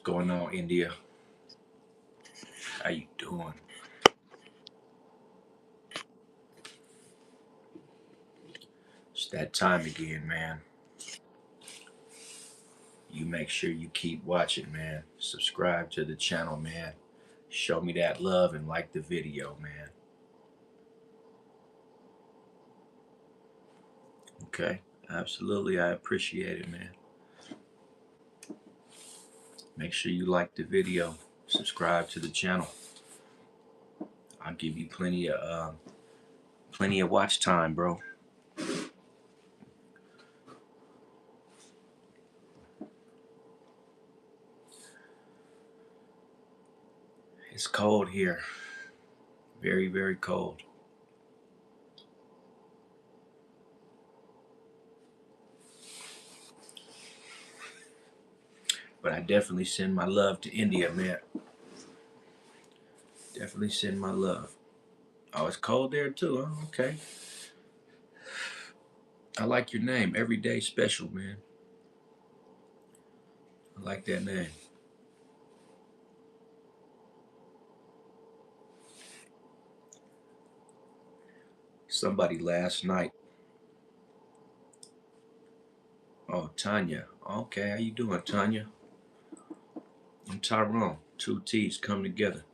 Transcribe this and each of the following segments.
Going on, India? How you doing? It's that time again, man. You make sure you keep watching, man. Subscribe to the channel, man. Show me that love and like the video, man. Okay? Absolutely, I appreciate it, man. Make sure you like the video. Subscribe to the channel. I'll give you plenty of watch time, bro. It's cold here. Very, very cold. But I definitely send my love to India, man. Definitely send my love. Oh, it's cold there too, huh? Okay. I like your name. Everyday Special, man. I like that name. Somebody last night. Oh, Tanya. Okay, how you doing, Tanya? I'm Tyrone. Two T's come together.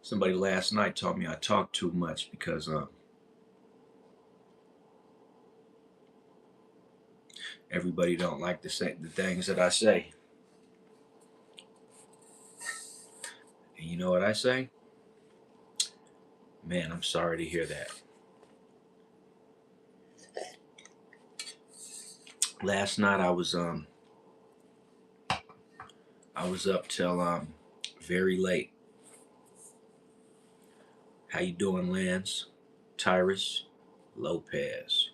Somebody last night told me I talk too much because everybody don't like the things that I say. And you know what I say? Man, I'm sorry to hear that. Last night I was up till very late. How you doing, Lance? Tyrus Lopez.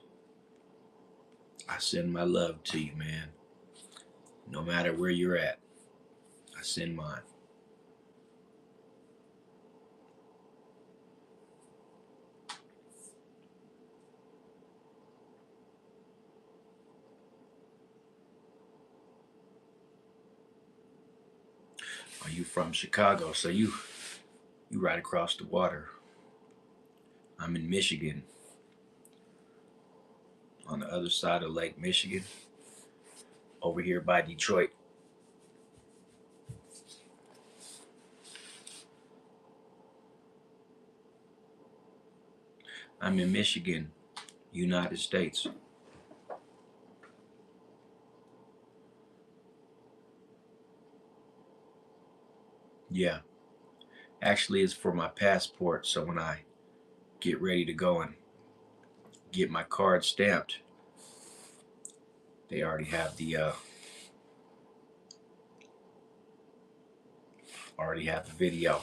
I send my love to you, man. No matter where you're at, I send mine. Are you from Chicago? So you right across the water. I'm in Michigan, on the other side of Lake Michigan, over here by Detroit. I'm in Michigan, United States. Yeah, actually it's for my passport, so when I get ready to go and get my card stamped, they already have the video.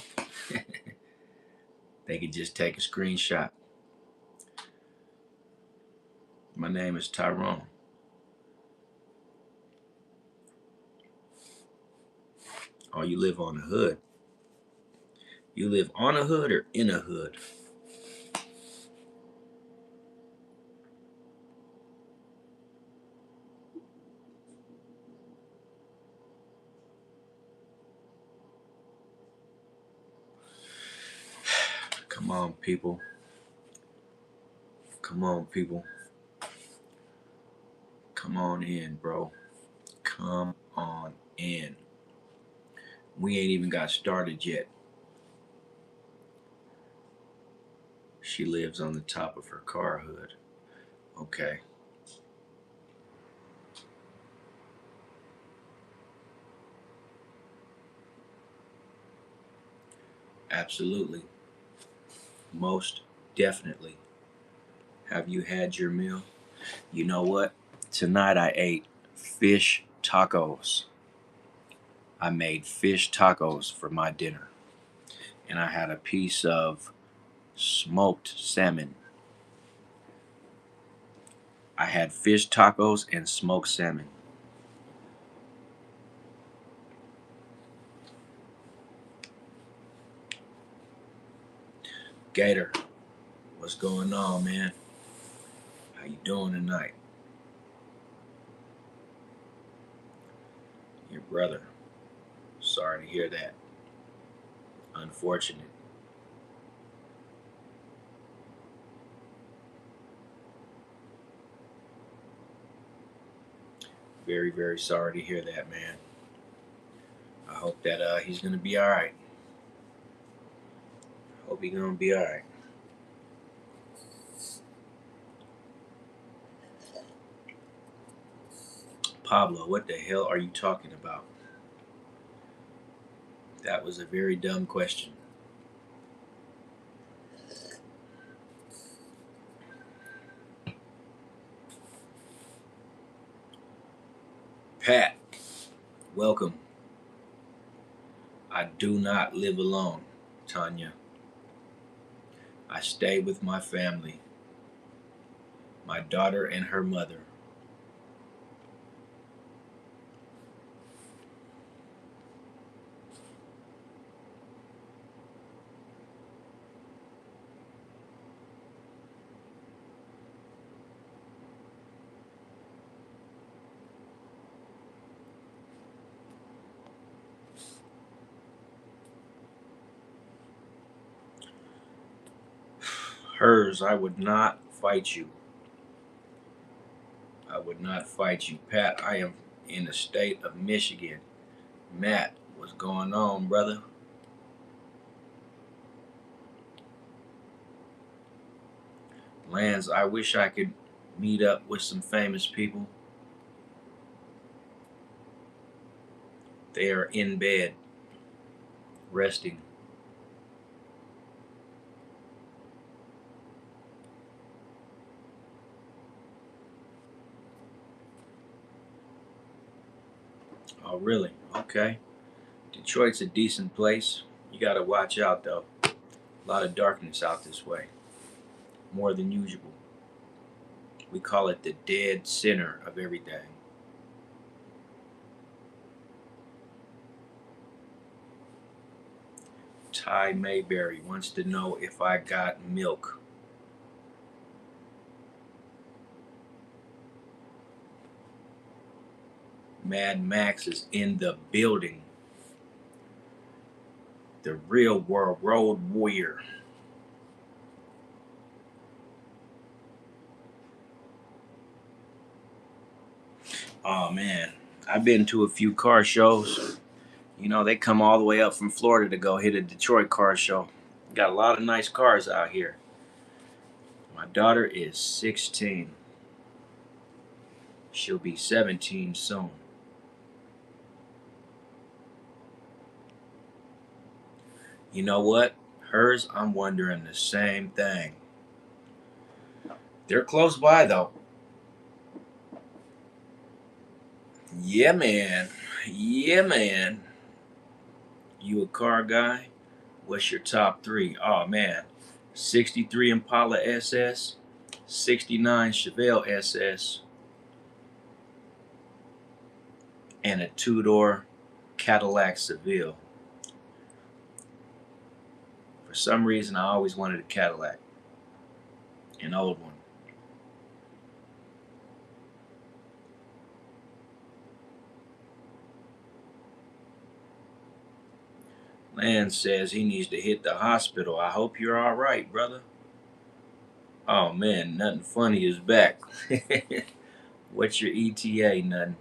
They can just take a screenshot. My name is Tyrone. Oh, you live on the hood. You live on a hood or in a hood? Come on, people. Come on, people. Come on in, bro. Come on in. We ain't even got started yet. She lives on the top of her car hood. Okay. Absolutely. Most definitely. Have you had your meal? You know what? Tonight I ate fish tacos. I made fish tacos for my dinner. And I had a piece of smoked salmon. I had fish tacos and smoked salmon. Gator, what's going on, man? How you doing tonight? brother. Sorry to hear that. Unfortunate. Very, very sorry to hear that, man. I hope that he's gonna be all right. Hope he's gonna be all right. Pablo, what the hell are you talking about? That was a very dumb question. Pat, welcome. I do not live alone, Tanya. I stay with my family, my daughter and her mother. Hers, I would not fight you. I would not fight you. Pat, I am in the state of Michigan. Matt, what's going on, brother? Lance, I wish I could meet up with some famous people. They are in bed, resting. Oh, really? Okay. Detroit's a decent place. You gotta watch out, though. A lot of darkness out this way, more than usual. We call it the dead center of everything. Ty Mayberry wants to know if I got milk. Mad Max is in the building. The real world road warrior. Oh man, I've been to a few car shows. You know, they come all the way up from Florida to go hit a Detroit car show. Got a lot of nice cars out here. My daughter is 16. She'll be 17 soon. You know what? Hers, I'm wondering the same thing. They're close by though. Yeah, man. Yeah, man. You a car guy? What's your top three? Oh man, 63 Impala SS, 69 Chevelle SS, and a two-door Cadillac Seville. For some reason, I always wanted a Cadillac, an old one. Lance says he needs to hit the hospital. I hope you're all right, brother. Oh man, nothing funny is back. What's your ETA? Nothing.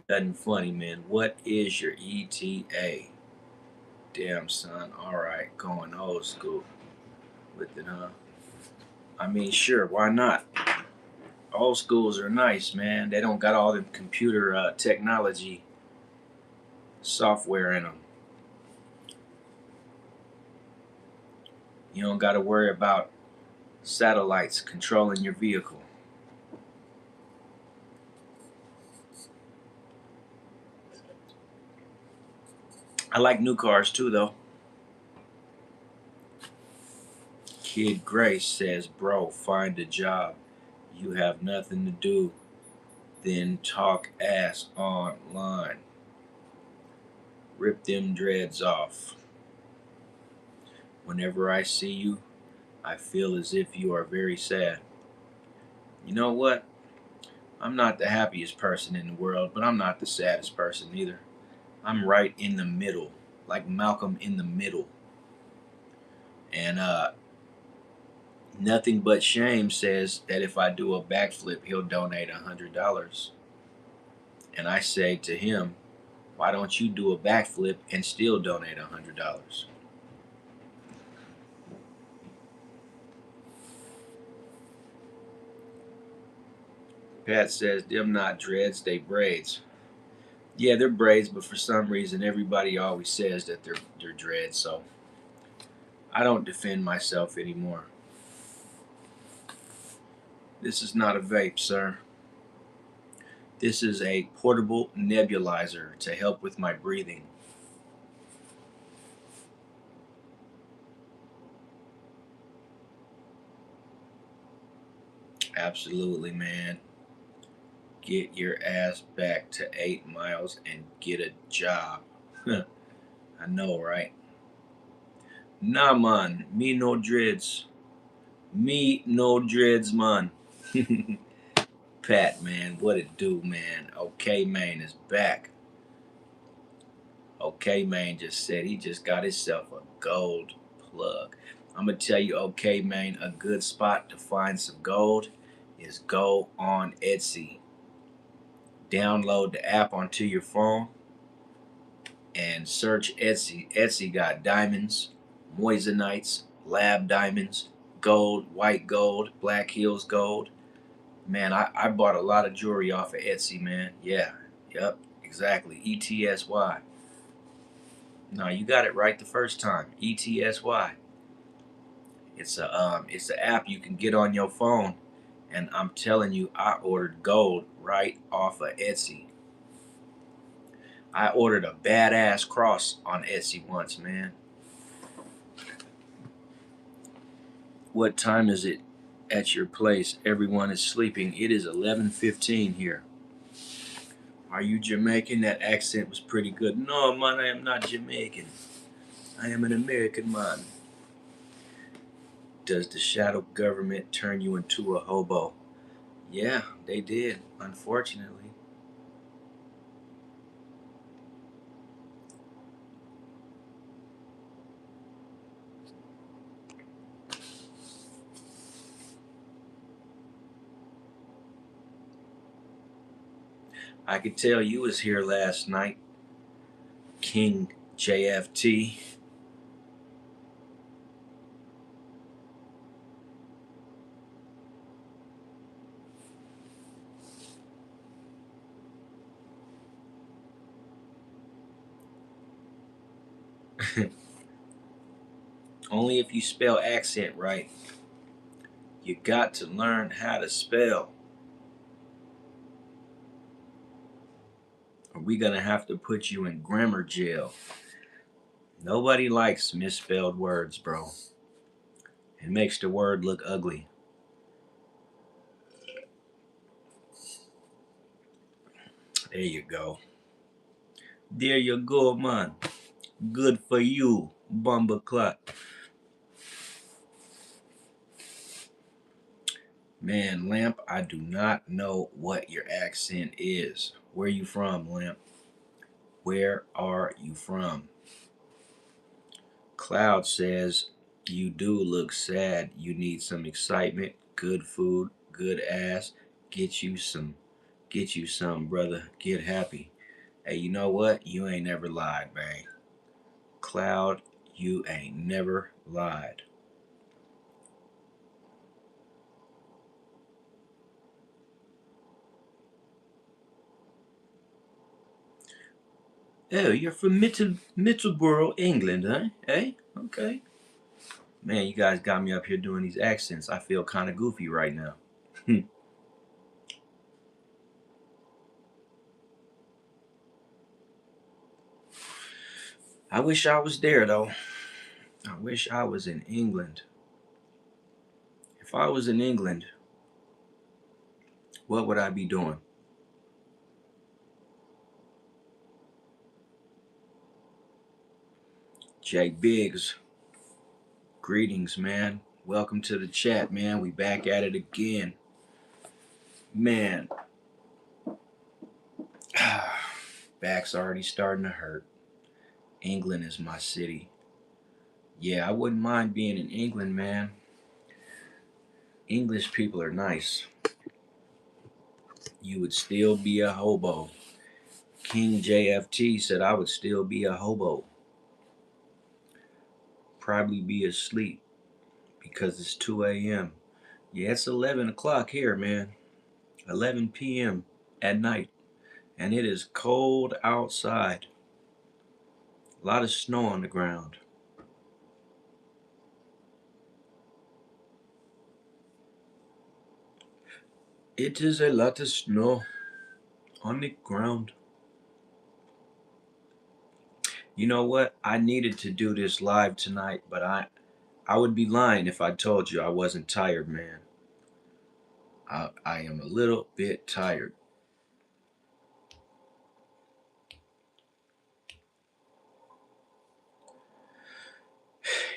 Nothing funny, man. What is your ETA? Damn, son. All right, going old school with it, huh? I mean, sure, why not? Old schools are nice, man. They don't got all the computer technology software in them. You don't got to worry about satellites controlling your vehicle. I like new cars too, though. Kid Grace says, bro, find a job. You have nothing to do. Then talk ass online. Rip them dreads off. Whenever I see you, I feel as if you are very sad. You know what? I'm not the happiest person in the world, but I'm not the saddest person either. I'm right in the middle, like Malcolm in the middle. And nothing but shame says that if I do a backflip, he'll donate $100. And I say to him, why don't you do a backflip and still donate $100? Pat says, them not dreads, they braids. Yeah, they're braids, but for some reason everybody always says that they're dreads, so I don't defend myself anymore. This is not a vape, sir. This is a portable nebulizer to help with my breathing. Absolutely, man. Get your ass back to 8 miles and get a job. I know, right? Nah, man. Me no dreads. Me no dreads, man. Pat, man. What it do, man? Okay, man is back. Okay, man just said he just got himself a gold plug. I'm going to tell you, okay, man, a good spot to find some gold is go on Etsy. Download the app onto your phone and search Etsy. Etsy got diamonds, moissanite, lab diamonds, gold, white gold, Black Hills gold. Man, I bought a lot of jewelry off of Etsy, man. Yeah, yep, exactly. ETSY. No, you got it right the first time. ETSY. It's an app you can get on your phone, and I'm telling you, I ordered gold right off of Etsy. I ordered a badass cross on Etsy once, man. What time is it at your place? Everyone is sleeping. It is 11:15 here. Are you Jamaican? That accent was pretty good. No, man, I am not Jamaican. I am an American man. Does the shadow government turn you into a hobo? Yeah, they did, unfortunately. I could tell you was here last night, King JFT. Only if you spell accent right. You got to learn how to spell. Or we gonna have to put you in grammar jail. Nobody likes misspelled words, bro. It makes the word look ugly. There you go. There you go, man. Good for you, Bumbleclot. Man, Lamp, I do not know what your accent is. Where you from, Lamp? Where are you from? Cloud says, you do look sad. You need some excitement, good food, good ass. Get you some. Get you some, brother. Get happy. Hey, you know what? You ain't never lied, man. Cloud, you ain't never lied. Oh, you're from Middlesbrough, England, huh? Hey, okay. Man, you guys got me up here doing these accents. I feel kind of goofy right now. I wish I was there, though. I wish I was in England. If I was in England, what would I be doing? Jake Biggs, greetings, man. Welcome to the chat, man. We back at it again. Man, Back's already starting to hurt. England is my city. Yeah, I wouldn't mind being in England, man. English people are nice. You would still be a hobo. King JFT said I would still be a hobo. Probably be asleep because it's 2 a.m. Yeah, it's 11 o'clock here, man. 11 p.m. at night. And it is cold outside. A lot of snow on the ground. It is a lot of snow on the ground. You know what? I needed to do this live tonight, but I would be lying if I told you I wasn't tired, man. I am a little bit tired.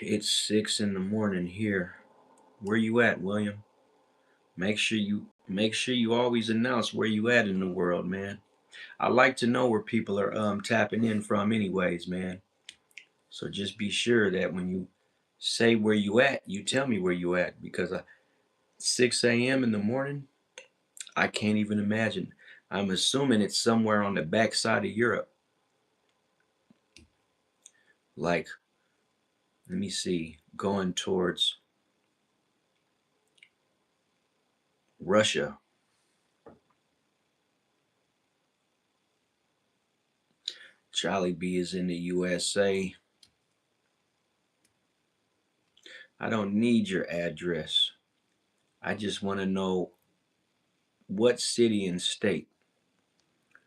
It's 6 in the morning here. Where you at, William? Make sure you always announce where you at in the world, man. I like to know where people are tapping in from anyways, man. So just be sure that when you say where you at, you tell me where you at because 6 a.m. in the morning, I can't even imagine. I'm assuming it's somewhere on the backside of Europe. Like, let me see, going towards Russia. Jollibee is in the USA. I don't need your address. I just want to know what city and state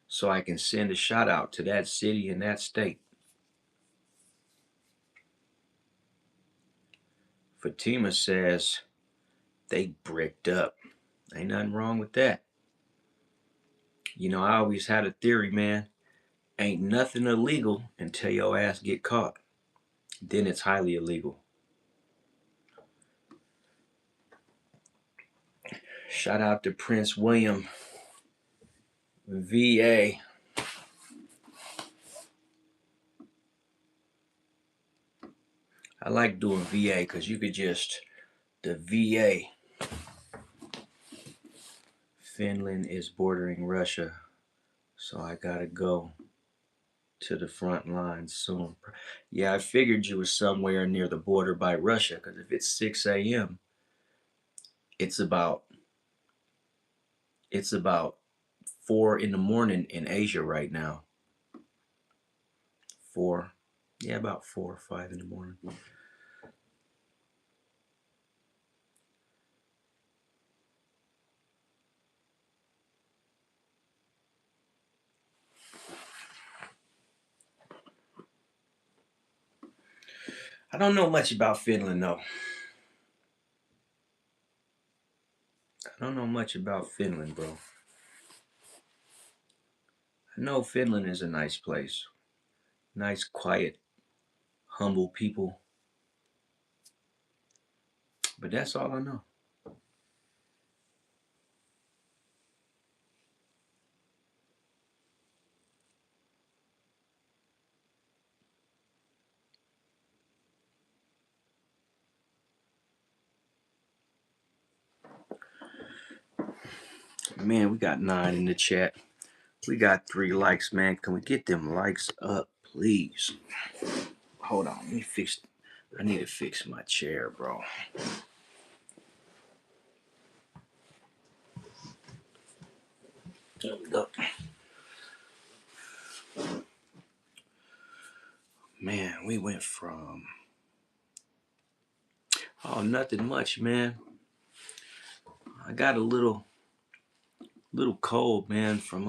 so I can send a shout out to that city and that state. Fatima says they bricked up. Ain't nothing wrong with that. You know, I always had a theory, man. Ain't nothing illegal until your ass get caught. Then it's highly illegal. Shout out to Prince William, VA. I like doing VA because you could just, the VA. Finland is bordering Russia, so I gotta go to the front lines soon. Yeah, I figured you were somewhere near the border by Russia because if it's 6 a.m., it's about it's about 4 in the morning in Asia right now. 4, yeah, about 4 or 5 in the morning. I don't know much about Finland though. I don't know much about Finland, bro. I know Finland is a nice place. Nice, quiet, humble people. But that's all I know. Man, we got 9 in the chat. We got 3 likes, man. Can we get them likes up, please? Hold on. Let me fix. I need to fix my chair, bro. There we go. Man, we went from nothing much, man. I got a little cold, man, from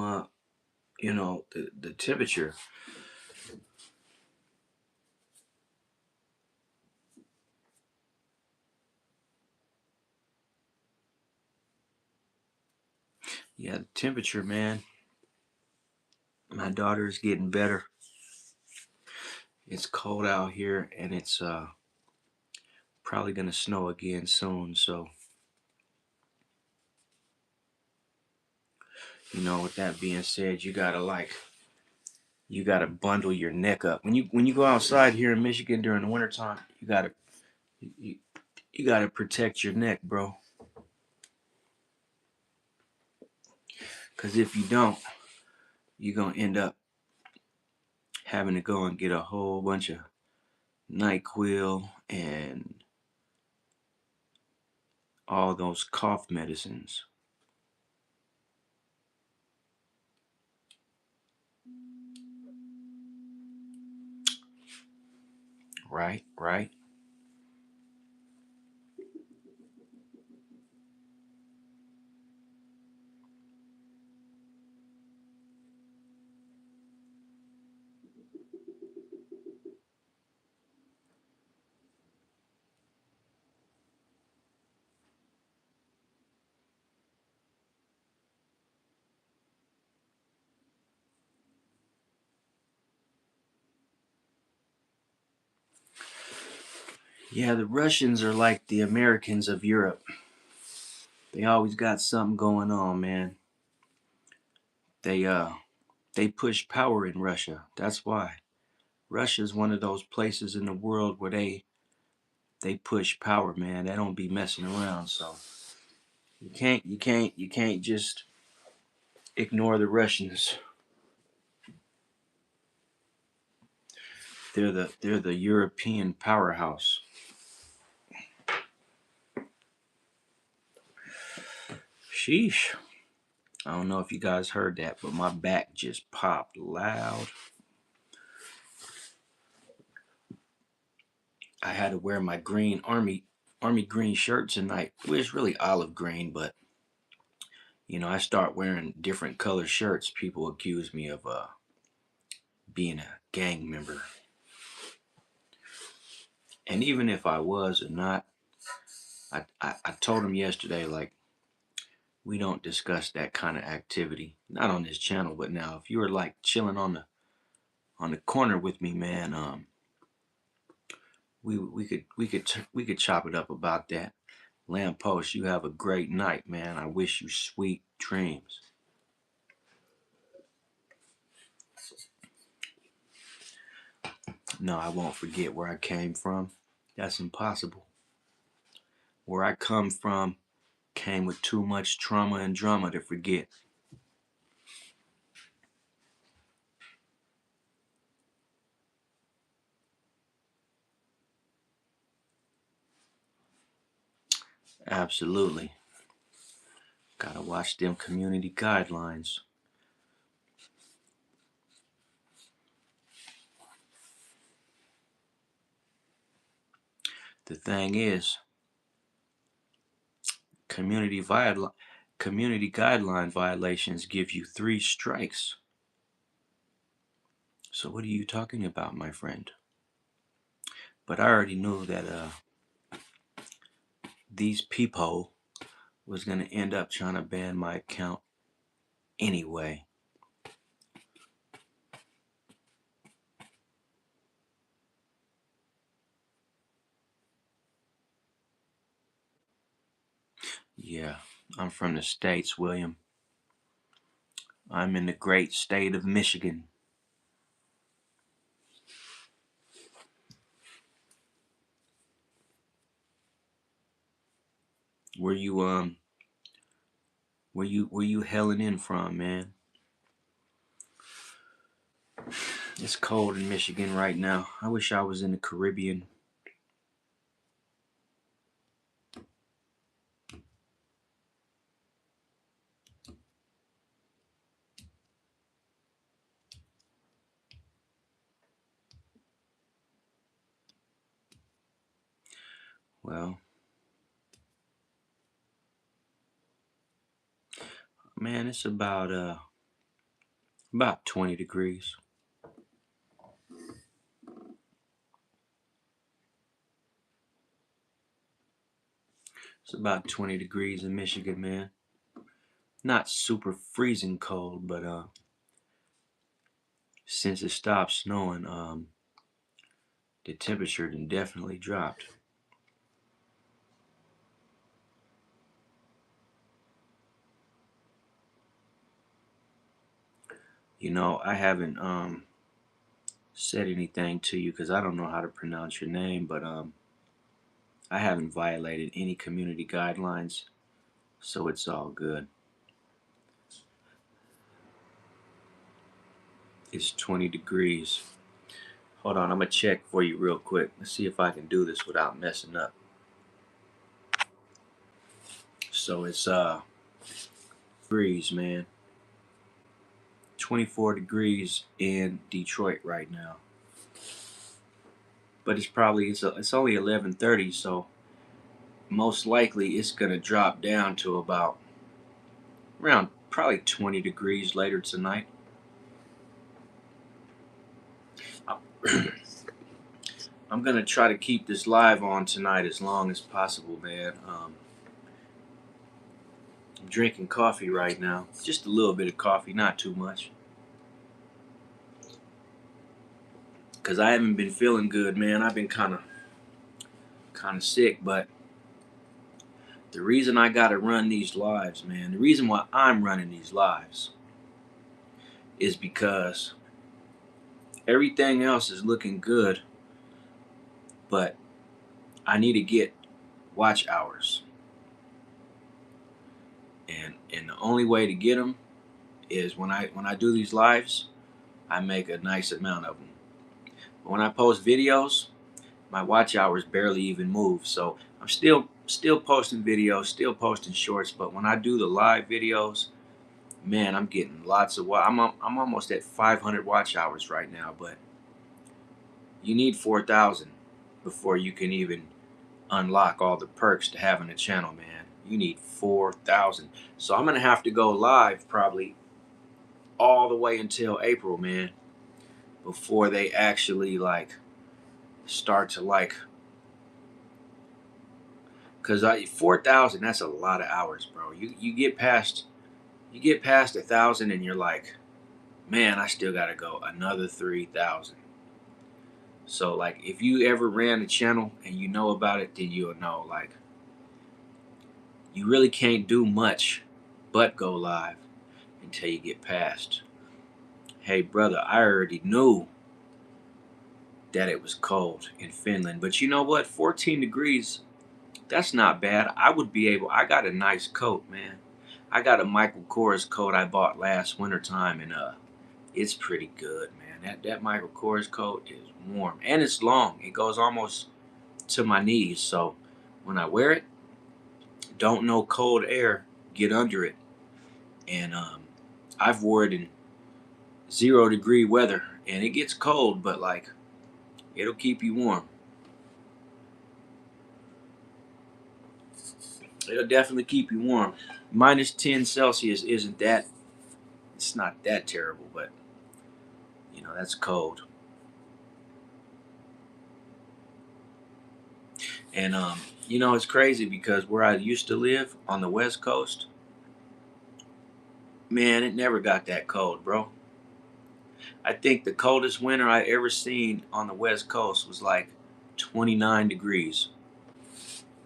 the temperature. Yeah, the temperature, man. My daughter is getting better. It's cold out here, and it's probably gonna snow again soon. So You know, with that being said, you gotta bundle your neck up. When you go outside here in Michigan during the wintertime, you, you gotta protect your neck, bro. Cause if you don't, you're gonna end up having to go and get a whole bunch of NyQuil and all those cough medicines. Right, right. Yeah, the Russians are like the Americans of Europe. They always got something going on, man. They uh they push power in Russia. That's why. Russia is one of those places in the world where they push power, man. They don't be messing around. So you can't just ignore the Russians. They're the European powerhouse. Sheesh. I don't know if you guys heard that, but my back just popped loud. I had to wear my green army green shirt tonight. Well, it's really olive green, but I start wearing different color shirts. People accuse me of being a gang member, and even if I was or not, I told them yesterday, like, we don't discuss that kind of activity, not on this channel. But now, if you were like chilling on the corner with me, man, we could chop it up about that. Lamppost, you have a great night, man. I wish you sweet dreams. No, I won't forget where I came from. That's impossible. Where I come from came with too much trauma and drama to forget. Absolutely. Gotta watch them community guidelines. The thing is, community community guideline violations give you 3 strikes. So what are you talking about, my friend? But I already knew that these people was gonna end up trying to ban my account anyway. Yeah, I'm from the States, William. I'm in the great state of Michigan. Where you where you hailing in from, man? It's cold in Michigan right now. I wish I was in the Caribbean. Well, man, it's about 20 degrees. It's about 20 degrees in Michigan, man. Not super freezing cold, but since it stopped snowing, the temperature done definitely dropped. You know, I haven't said anything to you because I don't know how to pronounce your name, but I haven't violated any community guidelines, so it's all good. It's 20 degrees. Hold on, I'm gonna check for you real quick. Let's see if I can do this without messing up. So it's degrees, man. 24 degrees in Detroit right now. But it's only 11:30, so most likely it's gonna drop down to about around probably 20 degrees later tonight. I'm gonna try to keep this live on tonight as long as possible, man. I'm drinking coffee right now, just a little bit of coffee, not too much, cause I haven't been feeling good, man. I've been kind of sick, but the reason I gotta run these lives, man, the reason why I'm running these lives is because everything else is looking good, but I need to get watch hours, and the only way to get them is when I do these lives, I make a nice amount of them. But when I post videos, my watch hours barely even move. So I'm still posting videos, still posting shorts. But when I do the live videos, man, I'm getting lots of I'm almost at 500 watch hours right now. But you need 4,000 before you can even unlock all the perks to having a channel, man. You need 4,000. So I'm gonna have to go live probably all the way until April, man, before they actually like start to like, cause 4,000, that's a lot of hours, bro. You get past 1,000 and you're like, man, I still gotta go another 3,000. So like, if you ever ran a channel and you know about it, then you'll know like you really can't do much but go live until you get past. Hey brother, I already knew that it was cold in Finland, but you know what? 14 degrees, that's not bad. I got a nice coat, man. I got a Michael Kors coat I bought last winter time, and it's pretty good, man. That Michael Kors coat is warm and it's long. It goes almost to my knees. So when I wear it, don't no cold air get under it. And I've wore it in 0 degree weather, and it gets cold, but like it'll keep you warm. It'll definitely keep you warm. Minus 10 Celsius isn't that. It's not that terrible, but that's cold. And it's crazy because where I used to live on the West Coast, man, it never got that cold, bro. I think the coldest winter I ever seen on the West Coast was like 29 degrees.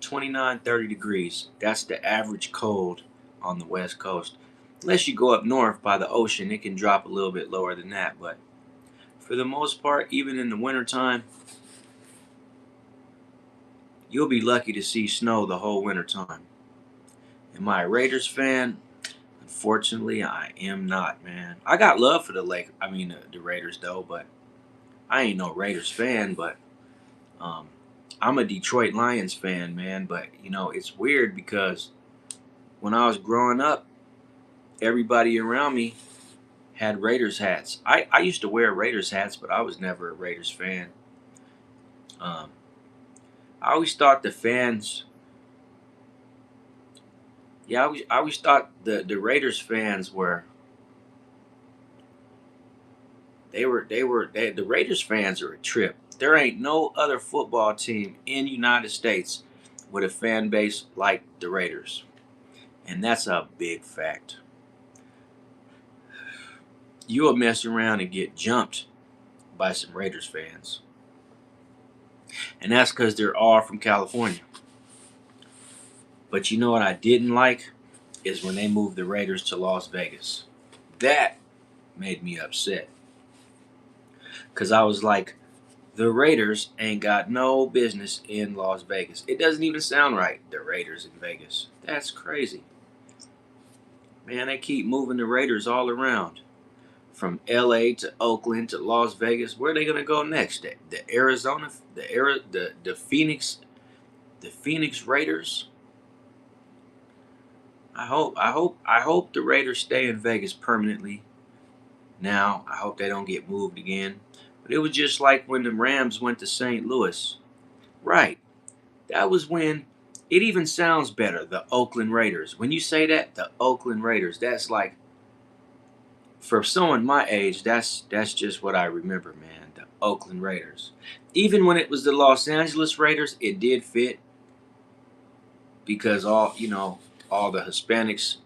29, 30 degrees. That's the average cold on the West Coast. Unless you go up north by the ocean, it can drop a little bit lower than that. But for the most part, even in the wintertime, you'll be lucky to see snow the whole winter time. Am I a Raiders fan? Unfortunately, I am not, man. I got love for the Raiders though, but I ain't no Raiders fan. But um, I'm a Detroit Lions fan, man. But it's weird because when I was growing up, everybody around me had Raiders hats. I used to wear Raiders hats, but I was never a Raiders fan. Um, I always thought the fans, yeah, I always thought the Raiders fans the Raiders fans are a trip. There ain't no other football team in the United States with a fan base like the Raiders, and that's a big fact. You'll mess around and get jumped by some Raiders fans, and that's because they're all from California. But you know what I didn't like is when they moved the Raiders to Las Vegas. That made me upset. Because I was like, the Raiders ain't got no business in Las Vegas. It doesn't even sound right, the Raiders in Vegas. That's crazy. Man, they keep moving the Raiders all around. From LA to Oakland to Las Vegas. Where are they gonna go next? The Arizona, the Phoenix Raiders. I hope the Raiders stay in Vegas permanently. Now I hope they don't get moved again. But it was just like when the Rams went to St. Louis. Right. That was when it even sounds better. The Oakland Raiders. When you say that, the Oakland Raiders. That's like for someone my age. That's just what I remember, man. The Oakland Raiders. Even when it was the Los Angeles Raiders, it did fit because all the Hispanics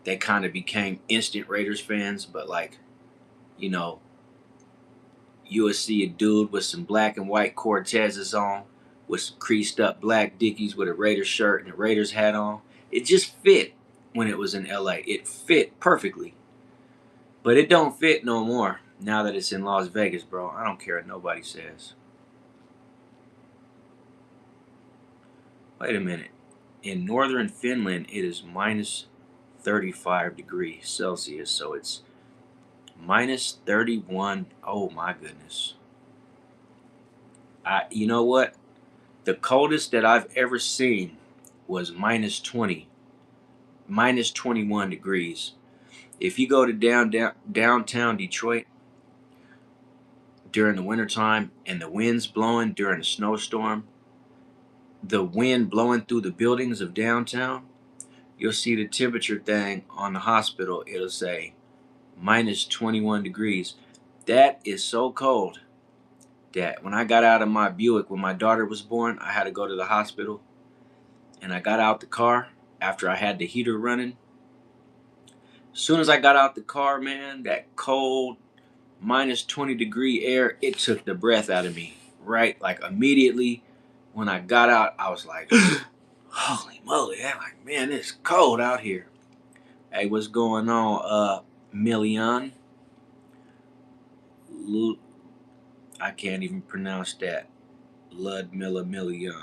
they kind of became instant Raiders fans. But like you know you would see a dude with some black and white Cortezes on, with some creased up black Dickies with a Raiders shirt and a Raiders hat on. It just fit when it was in LA. It fit perfectly. But it don't fit no more now that it's in Las Vegas, bro. I don't care what nobody says. Wait a minute. In northern Finland, it is minus 35 degrees Celsius, so it's minus 31. Oh my goodness. You know what? The coldest that I've ever seen was minus 20, minus 21 degrees. If you go to downtown Detroit during the wintertime and the wind's blowing during a snowstorm, the wind blowing through the buildings of downtown, you'll see the temperature thing on the hospital. It'll say minus 21 degrees. That is so cold that when I got out of my Buick when my daughter was born, I had to go to the hospital. And I got out the car after I had the heater running. As soon as I got out the car, man, that cold minus 20-degree air, it took the breath out of me. Right? Like immediately when I got out, I was like, holy moly. I'm like, man, it's cold out here. Hey, what's going on, Million? I can't even pronounce that. Ludmilla Million.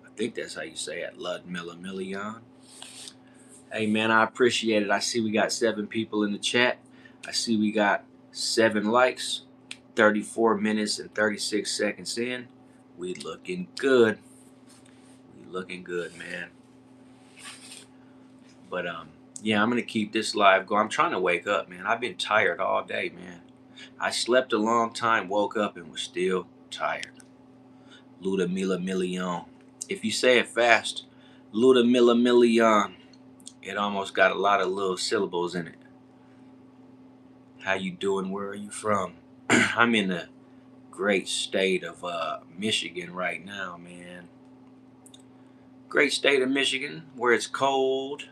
I think that's how you say it. Ludmilla Million. Hey man, I appreciate it. I see we got 7 people in the chat. I see we got 7 likes. 34 minutes and 36 seconds in. We looking good. We looking good, man. But yeah, I'm gonna keep this live going. I'm trying to wake up, man. I've been tired all day, man. I slept a long time, woke up and was still tired. Luda Mila Million. If you say it fast, Luda Mila Million, it almost got a lot of little syllables in it. How you doing? Where are you from? I'm in the great state of Michigan right now, man. Great state of Michigan, where it's cold.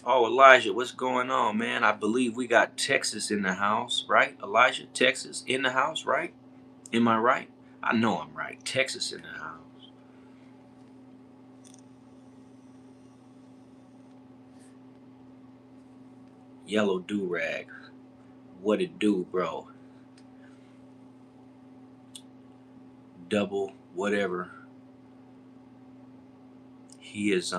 Oh, Elijah, what's going on, man? I believe we got Texas in the house, right? Elijah, Texas in the house, right? Am I right? I know I'm right. Texas in the house. Yellow do-rag. What it do, bro? Double whatever. He is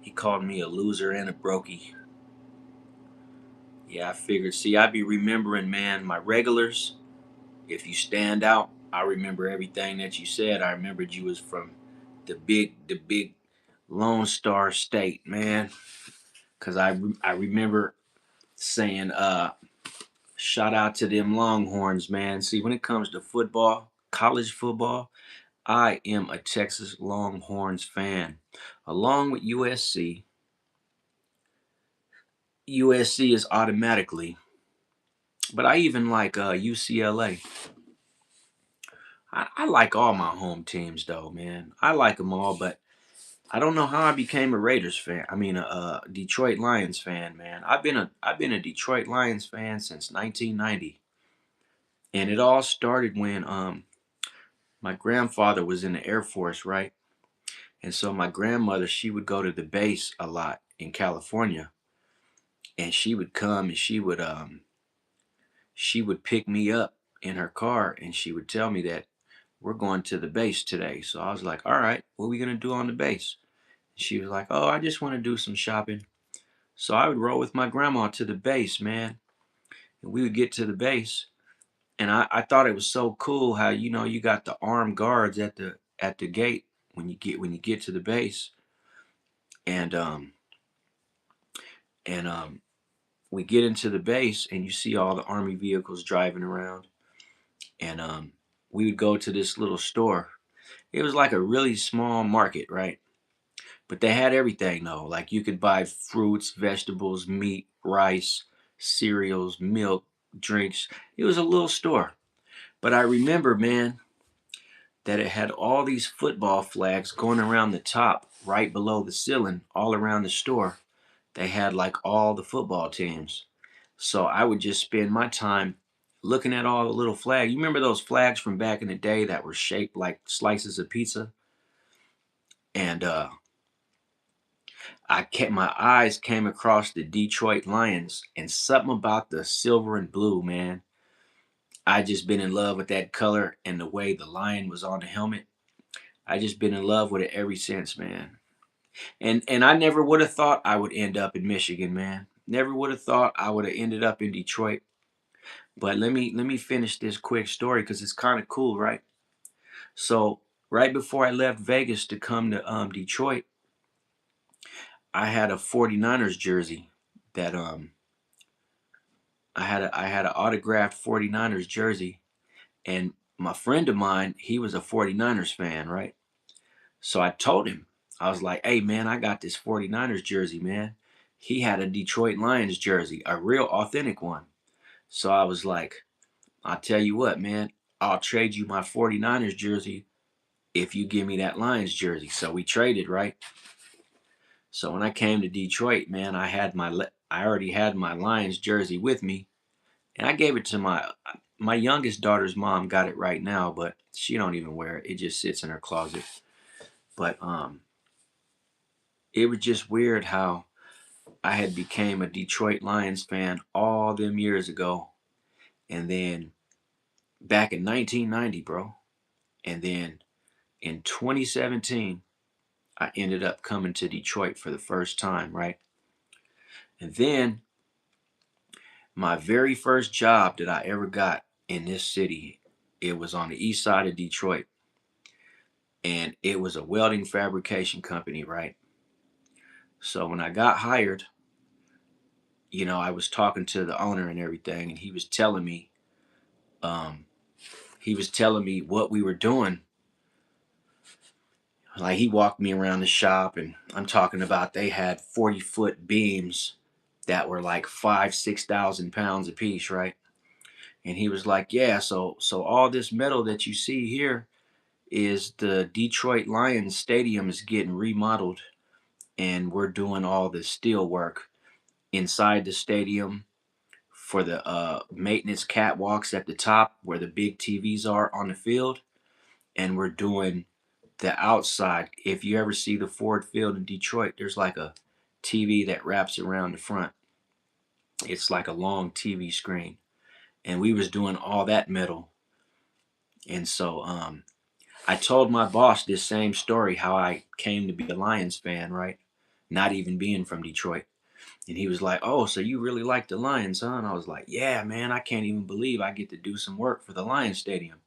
he called me a loser and a brokey. Yeah, I figured. See, I be remembering, man, my regulars. If you stand out, I remember everything that you said. I remembered you was from the big Lone Star State, man. Cause I remember saying, shout out to them Longhorns, man. See, when it comes to football, college football, I am a Texas Longhorns fan, along with USC. USC is automatically, but I even like UCLA. I like all my home teams, though, man. I like them all, but I don't know how I became a Raiders fan. I mean, a Detroit Lions fan, man. I've been a Detroit Lions fan since 1990, and it all started when my grandfather was in the Air Force, right? And so my grandmother she would go to the base a lot in California, and she would come and she would pick me up in her car, and she would tell me that we're going to the base today. So I was like, all right, what are we gonna do on the base? She was like, oh, I just want to do some shopping. So I would roll with my grandma to the base, man. And we would get to the base, and I thought it was so cool how, you got the armed guards at the gate when you get to the base. And um and um we get into the base, and you see all the army vehicles driving around. And we would go to this little store. It was like a really small market, right? But they had everything though. Like, you could buy fruits, vegetables, meat, rice, cereals, milk, drinks. It was a little store. But I remember, man, that it had all these football flags going around the top, right below the ceiling, all around the store. They had like all the football teams. So I would just spend my time looking at all the little flags. You remember those flags from back in the day that were shaped like slices of pizza? And my eyes came across the Detroit Lions, and something about the silver and blue, man. I just been in love with that color and the way the lion was on the helmet. I just been in love with it ever since, man. And I never would have thought I would end up in Michigan, man. Never would have thought I would have ended up in Detroit. But let me finish this quick story because it's kind of cool, right? So right before I left Vegas to come to Detroit, I had a 49ers jersey that I had an autographed 49ers jersey. And my friend of mine, he was a 49ers fan, right? So I told him, I was like, hey, man, I got this 49ers jersey, man. He had a Detroit Lions jersey, a real authentic one. So I was like, I'll tell you what, man, I'll trade you my 49ers jersey if you give me that Lions jersey. So we traded, right? So when I came to Detroit, man, I already had my Lions jersey with me, and I gave it to my youngest daughter's mom. Got it right now, but she don't even wear it. It just sits in her closet. But it was just weird how I had became a Detroit Lions fan all them years ago, and then back in 1990, bro, and then in 2017, I ended up coming to Detroit for the first time, right? And then my very first job that I ever got in this city, it was on the east side of Detroit, and it was a welding fabrication company, right? So when I got hired, I was talking to the owner and everything, and um, he was telling me what we were doing. Like, he walked me around the shop, and I'm talking about they had 40-foot beams that were like 6,000 pounds a piece, right? And he was like, "Yeah, so all this metal that you see here is the Detroit Lions stadium is getting remodeled, and we're doing all the steel work inside the stadium for the maintenance catwalks at the top where the big TVs are on the field, and we're doing the outside. If you ever see the Ford Field in Detroit, there's like a TV that wraps around the front. It's like a long TV screen, and we was doing all that metal. And so I told my boss this same story, how I came to be a Lions fan, right? Not even being from Detroit. And he was like, "Oh, so you really like the Lions, huh?" And I was like, "Yeah, man, I can't even believe I get to do some work for the Lions Stadium."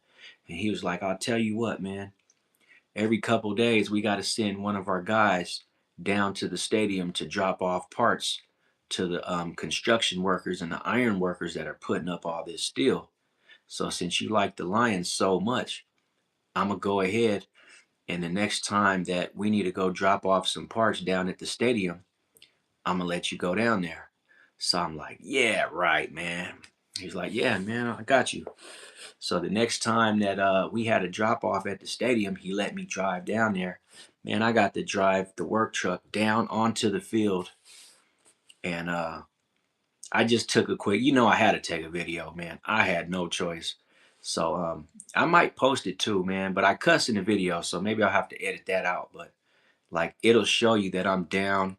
And he was like, "I'll tell you what, man. Every couple days, we got to send one of our guys down to the stadium to drop off parts to the construction workers and the iron workers that are putting up all this steel. So since you like the Lions so much, I'm gonna go ahead, and the next time that we need to go drop off some parts down at the stadium, I'm gonna let you go down there." So I'm like, "Yeah, right, man." He's like, "Yeah, man, I got you." So the next time that we had a drop off at the stadium, he let me drive down there. Man, I got to drive the work truck down onto the field, and I just took a quick. I had to take a video, man. I had no choice. So I might post it too, man. But I cuss in the video, so maybe I'll have to edit that out. But like, it'll show you that I'm down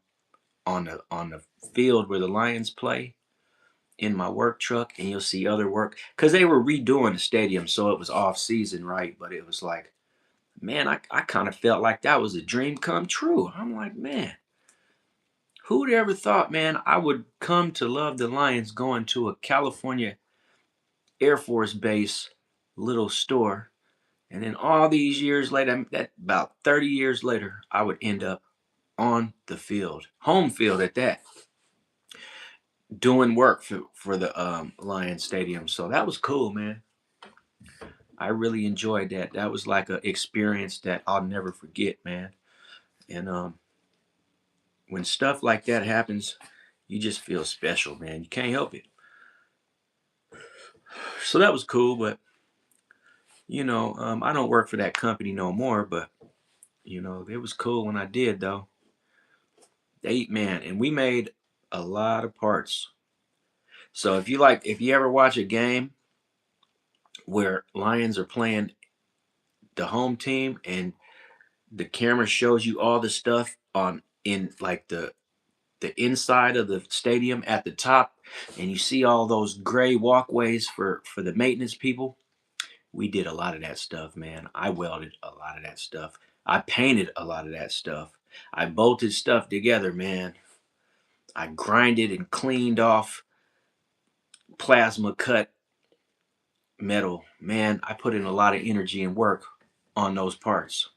on the field where the Lions play in my work truck, and you'll see other work because they were redoing the stadium, so it was off season, right? But it was like, man, I kind of felt like that was a dream come true. I'm like, man, who'd ever thought, man, I would come to love the Lions going to a California Air Force Base little store, and then all these years later, that about 30 years later, I would end up on the field, home field at that, doing work for the Lions Stadium. So that was cool, man. I really enjoyed that. That was like an experience that I'll never forget, man. And when stuff like that happens, you just feel special, man. You can't help it. So that was cool, but I don't work for that company no more. But it was cool when I did, though. Man, and we made a lot of parts. So if you ever watch a game where Lions are playing the home team and the camera shows you all the stuff on in like the inside of the stadium at the top, and you see all those gray walkways for the maintenance people. We did a lot of that stuff, man. I welded a lot of that stuff. I painted a lot of that stuff. I bolted stuff together, man. I grinded and cleaned off plasma cut metal. Man, I put in a lot of energy and work on those parts.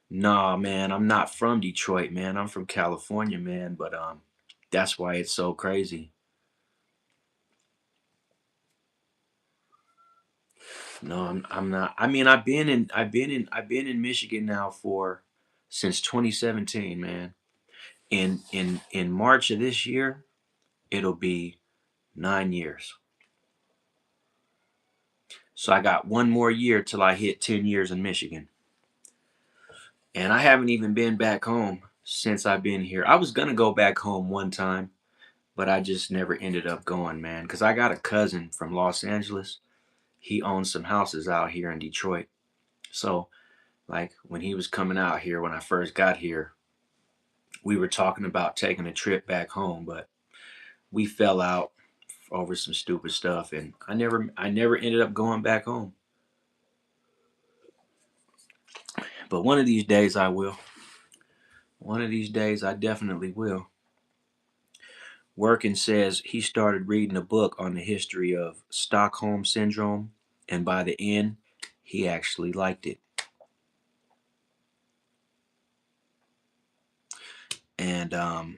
Nah, man, I'm not from Detroit, man. I'm from California, man, but that's why it's so crazy. No, I'm not. I mean, I've been in Michigan now for since 2017, man. In March of this year, it'll be 9 years. So I got one more year till I hit 10 years in Michigan. And I haven't even been back home since I've been here. I was gonna go back home one time, but I just never ended up going, man. Because I got a cousin from Los Angeles. He owns some houses out here in Detroit. So, like, when he was coming out here, when I first got here, we were talking about taking a trip back home, but we fell out over some stupid stuff, and I never ended up going back home. But one of these days I will. One of these days I definitely will. Workin says he started reading a book on the history of Stockholm syndrome, and by the end, he actually liked it. And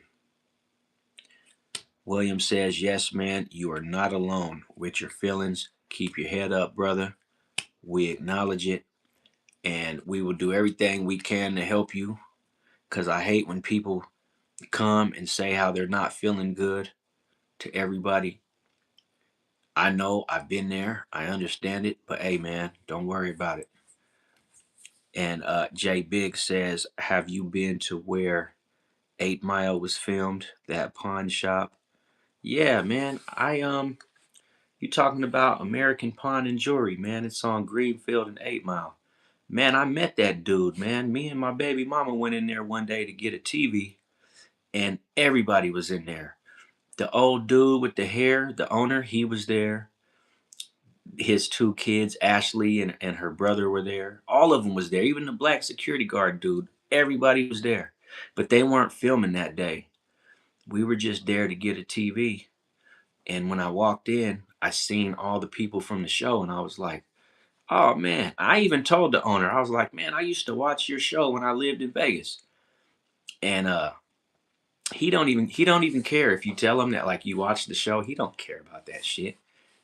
William says, yes, man, you are not alone with your feelings. Keep your head up, brother. We acknowledge it, and we will do everything we can to help you. Because I hate when people come and say how they're not feeling good to everybody. I know I've been there. I understand it. But hey, man, don't worry about it. And Jay Big says, have you been to where 8 Mile was filmed? That pawn shop? Yeah, man. You talking about American Pawn and Jewelry, man. It's on Greenfield and 8 Mile. Man, I met that dude, man. Me and my baby mama went in there one day to get a TV, and everybody was in there. The old dude with the hair, the owner, he was there. His two kids, Ashley and her brother, were there. All of them was there. Even the black security guard dude. Everybody was there. But they weren't filming that day. We were just there to get a TV. And when I walked in, I seen all the people from the show, and I was like, oh man. I even told the owner, I was like, man, I used to watch your show when I lived in Vegas. And he don't even care if you tell him that like you watch the show. He don't care about that shit.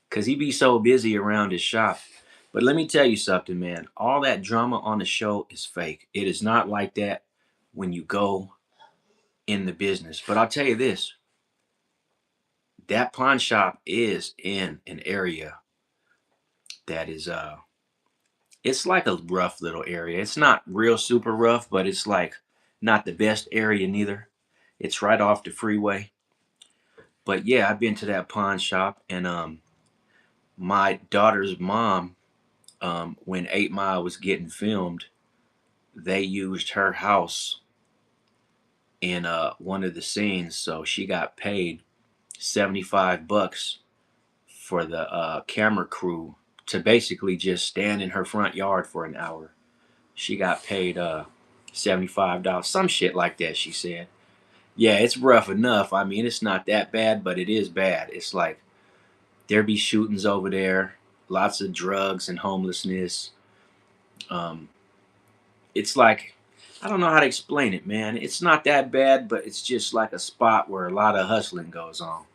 Cause he be so busy around his shop. But let me tell you something, man. All that drama on the show is fake. It is not like that when you go in the business. But I'll tell you this, that pawn shop is in an area that is it's like a rough little area. It's not real super rough, but it's like not the best area neither. It's right off the freeway. But yeah, I've been to that pawn shop, and my daughter's mom, when 8 Mile was getting filmed, they used her house in one of the scenes. So she got paid $75 for the camera crew to basically just stand in her front yard for an hour. She got paid $75, some shit like that, she said. Yeah, it's rough enough. I mean, it's not that bad, but it is bad. It's like there be shootings over there, lots of drugs and homelessness. Um, it's like, I don't know how to explain it, man. It's not that bad, but it's just like a spot where a lot of hustling goes on.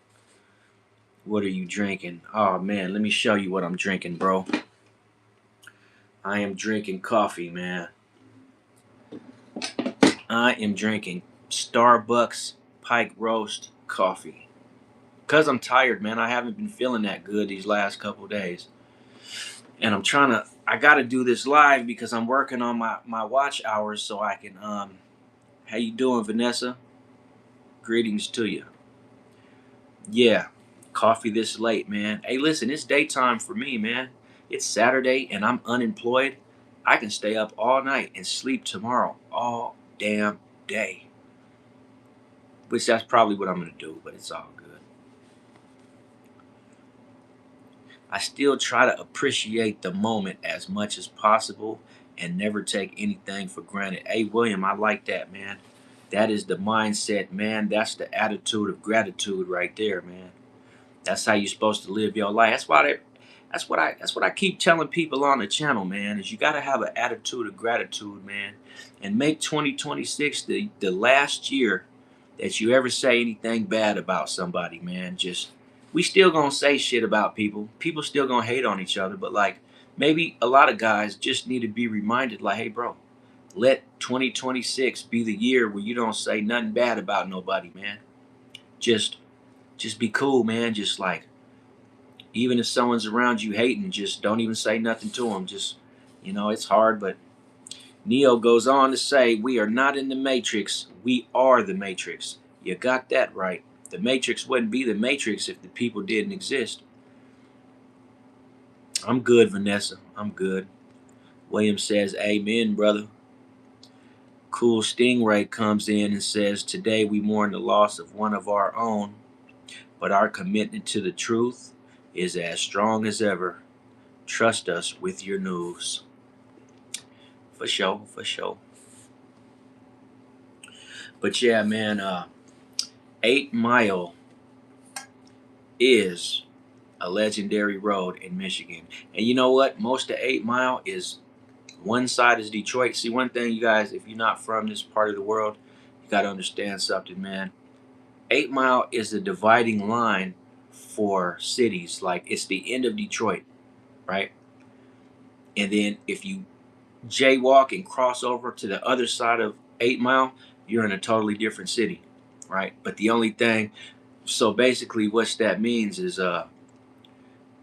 What are you drinking? Oh man, let me show you what I'm drinking, bro. I am drinking coffee, man. I am drinking Starbucks Pike Roast coffee. Because I'm tired, man. I haven't been feeling that good these last couple days. And I got to do this live because I'm working on my watch hours so I can, how you doing, Vanessa? Greetings to you. Yeah, coffee this late, man. Hey, listen, it's daytime for me, man. It's Saturday and I'm unemployed. I can stay up all night and sleep tomorrow all damn day. Which that's probably what I'm going to do, but it's all good. I still try to appreciate the moment as much as possible and never take anything for granted. Hey, William, I like that, man. That is the mindset, man. That's the attitude of gratitude right there, man. That's how you're supposed to live your life. That's what I keep telling people on the channel, man, is you gotta have an attitude of gratitude, man. And make 2026 the last year that you ever say anything bad about somebody, man. Just we still gonna say shit about people. People still gonna hate on each other, but like maybe a lot of guys just need to be reminded, like, hey bro, let 2026 be the year where you don't say nothing bad about nobody, man. Just just be cool, man. Just like even if someone's around you hating, just don't even say nothing to them. Just it's hard, but Neo goes on to say, "We are not in the Matrix. We are the Matrix." You got that right. The Matrix wouldn't be the Matrix if the people didn't exist. I'm good, Vanessa. I'm good. William says, "Amen, brother." Cool Stingray comes in and says, "Today we mourn the loss of one of our own, but our commitment to the truth is as strong as ever. Trust us with your news." For sure, for sure. But yeah, man, 8 Mile is a legendary road in Michigan. And you know what? Most of 8 Mile is one side is Detroit. See, one thing, you guys, if you're not from this part of the world, you got to understand something, man. 8 Mile is the dividing line for cities. Like, it's the end of Detroit, right? And then if you jaywalk and cross over to the other side of 8 Mile, you're in a totally different city, right? But the only thing, so basically, what that means is,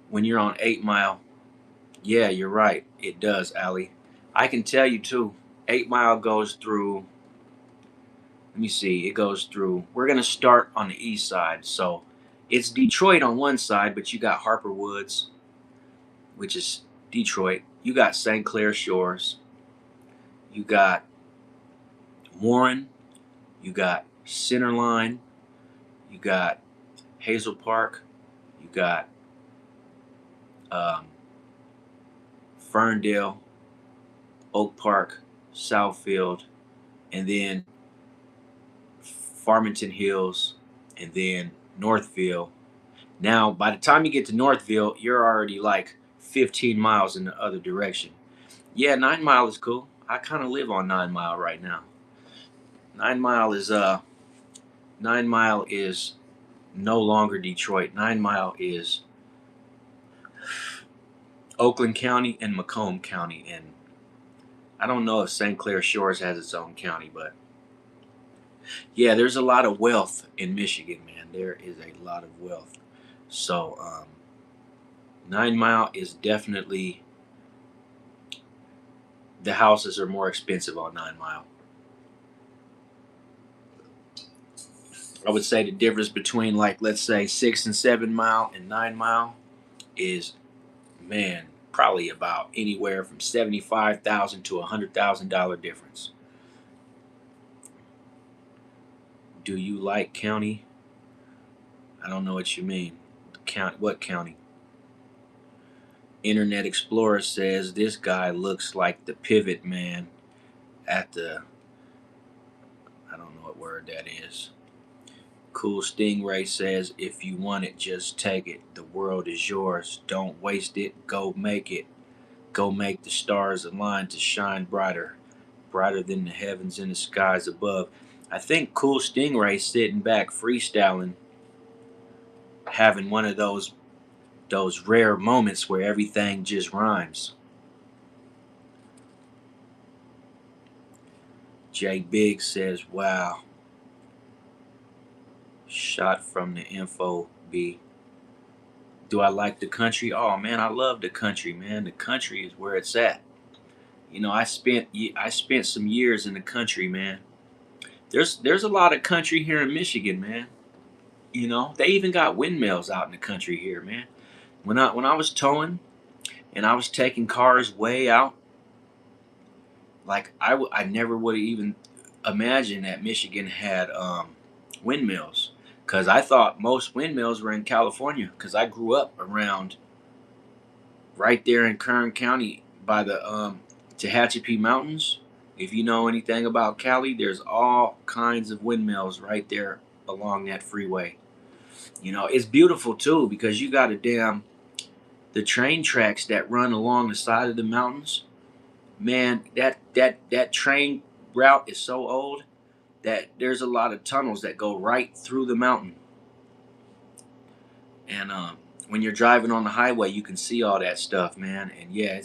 when you're on 8 Mile, yeah, you're right. It does, Ali. I can tell you too. 8 Mile goes through. Let me see. It goes through. We're gonna start on the east side, so it's Detroit on one side, but you got Harper Woods, which is Detroit. You got St. Clair Shores. You got Warren. You got Centerline. You got Hazel Park. You got um, Ferndale, Oak Park, Southfield, and then Farmington Hills, and then Northville. Now, by the time you get to Northville, you're already like 15 miles in the other direction. Yeah, 9 Mile is cool. I kind of live on 9 Mile right now. 9 Mile is 9 Mile is no longer Detroit. 9 Mile is Oakland County and Macomb County, and I don't know if St. Clair Shores has its own county, but yeah, there's a lot of wealth in Michigan, man. There is a lot of wealth. So 9 Mile is definitely, the houses are more expensive on 9 Mile. I would say the difference between, like, let's say 6 and 7 Mile and 9 Mile is, man, probably about anywhere from 75,000 to $100,000 difference. Do you like county? I don't know what you mean. Count what county? Internet Explorer says this guy looks like the pivot man at the, I don't know what word that is. Cool Stingray says if you want it, just take it. The world is yours. Don't waste it. Go make it. Go make the stars align to shine brighter, brighter than the heavens and the skies above. I think Cool Stingray sitting back freestyling, having one of those rare moments where everything just rhymes. Jay Biggs says, "Wow, shot from the info B. Do I like the country? Oh man, I love the country, man. The country is where it's at. You know, I spent some years in the country, man. There's a lot of country here in Michigan, man. You know, they even got windmills out in the country here, man. When I was towing and I was taking cars way out, like I never would have even imagined that Michigan had windmills, because I thought most windmills were in California, because I grew up around right there in Kern County by the Tehachapi Mountains. If you know anything about Cali, there's all kinds of windmills right there along that freeway. You know, it's beautiful too, because you got the train tracks that run along the side of the mountains. Man, that train route is so old that there's a lot of tunnels that go right through the mountain. And when you're driving on the highway, you can see all that stuff, man. And yeah,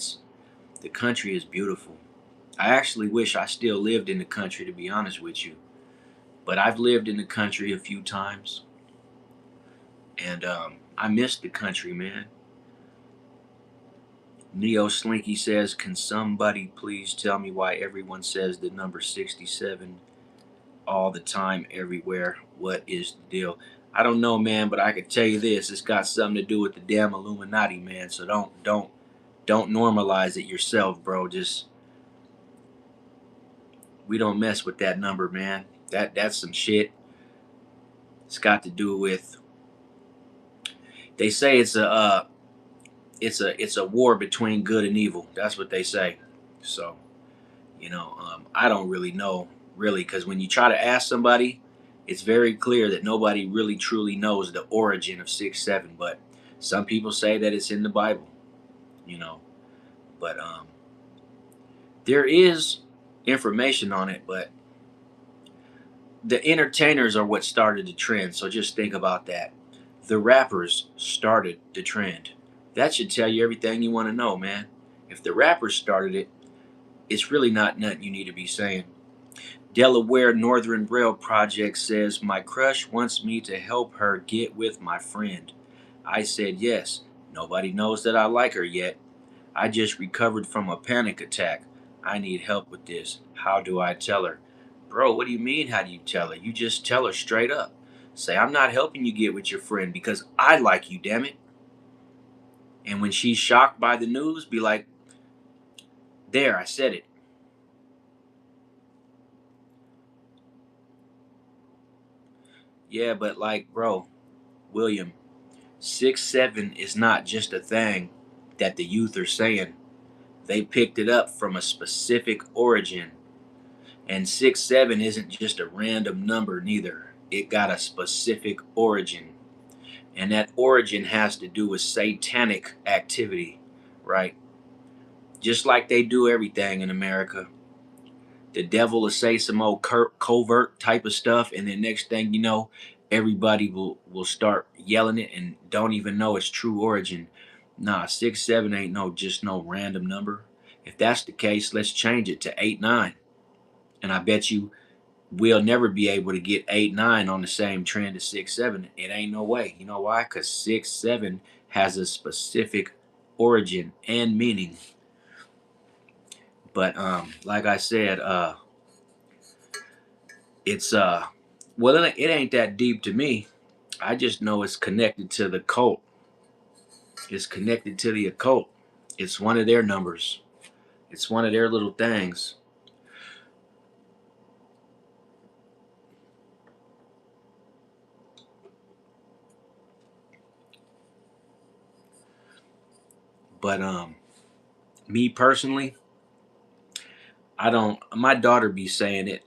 the country is beautiful. I actually wish I still lived in the country, to be honest with you. But I've lived in the country a few times, and I miss the country, man. Neo Slinky says, "Can somebody please tell me why everyone says the number 67 all the time, everywhere? What is the deal?" I don't know, man, but I can tell you this: it's got something to do with the damn Illuminati, man. So don't normalize it yourself, bro. Just we don't mess with that number, man. That's some shit. It's got to do with. They say it's a war between good and evil. That's what they say. So I don't really know, really, because when you try to ask somebody, it's very clear that nobody really truly knows the origin of 6-7. But some people say that it's in the Bible, you know. But there is information on it, but the entertainers are what started the trend. So just think about that. The rappers started the trend. That should tell you everything you want to know, man. If the rappers started it, it's really not nothing you need to be saying. Delaware Northern Rail Project says, "My crush wants me to help her get with my friend. I said yes. Nobody knows that I like her yet. I just recovered from a panic attack. I need help with this. How do I tell her?" Bro, what do you mean, how do you tell her? You just tell her straight up. Say, "I'm not helping you get with your friend because I like you, damn it." And when she's shocked by the news, be like, "There, I said it." Yeah, but like, bro, William, 6-7 is not just a thing that the youth are saying. They picked it up from a specific origin. And 6-7 isn't just a random number, neither. It got a specific origin. And that origin has to do with satanic activity, right? Just like they do everything in America. The devil will say some old covert type of stuff, and then next thing you know, everybody will start yelling it and don't even know its true origin. Nah, 6-7 ain't no random number. If that's the case, let's change it to 8-9, and I bet you we'll never be able to get 8-9 on the same trend as 6-7. It ain't no way. You know why? Because 6-7 has a specific origin and meaning. But like I said, it's well, it ain't that deep to me. I just know it's connected to the cult. It's connected to the occult. It's one of their numbers. It's one of their little things. But me personally, I don't. My daughter be saying it.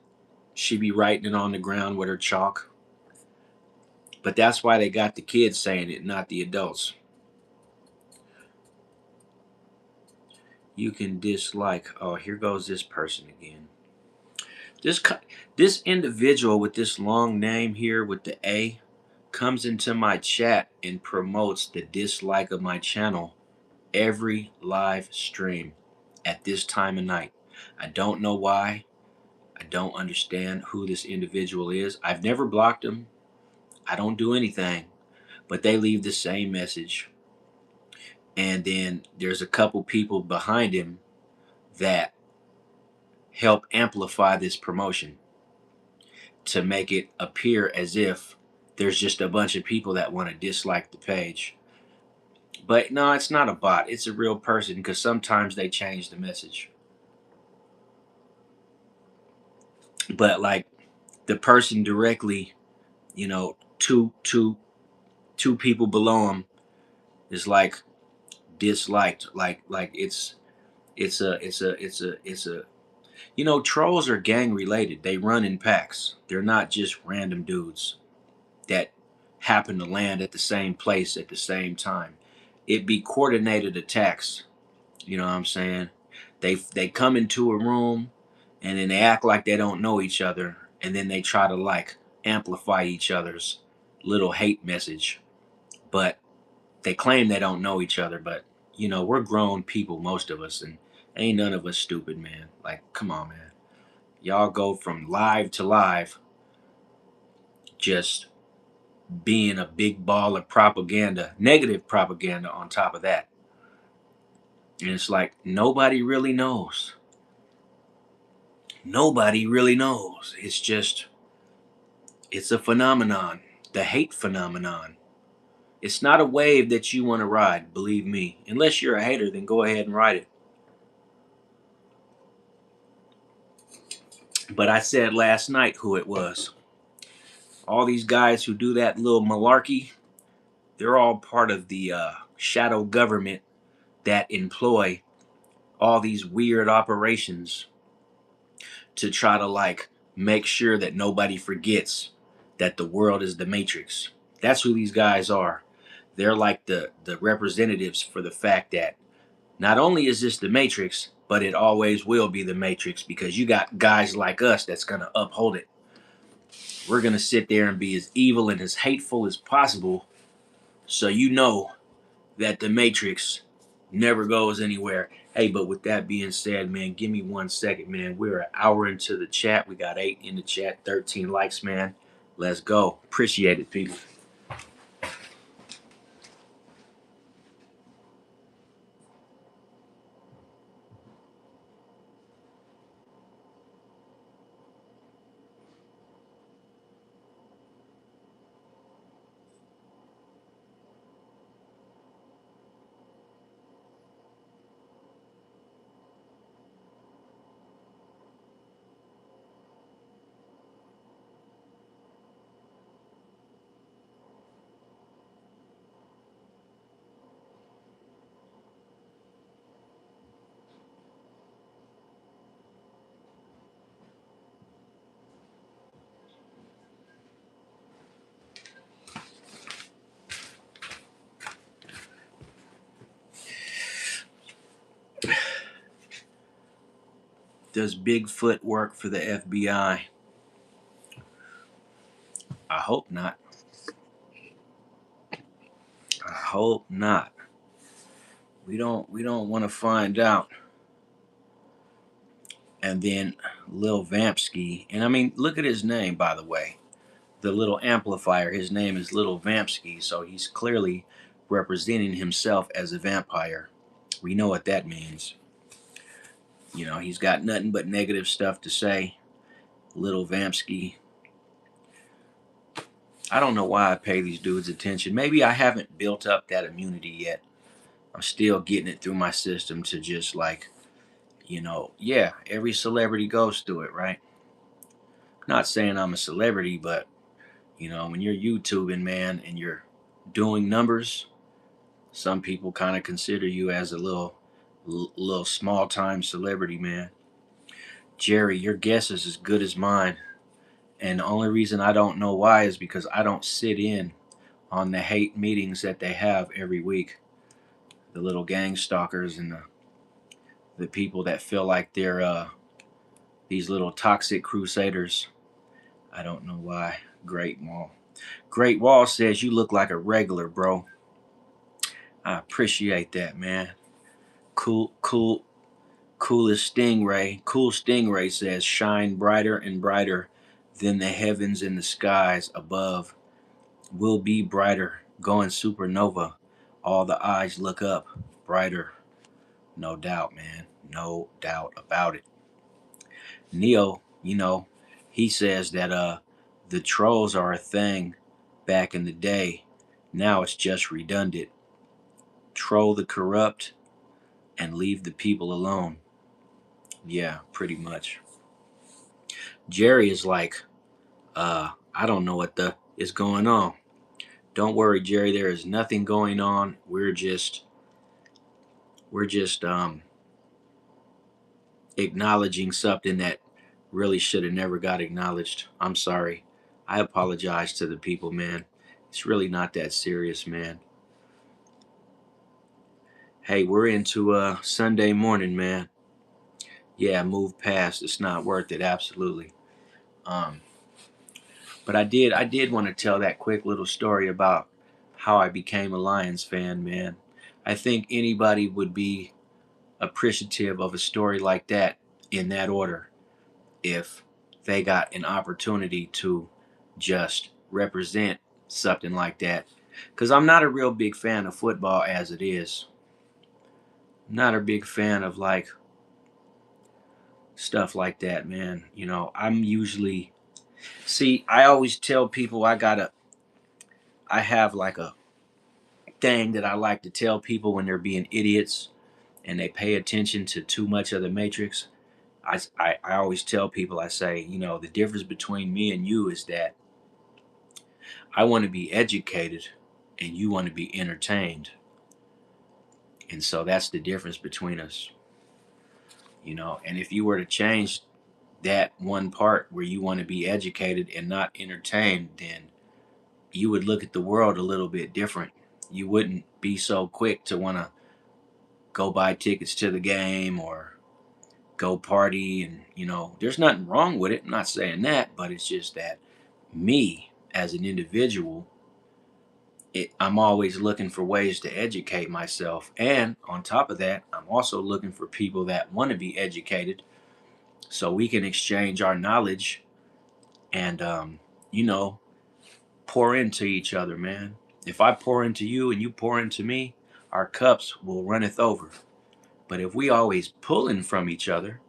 She be writing it on the ground with her chalk. But that's why they got the kids saying it, not the adults. You can dislike. Oh, here goes this person again. This this individual with this long name here with the A comes into my chat and promotes the dislike of my channel every live stream at this time of night. I don't know why. I don't understand who this individual is. I've never blocked him. I don't do anything, but they leave the same message. And then there's a couple people behind him that help amplify this promotion to make it appear as if there's just a bunch of people that want to dislike the page. But no, it's not a bot. It's a real person because sometimes they change the message. But like the person directly, you know, two people below him is like disliked. Like it's a you know, trolls are gang related. They run in packs. They're not just random dudes that happen to land at the same place at the same time. It be coordinated attacks. You know what I'm saying? They come into a room and then they act like they don't know each other and then they try to like amplify each other's little hate message. But they claim they don't know each other, but you know, we're grown people, most of us, and ain't none of us stupid, man. Like, come on, man. Y'all go from live to live just being a big ball of propaganda, negative propaganda on top of that. And it's like nobody really knows. Nobody really knows. It's just, it's a phenomenon, the hate phenomenon. It's not a wave that you want to ride, believe me. Unless you're a hater, then go ahead and ride it. But I said last night who it was. All these guys who do that little malarkey, they're all part of the shadow government that employ all these weird operations to try to like make sure that nobody forgets that the world is the matrix. That's who these guys are. They're like the representatives for the fact that not only is this the matrix, but it always will be the matrix because you got guys like us that's going to uphold it. We're going to sit there and be as evil and as hateful as possible so you know that the matrix never goes anywhere. Hey, but with that being said, man, give me 1 second, man. We're an hour into the chat. We got 8 in the chat, 13 likes, man. Let's go. Appreciate it, people. Does Bigfoot work for the FBI? I hope not. I hope not. We don't want to find out. And then Lil Vampsky, and I mean, look at his name, by the way. The little amplifier, his name is Little Vampsky, so he's clearly representing himself as a vampire. We know what that means. You know, he's got nothing but negative stuff to say. Little Vampsky. I don't know why I pay these dudes attention. Maybe I haven't built up that immunity yet. I'm still getting it through my system to just like, you know, yeah, every celebrity goes through it, right? Not saying I'm a celebrity, but you know, when you're YouTubing, man, and you're doing numbers, Some people kind of consider you as a little small time celebrity, man. Jerry, your guess is as good as mine. And the only reason I don't know why is because I don't sit in on the hate meetings that they have every week. The little gang stalkers and the people that feel like they're these little toxic crusaders. I don't know why. Great Wall. Great Wall says you look like a regular, bro. I appreciate that, man. Cool, coolest Stingray. Cool Stingray says shine brighter and brighter than the heavens and the skies above. Will be brighter, going supernova. All the eyes look up, brighter. No doubt, man. No doubt about it. Neo, he says that the trolls are a thing back in the day. Now it's just redundant. Troll the corrupt and leave the people alone. Yeah, pretty much. Jerry is like, I don't know what the is going on. Don't worry, Jerry, there is nothing going on. We're just acknowledging something that really should have never got acknowledged. I'm sorry. I apologize to the people, man. It's really not that serious, man. Hey, we're into Sunday morning, man. Yeah, move past. It's not worth it. Absolutely. Um, but I did want to tell that quick little story about how I became a Lions fan, man. I think anybody would be appreciative of a story like that in that order if they got an opportunity to just represent something like that. Because I'm not a real big fan of football as it is. I'm not a big fan of like stuff like that, man. I'm usually see. I always tell people I have like a thing that I like to tell people when they're being idiots and they pay attention to too much of the Matrix. I always tell people, I say, the difference between me and you is that I want to be educated and you want to be entertained. And so that's the difference between us. And if you were to change that one part where you want to be educated and not entertained, then you would look at the world a little bit different. You wouldn't be so quick to want to go buy tickets to the game or go party. And, there's nothing wrong with it. I'm not saying that, but it's just that me as an individual, I'm always looking for ways to educate myself. And on top of that, I'm also looking for people that want to be educated so we can exchange our knowledge and, you know, pour into each other, man. If I pour into you and you pour into me, our cups will runneth over. But if we always pulling from each other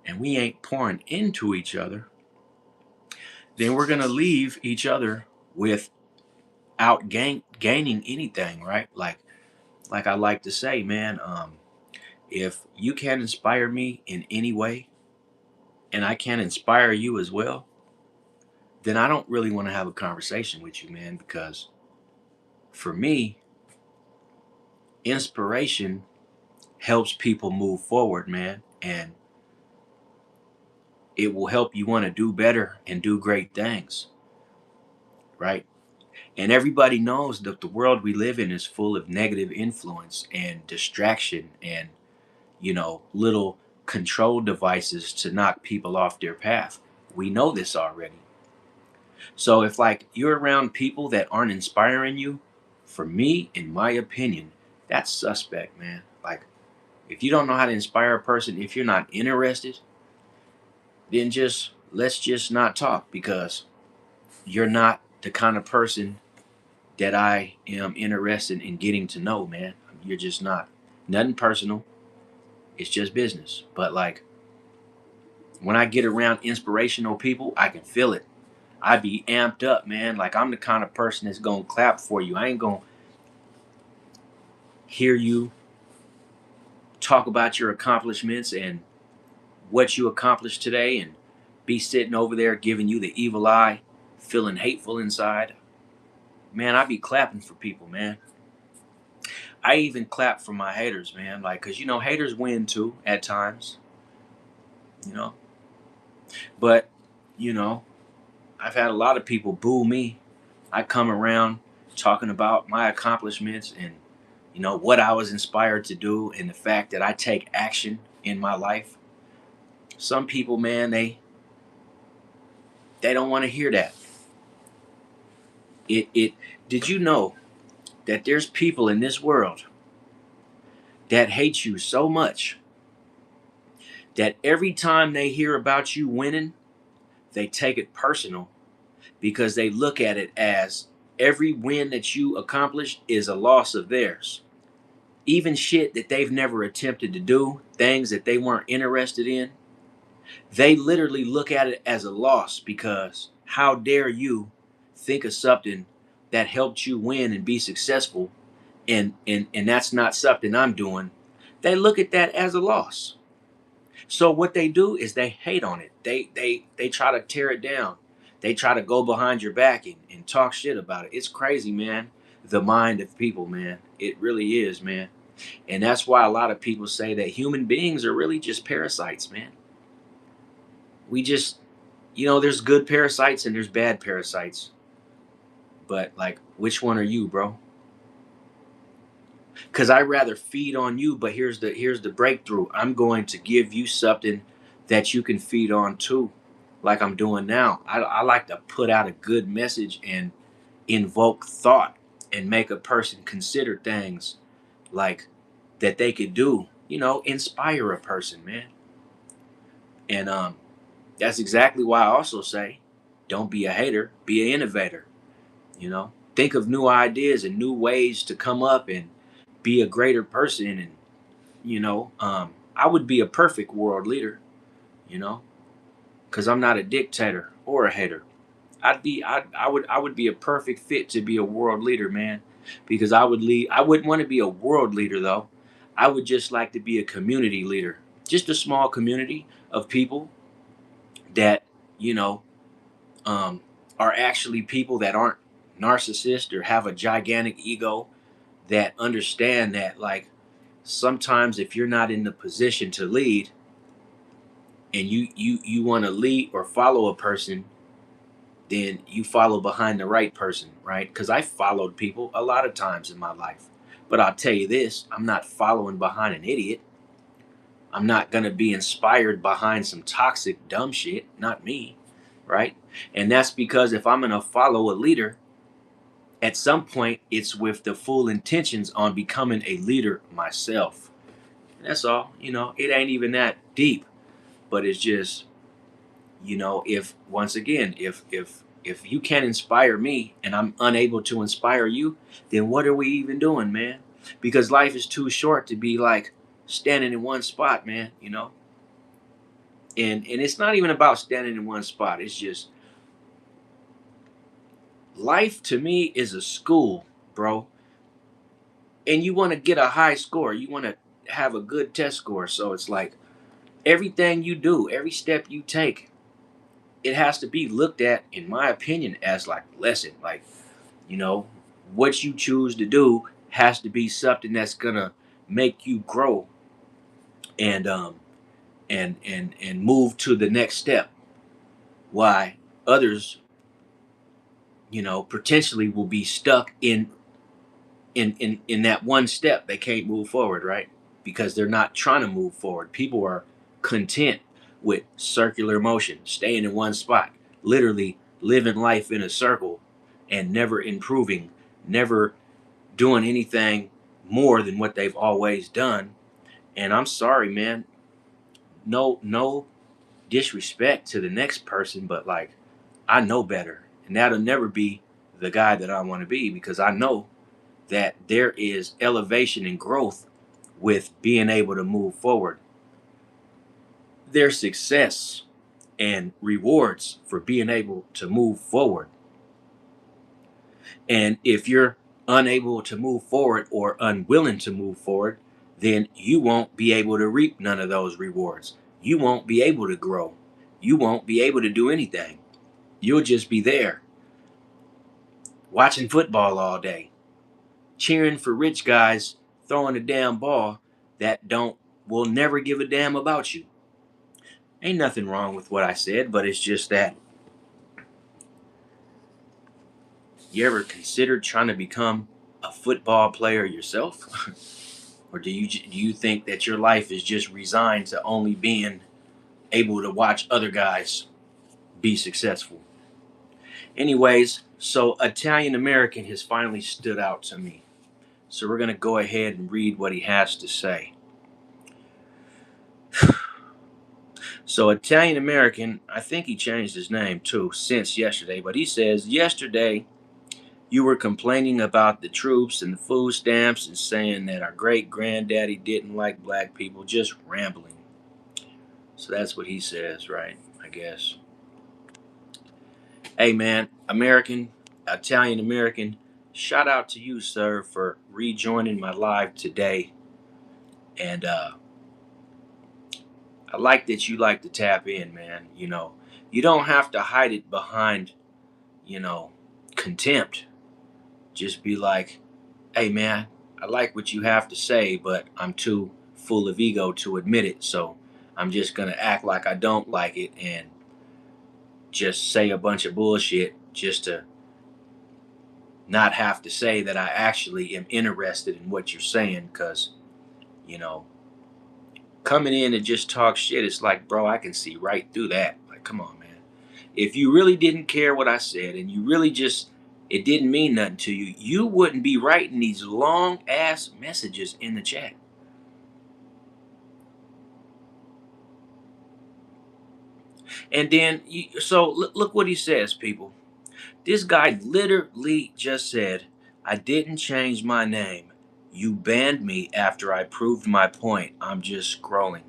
and we ain't pouring into each other, then we're gonna leave each other without gaining anything, right? Like I like to say, man, if you can inspire me in any way and I can inspire you as well, then I don't really want to have a conversation with you, man, because for me, inspiration helps people move forward, man, and it will help you want to do better and do great things, right? And everybody knows that the world we live in is full of negative influence and distraction and, little control devices to knock people off their path. We know this already. So if like you're around people that aren't inspiring you, for me, in my opinion, that's suspect, man. Like if you don't know how to inspire a person, if you're not interested, then just let's just not talk because you're not the kind of person that I am interested in getting to know, man. You're just not. Nothing personal. It's just business. But like when I get around inspirational people, I can feel it. I be amped up, man. Like I'm the kind of person that's gonna clap for you. I ain't gonna hear you talk about your accomplishments and what you accomplished today and be sitting over there giving you the evil eye, feeling hateful inside. Man, I be clapping for people, man. I even clap for my haters, man. Like, cause haters win too at times, you know. But you know, I've had a lot of people boo me. I come around talking about my accomplishments and what I was inspired to do and the fact that I take action in my life. Some people, man, they don't want to hear that. It did you know that there's people in this world that hate you so much that every time they hear about you winning, they take it personal because they look at it as every win that you accomplish is a loss of theirs. Even shit that they've never attempted to do, things that they weren't interested in, they literally look at it as a loss because how dare you think of something that helped you win and be successful and that's not something I'm doing. They look at that as a loss. So what they do is they hate on it. They try to tear it down. They try to go behind your back and talk shit about it. It's crazy, man. The mind of people, man. It really is, man. And that's why a lot of people say that human beings are really just parasites, man. We just, there's good parasites and there's bad parasites. But like, which one are you, bro? Because I rather feed on you, but here's the breakthrough. I'm going to give you something that you can feed on too, like I'm doing now. I like to put out a good message and invoke thought and make a person consider things like that they could do. Inspire a person, man. And that's exactly why I also say, don't be a hater, be an innovator. Think of new ideas and new ways to come up and be a greater person. And I would be a perfect world leader, you know because I'm not a dictator or a hater. I would be a perfect fit to be a world leader, man, because I wouldn't want to be a world leader though. I would just like to be a community leader, just a small community of people that you know um, are actually people that aren't narcissists or have a gigantic ego, that understand that, like, sometimes if you're not in the position to lead and you want to lead or follow a person, then you follow behind the right person, right? Because I followed people a lot of times in my life, but I'll tell you this, I'm not following behind an idiot. I'm not going to be inspired behind some toxic dumb shit, not me, right? And that's because if I'm going to follow a leader, at some point it's with the full intentions on becoming a leader myself. That's all. It ain't even that deep, but it's just, if once again, if you can't inspire me and I'm unable to inspire you, then what are we even doing, man? Because life is too short to be like standing in one spot, man. And it's not even about standing in one spot. It's just life to me is a school, bro. And you want to get a high score. You want to have a good test score. So it's like everything you do, every step you take, it has to be looked at, in my opinion, as like lesson. Like, you know, what you choose to do has to be something that's gonna make you grow and and move to the next step. Why others, potentially will be stuck in that one step. They can't move forward, right? Because they're not trying to move forward. People are content with circular motion, staying in one spot, literally living life in a circle and never improving, never doing anything more than what they've always done. And I'm sorry, man. No disrespect to the next person, but like, I know better. And that'll never be the guy that I want to be, because I know that there is elevation and growth with being able to move forward. There's success and rewards for being able to move forward. And if you're unable to move forward or unwilling to move forward, then you won't be able to reap none of those rewards. You won't be able to grow. You won't be able to do anything. You'll just be there watching football all day, cheering for rich guys throwing a damn ball that will never give a damn about you. Ain't nothing wrong with what I said, but it's just that you ever considered trying to become a football player yourself? Or do you think that your life is just resigned to only being able to watch other guys be successful? Anyways, so Italian American has finally stood out to me. So we're going to go ahead and read what he has to say. So Italian American, I think he changed his name too since yesterday, but he says, yesterday you were complaining about the troops and the food stamps and saying that our great granddaddy didn't like black people, just rambling. So that's what he says, right? I guess. Hey man, American, Italian American, shout out to you, sir, for rejoining my live today. And I like that you like to tap in, man. You don't have to hide it behind, you know, contempt. Just be like, hey man, I like what you have to say, but I'm too full of ego to admit it. So I'm just gonna act like I don't like it and just say a bunch of bullshit just to not have to say that I actually am interested in what you're saying. Because, you know, coming in and just talk shit, it's like, bro, I can see right through that. Like, come on, man. If you really didn't care what I said and you really just, it didn't mean nothing to you, you wouldn't be writing these long ass messages in the chat. And then, so look what he says, people. This guy literally just said, I didn't change my name. You banned me after I proved my point. I'm just scrolling.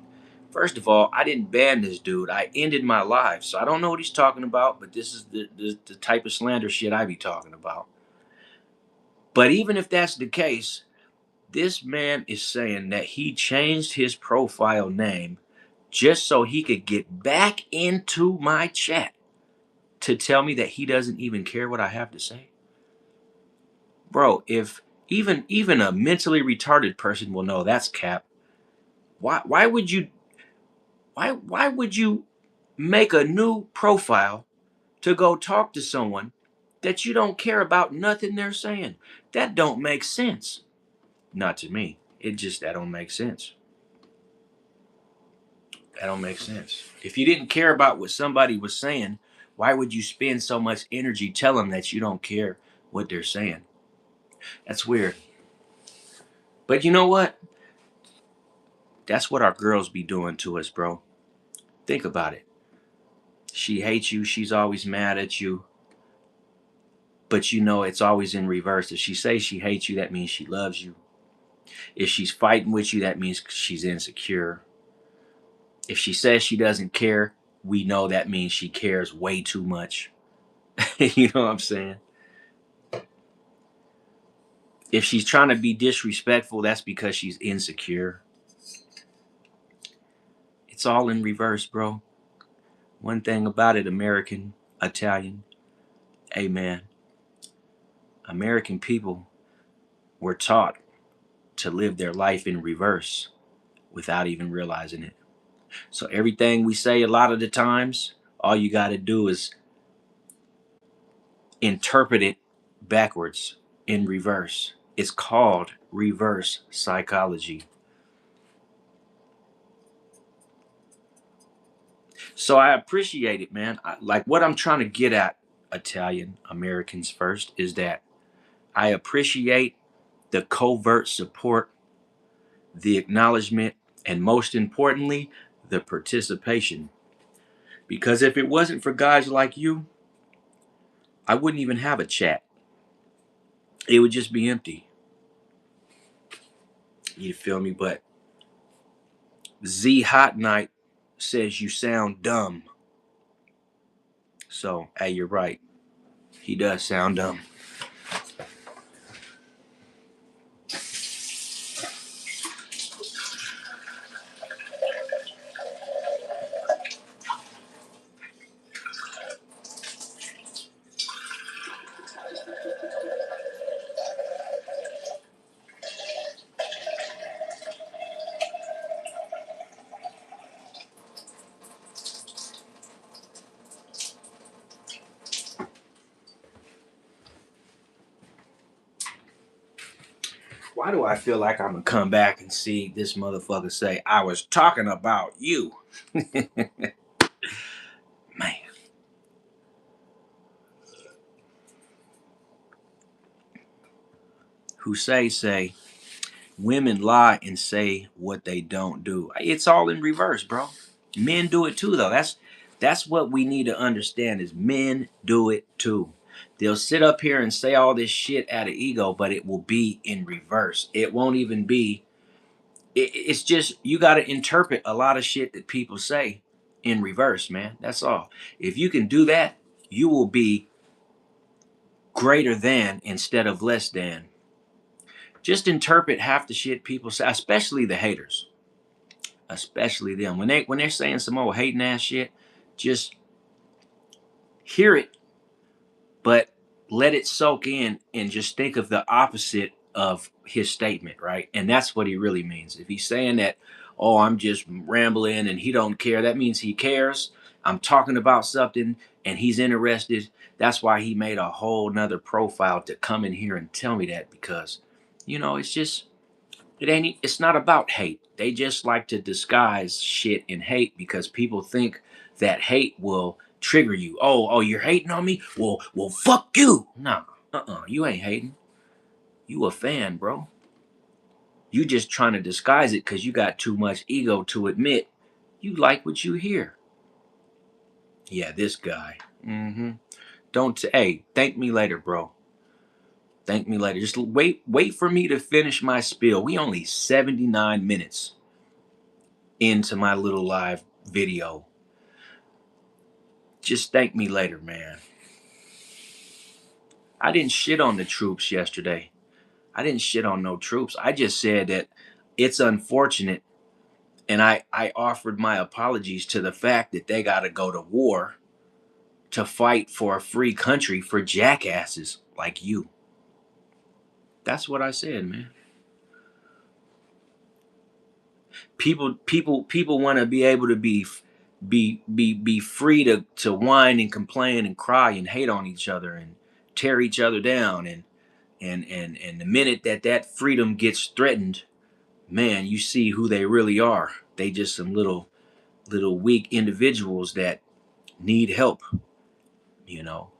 First of all, I didn't ban this dude. I ended my live. So I don't know what he's talking about, but this is the type of slander shit I be talking about. But even if that's the case, this man is saying that he changed his profile name just so he could get back into my chat to tell me that he doesn't even care what I have to say. Bro, if even a mentally retarded person will know that's cap. Why would you why would you make a new profile to go talk to someone that you don't care about nothing they're saying? That don't make sense. Not to me. That don't make sense. That don't make sense. If you didn't care about what somebody was saying, why would you spend so much energy telling them that you don't care what they're saying? That's weird. But you know what? That's what our girls be doing to us, bro. Think about it. She hates you. She's always mad at you. But it's always in reverse. If she says she hates you, that means she loves you. If she's fighting with you, that means she's insecure. If she says she doesn't care, we know that means she cares way too much. You know what I'm saying? If she's trying to be disrespectful, that's because she's insecure. It's all in reverse, bro. One thing about it, American, Italian, hey man, American people were taught to live their life in reverse without even realizing it. So everything we say a lot of the times, all you got to do is interpret it backwards in reverse. It's called reverse psychology. So I appreciate it, man. Like what I'm trying to get at, Italian Americans first, is that I appreciate the covert support, the acknowledgement, and most importantly, the participation. Because if it wasn't for guys like you, I wouldn't even have a chat. It would just be empty. You feel me? But Z Hot Night says you sound dumb. So, hey, you're right. He does sound dumb. Why do I feel like I'm gonna come back and see this motherfucker say I was talking about you? Man, who say women lie and say what they don't do. It's all in reverse, bro. Men do it too, though. That's what we need to understand is men do it too. They'll sit up here and say all this shit out of ego, but it will be in reverse. It won't even be. It's just you got to interpret a lot of shit that people say in reverse, man. That's all. If you can do that, you will be greater than instead of less than. Just interpret half the shit people say, especially the haters, especially them. When they're saying some old hating ass shit, just hear it, but let it soak in and just think of the opposite of his statement, right? And that's what he really means. If he's saying that, oh, I'm just rambling and he don't care, that means he cares. I'm talking about something and he's interested. That's why he made a whole nother profile to come in here and tell me that because, it's just it's not about hate. They just like to disguise shit in hate because people think that hate will trigger you. Oh, you're hating on me? Well, fuck you. Nah, you ain't hating. You a fan, bro. You just trying to disguise it because you got too much ego to admit you like what you hear. Yeah, this guy. Don't hey, thank me later, bro. Thank me later. Just wait for me to finish my spiel. We only 79 minutes into my little live video. Just thank me later, man. I didn't shit on the troops yesterday. I didn't shit on no troops. I just said that it's unfortunate and I offered my apologies to the fact that they got to go to war to fight for a free country for jackasses like you. That's what I said, man. People want to be able to be free to whine and complain and cry and hate on each other and tear each other down and the minute that freedom gets threatened, man, you see who they really are. They just some little weak individuals that need help, you know.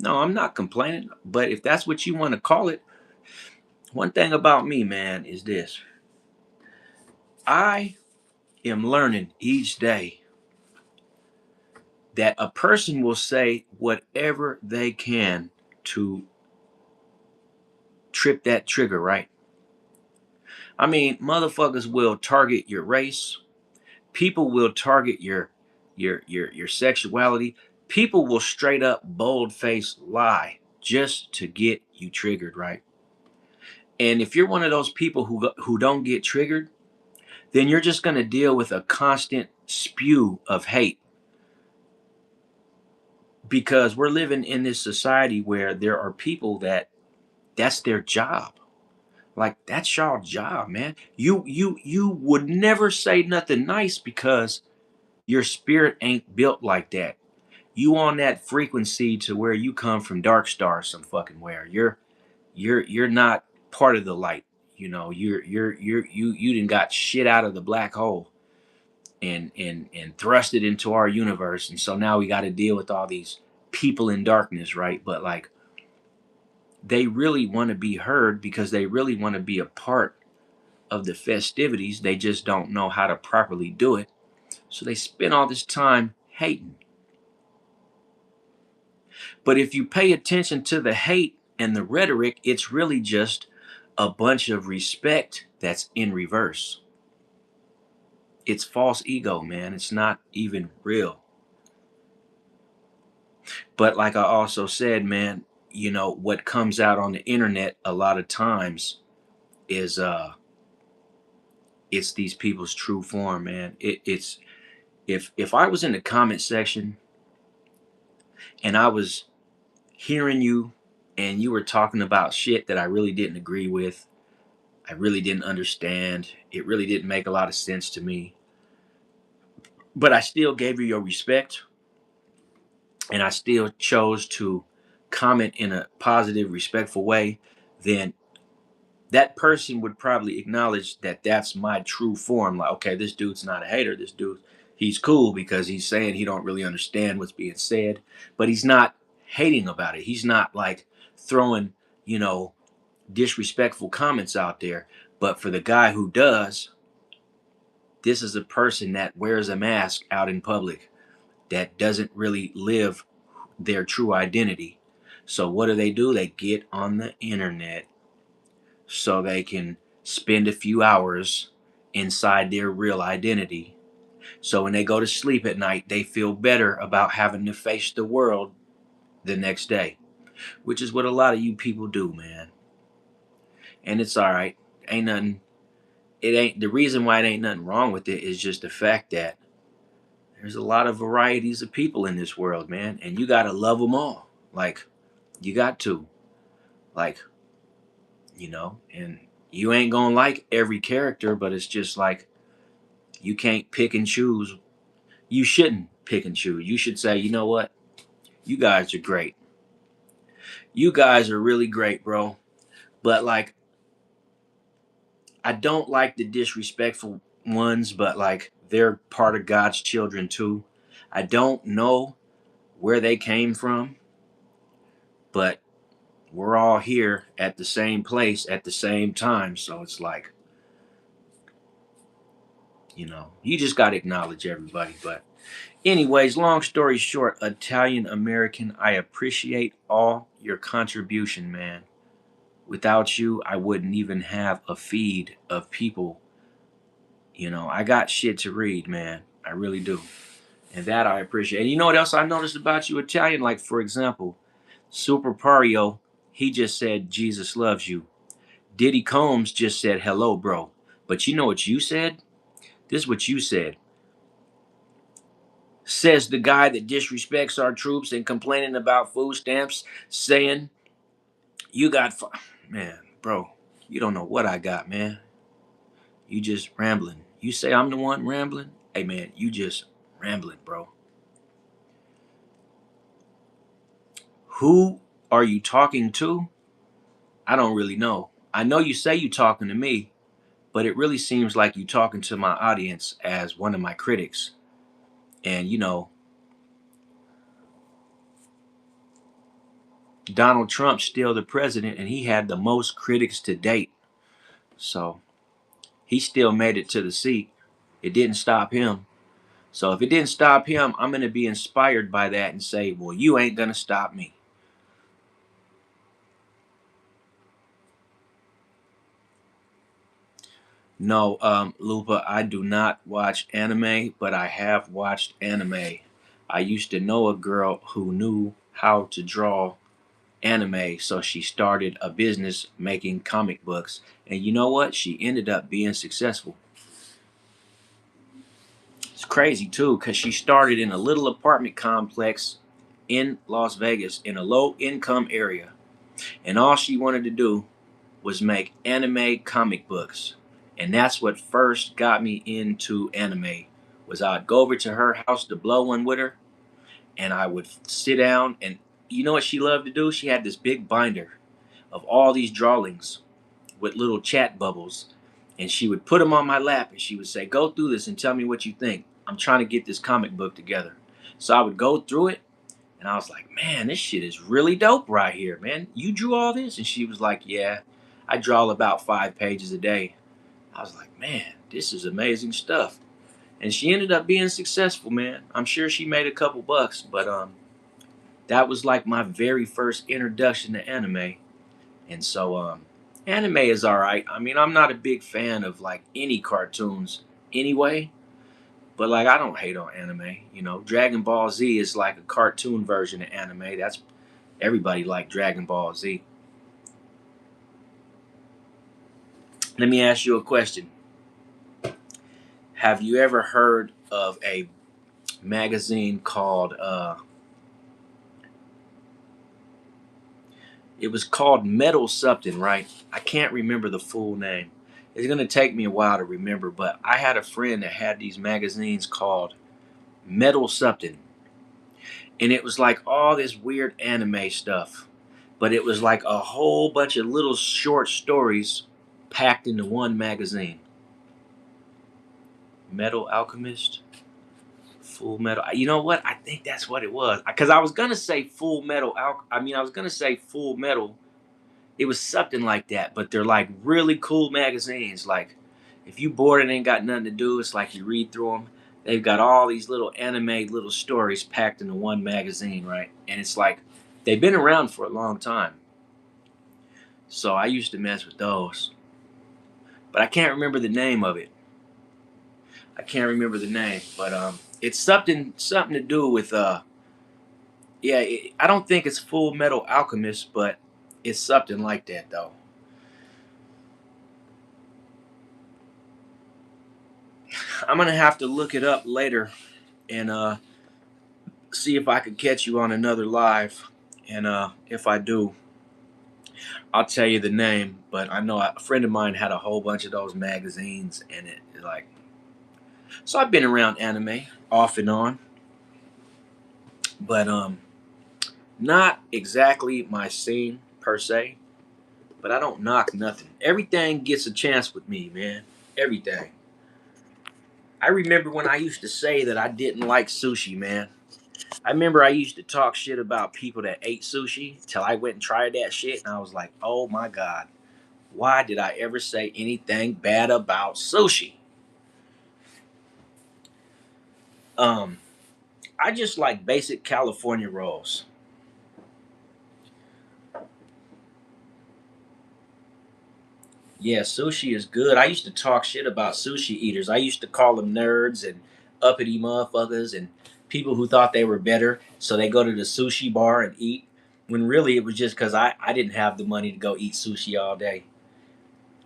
No, I'm not complaining, but if that's what you want to call it, one thing about me, man, is this. I am learning each day that a person will say whatever they can to trip that trigger, right? I mean, motherfuckers will target your race. People will target your sexuality. People will straight up bold face lie just to get you triggered, right? And if you're one of those people who don't get triggered, then you're just going to deal with a constant spew of hate because we're living in this society where there are people that's their job. Like that's your job, man. You would never say nothing nice because your spirit ain't built like that. You on that frequency to where you come from dark star some fucking where. You're not part of the light. You didn't got shit out of the black hole and thrust it into our universe. And so now we got to deal with all these people in darkness, right? But like they really want to be heard because they really want to be a part of the festivities. They just don't know how to properly do it. So they spend all this time hating. But if you pay attention to the hate and the rhetoric, it's really just a bunch of respect that's in reverse. It's false ego, man. It's not even real. But like I also said, man, what comes out on the internet a lot of times is it's these people's true form, man. It's if I was in the comment section and I was hearing you and you were talking about shit that I really didn't agree with, I really didn't understand, it really didn't make a lot of sense to me, but I still gave you your respect and I still chose to comment in a positive, respectful way, then that person would probably acknowledge that that's my true form. Like, okay, this dude's not a hater. This dude, he's cool because he's saying he don't really understand what's being said, but he's not hating about it. He's not like throwing, you know, disrespectful comments out there. But for the guy who does, this is a person that wears a mask out in public that doesn't really live their true identity. So what do? They get on the internet so they can spend a few hours inside their real identity. So when they go to sleep at night, they feel better about having to face the world the next day, which is what a lot of you people do, man. And it's all right. Ain't nothing. It ain't the reason why it ain't nothing wrong with it is just the fact that there's a lot of varieties of people in this world, man, and you gotta love them all. Like you got to, like, and you ain't gonna like every character, but it's just like you can't pick and choose. You shouldn't pick and choose. You should say, you know what? You guys are great. You guys are really great, bro. But like, I don't like the disrespectful ones, but like, they're part of God's children too. I don't know where they came from, but we're all here at the same place at the same time. So it's like, you just got to acknowledge everybody. But anyways, long story short, Italian American, I appreciate all your contribution, man. Without you, I wouldn't even have a feed of people. I got shit to read, man. I really do. And that I appreciate. And you know what else I noticed about you, Italian? Like, for example, Super Pario, he just said, Jesus loves you. Diddy Combs just said, hello, bro. But you know what you said? This is what you said. Says the guy that disrespects our troops and complaining about food stamps, saying, you got, man, bro, you don't know what I got, man. You just rambling. You say I'm the one rambling? Hey, man, you just rambling, bro. Who are you talking to? I don't really know. I know you say you talking to me, but it really seems like you talking to my audience as one of my critics. And Donald Trump's still the president, and he had the most critics to date. So he still made it to the seat. It didn't stop him. So if it didn't stop him, I'm going to be inspired by that and say, well, you ain't going to stop me. No, Lupa, I do not watch anime, but I have watched anime. I used to know a girl who knew how to draw anime, so she started a business making comic books. And you know what? She ended up being successful. It's crazy too, because she started in a little apartment complex in Las Vegas in a low income area. And all she wanted to do was make anime comic books. And that's what first got me into anime. Was I'd go over to her house to blow one with her, and I would sit down, and you know what she loved to do? She had this big binder of all these drawings with little chat bubbles, and she would put them on my lap, and she would say, go through this and tell me what you think. I'm trying to get this comic book together. So I would go through it, and I was like, man, this shit is really dope right here, man. You drew all this? And she was like, yeah, I draw about 5 pages a day. I was like, man, this is amazing stuff. And she ended up being successful, man. I'm sure she made a couple bucks, but that was like my very first introduction to anime. And so anime is all right. I mean, I'm not a big fan of like any cartoons anyway, but like I don't hate on anime. Dragon Ball Z is like a cartoon version of anime. That's everybody like Dragon Ball Z. Let me ask you a question. Have you ever heard of a magazine called it was called Metal something, right? I can't remember the full name. It's going to take me a while to remember, but I had a friend that had these magazines called Metal something. and it was like all this weird anime stuff, but it was like a whole bunch of little short stories packed into one magazine. Metal Alchemist, Full Metal. You know what? I think that's what it was. Because I was gonna say Full Metal. I was gonna say Full Metal. It was something like that. But they're like really cool magazines. Like if you bored and ain't got nothing to do, it's like you read through them. They've got all these little anime little stories packed into one magazine, right? And it's like they've been around for a long time. So I used to mess with those, but I can't remember the name of it. I can't remember the name, but it's something to do with yeah. I don't think it's Full Metal Alchemist, but it's something like that though. I'm gonna have to look it up later and see if I could catch you on another live, and if I do, I'll tell you the name. But I know a friend of mine had a whole bunch of those magazines, and it like so I've been around anime off and on, but not exactly my scene per se, but I don't knock nothing. Everything gets a chance with me, man. Everything. I remember when I used to say that I didn't like sushi, man. I remember I used to talk shit about people that ate sushi till I went and tried that shit, and I was like, oh my God, why did I ever say anything bad about sushi? Um, I just like basic California rolls. Yeah, sushi is good. I used to talk shit about sushi eaters. I used to call them nerds and uppity motherfuckers and people who thought they were better. So they go to the sushi bar and eat. When really it was just because I didn't have the money to go eat sushi all day.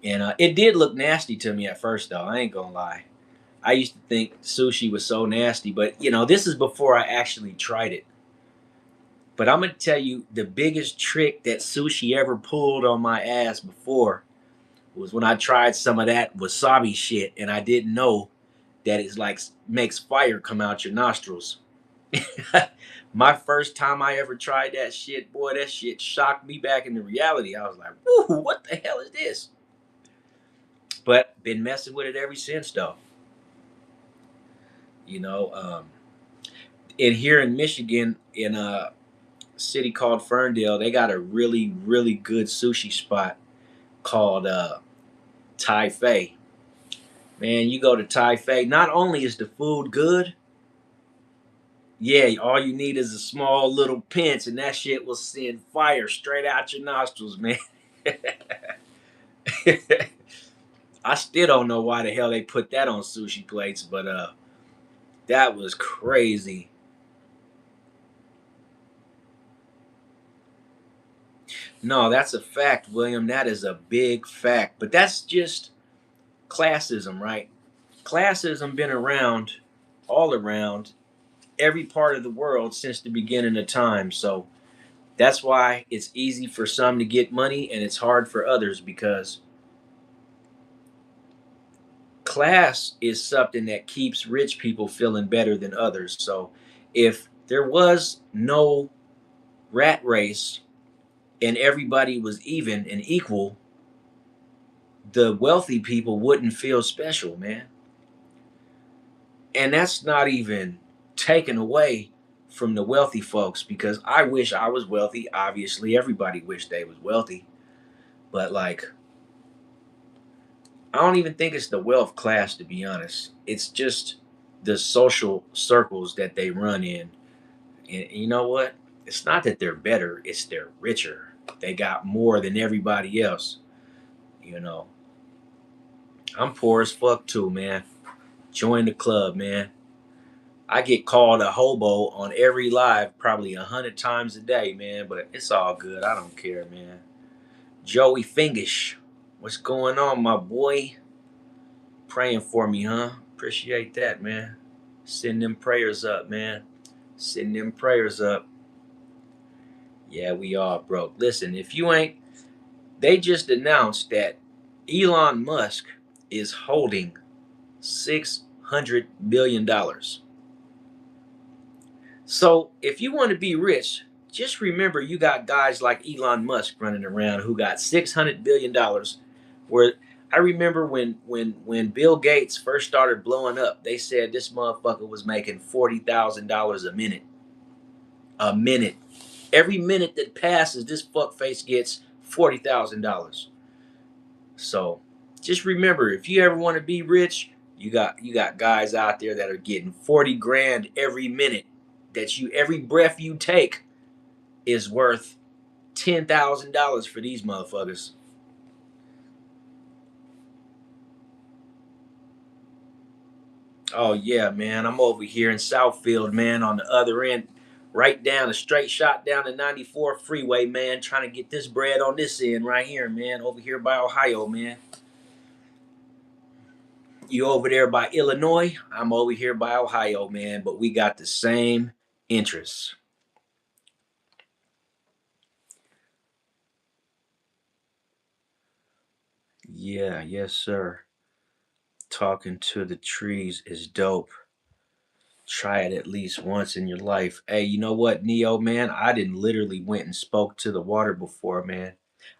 And it did look nasty to me at first, though. I ain't gonna lie. I used to think sushi was so nasty. But, this is before I actually tried it. But I'm going to tell you the biggest trick that sushi ever pulled on my ass before was when I tried some of that wasabi shit and I didn't know that it's like makes fire come out your nostrils. My first time I ever tried that shit, boy, that shit shocked me back into reality. I was like, "Woo, what the hell is this?" But been messing with it ever since, though. You know, in here in Michigan, in a city called Ferndale, they got a really, really good sushi spot called Tai Fei. Man, you go to Tai Fei. Not only is the food good, yeah, all you need is a small little pinch, and that shit will send fire straight out your nostrils, man. I still don't know why the hell they put that on sushi plates, but that was crazy. No, that's a fact, William. That is a big fact. But that's just classism, right? Classism been around all around every part of the world since the beginning of time. So that's why it's easy for some to get money and it's hard for others because class is something that keeps rich people feeling better than others. So if there was no rat race and everybody was even and equal, the wealthy people wouldn't feel special, man. And that's not even taken away from the wealthy folks because I wish I was wealthy. Obviously, everybody wished they was wealthy. But like I don't even think it's the wealth class to be honest. It's just the social circles that they run in. And you know what? It's not that they're better, it's they're richer. They got more than everybody else, you know. I'm poor as fuck too, man. Join the club, man. I get called a hobo on every live probably 100 times a day, man, but it's all good. I don't care, man. Joey Fingish, what's going on, my boy? Praying for me, huh? Appreciate that, man. Send them prayers up, man. Send them prayers up. Yeah, we all broke. Listen, if you ain't, they just announced that Elon Musk is holding $600 billion. So if you want to be rich, just remember you got guys like Elon Musk running around who got $600 billion. Where I remember when Bill Gates first started blowing up, they said this motherfucker was making $40,000 a minute. A minute. Every minute that passes, this fuckface gets $40,000. So just remember, if you ever want to be rich, you got guys out there that are getting 40 grand every minute. That you every breath you take is worth $10,000 for these motherfuckers. Oh yeah, man. I'm over here in Southfield, man, on the other end, right down a straight shot down the 94 freeway, man, trying to get this bread on this end right here, man, over here by Ohio, man. You over there by Illinois, I'm over here by Ohio, man, but we got the same interests. Yeah, yes, sir. Talking to the trees is dope. Try it at least once in your life. Hey, you know what, Neo, man? I didn't literally went and spoke to the water before, man.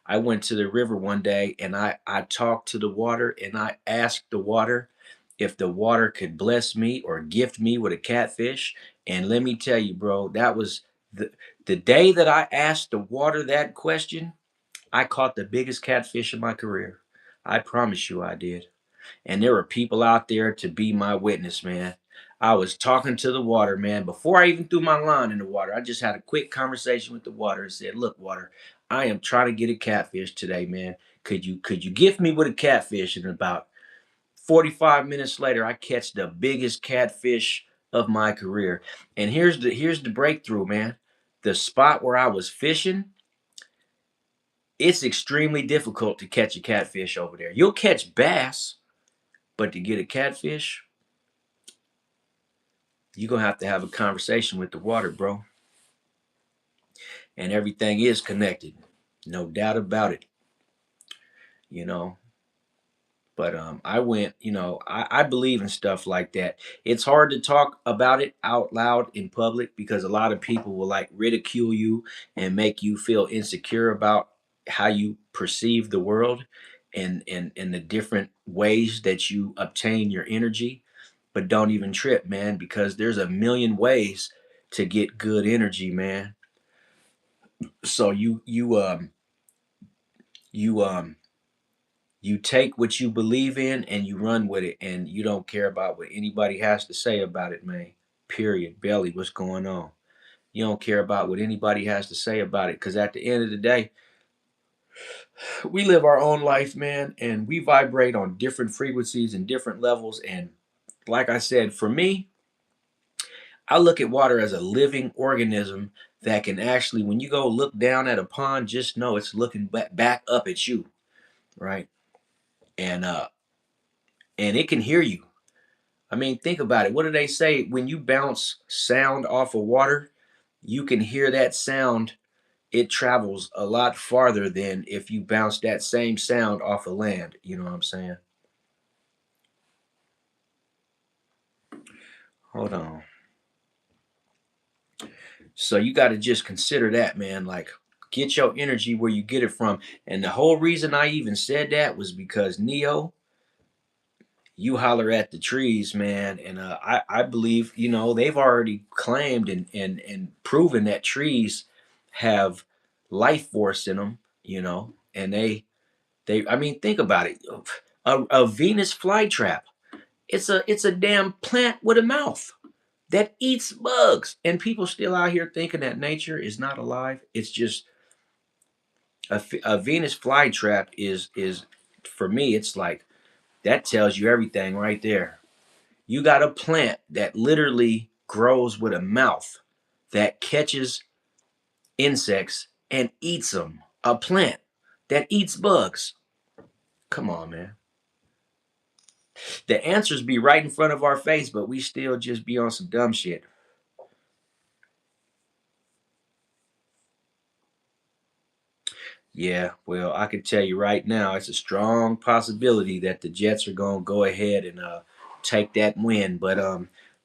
I went to the river one day and I talked to the water and I asked the water if the water could bless me or gift me with a catfish. And let me tell you, bro, that was the the day that I asked the water that question, I caught the biggest catfish of my career. I promise you I did. And there were people out there to be my witness, man. I was talking to the water, man. Before I even threw my line in the water, I just had a quick conversation with the water and said, "Look, water, I am trying to get a catfish today, man. Could you gift me with a catfish?" And about 45 minutes later, I catch the biggest catfish of my career. And here's the breakthrough, man. The spot where I was fishing, it's extremely difficult to catch a catfish over there. You'll catch bass, but to get a catfish, you're gonna have a conversation with the water, bro. And everything is connected. No doubt about it. You know. But I went, I believe in stuff like that. It's hard to talk about it out loud in public because a lot of people will like ridicule you and make you feel insecure about how you perceive the world and the different ways that you obtain your energy. But don't even trip, man, because there's a million ways to get good energy, man. So you you take what you believe in and you run with it and you don't care about what anybody has to say about it, man. Period. Belly, what's going on? You don't care about what anybody has to say about it because at the end of the day, we live our own life, man, and we vibrate on different frequencies and different levels. And like I said, for me, I look at water as a living organism that can actually, when you go look down at a pond, just know it's looking back up at you, right? And and it can hear you. I mean, think about it. What do they say? When you bounce sound off of water, you can hear that sound. It travels a lot farther than if you bounce that same sound off of land. You know what I'm saying? Hold on. So you got to just consider that, man. Like, get your energy where you get it from. And the whole reason I even said that was because Neo, you holler at the trees, man. And I believe, they've already claimed and proven that trees have life force in them, and I mean, think about it. A Venus flytrap. It's a damn plant with a mouth that eats bugs. And people still out here thinking that nature is not alive. It's just a Venus flytrap is for me, it's like that tells you everything right there. You got a plant that literally grows with a mouth that catches insects and eats them. A plant that eats bugs. Come on, man. The answers be right in front of our face, but we still just be on some dumb shit. Yeah, well, I can tell you right now, it's a strong possibility that the Jets are going to go ahead and take that win. But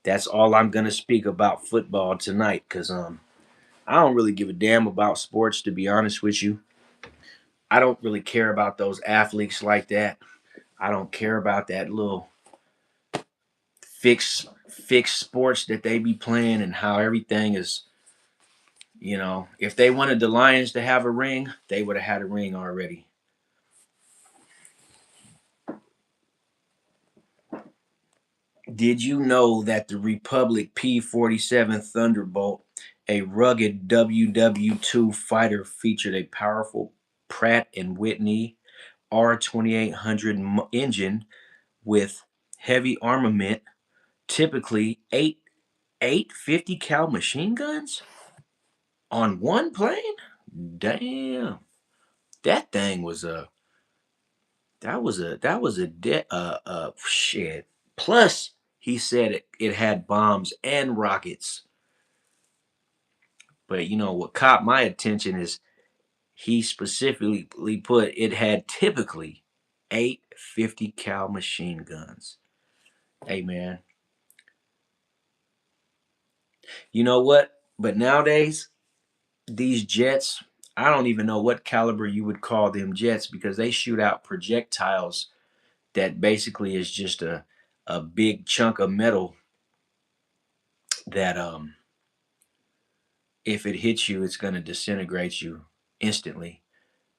That's all I'm gonna speak about football tonight, cause I don't really give a damn about sports, to be honest with you. I don't really care about those athletes like that. I don't care about that little fixed sports that they be playing and how everything is. If they wanted the Lions to have a ring, they would have had a ring already. Did you know that the Republic P-47 Thunderbolt, a rugged WW2 fighter, featured a powerful Pratt and Whitney R2800 engine with heavy armament, typically eight 50 cal machine guns on one plane? Damn. That thing was a shit. Plus, he said it had bombs and rockets. But what caught my attention is he specifically put it had typically eight 50 cal machine guns. Hey man, you know what? But nowadays, these jets, I don't even know what caliber you would call them jets because they shoot out projectiles that basically is just a big chunk of metal that if it hits you, it's gonna disintegrate you instantly.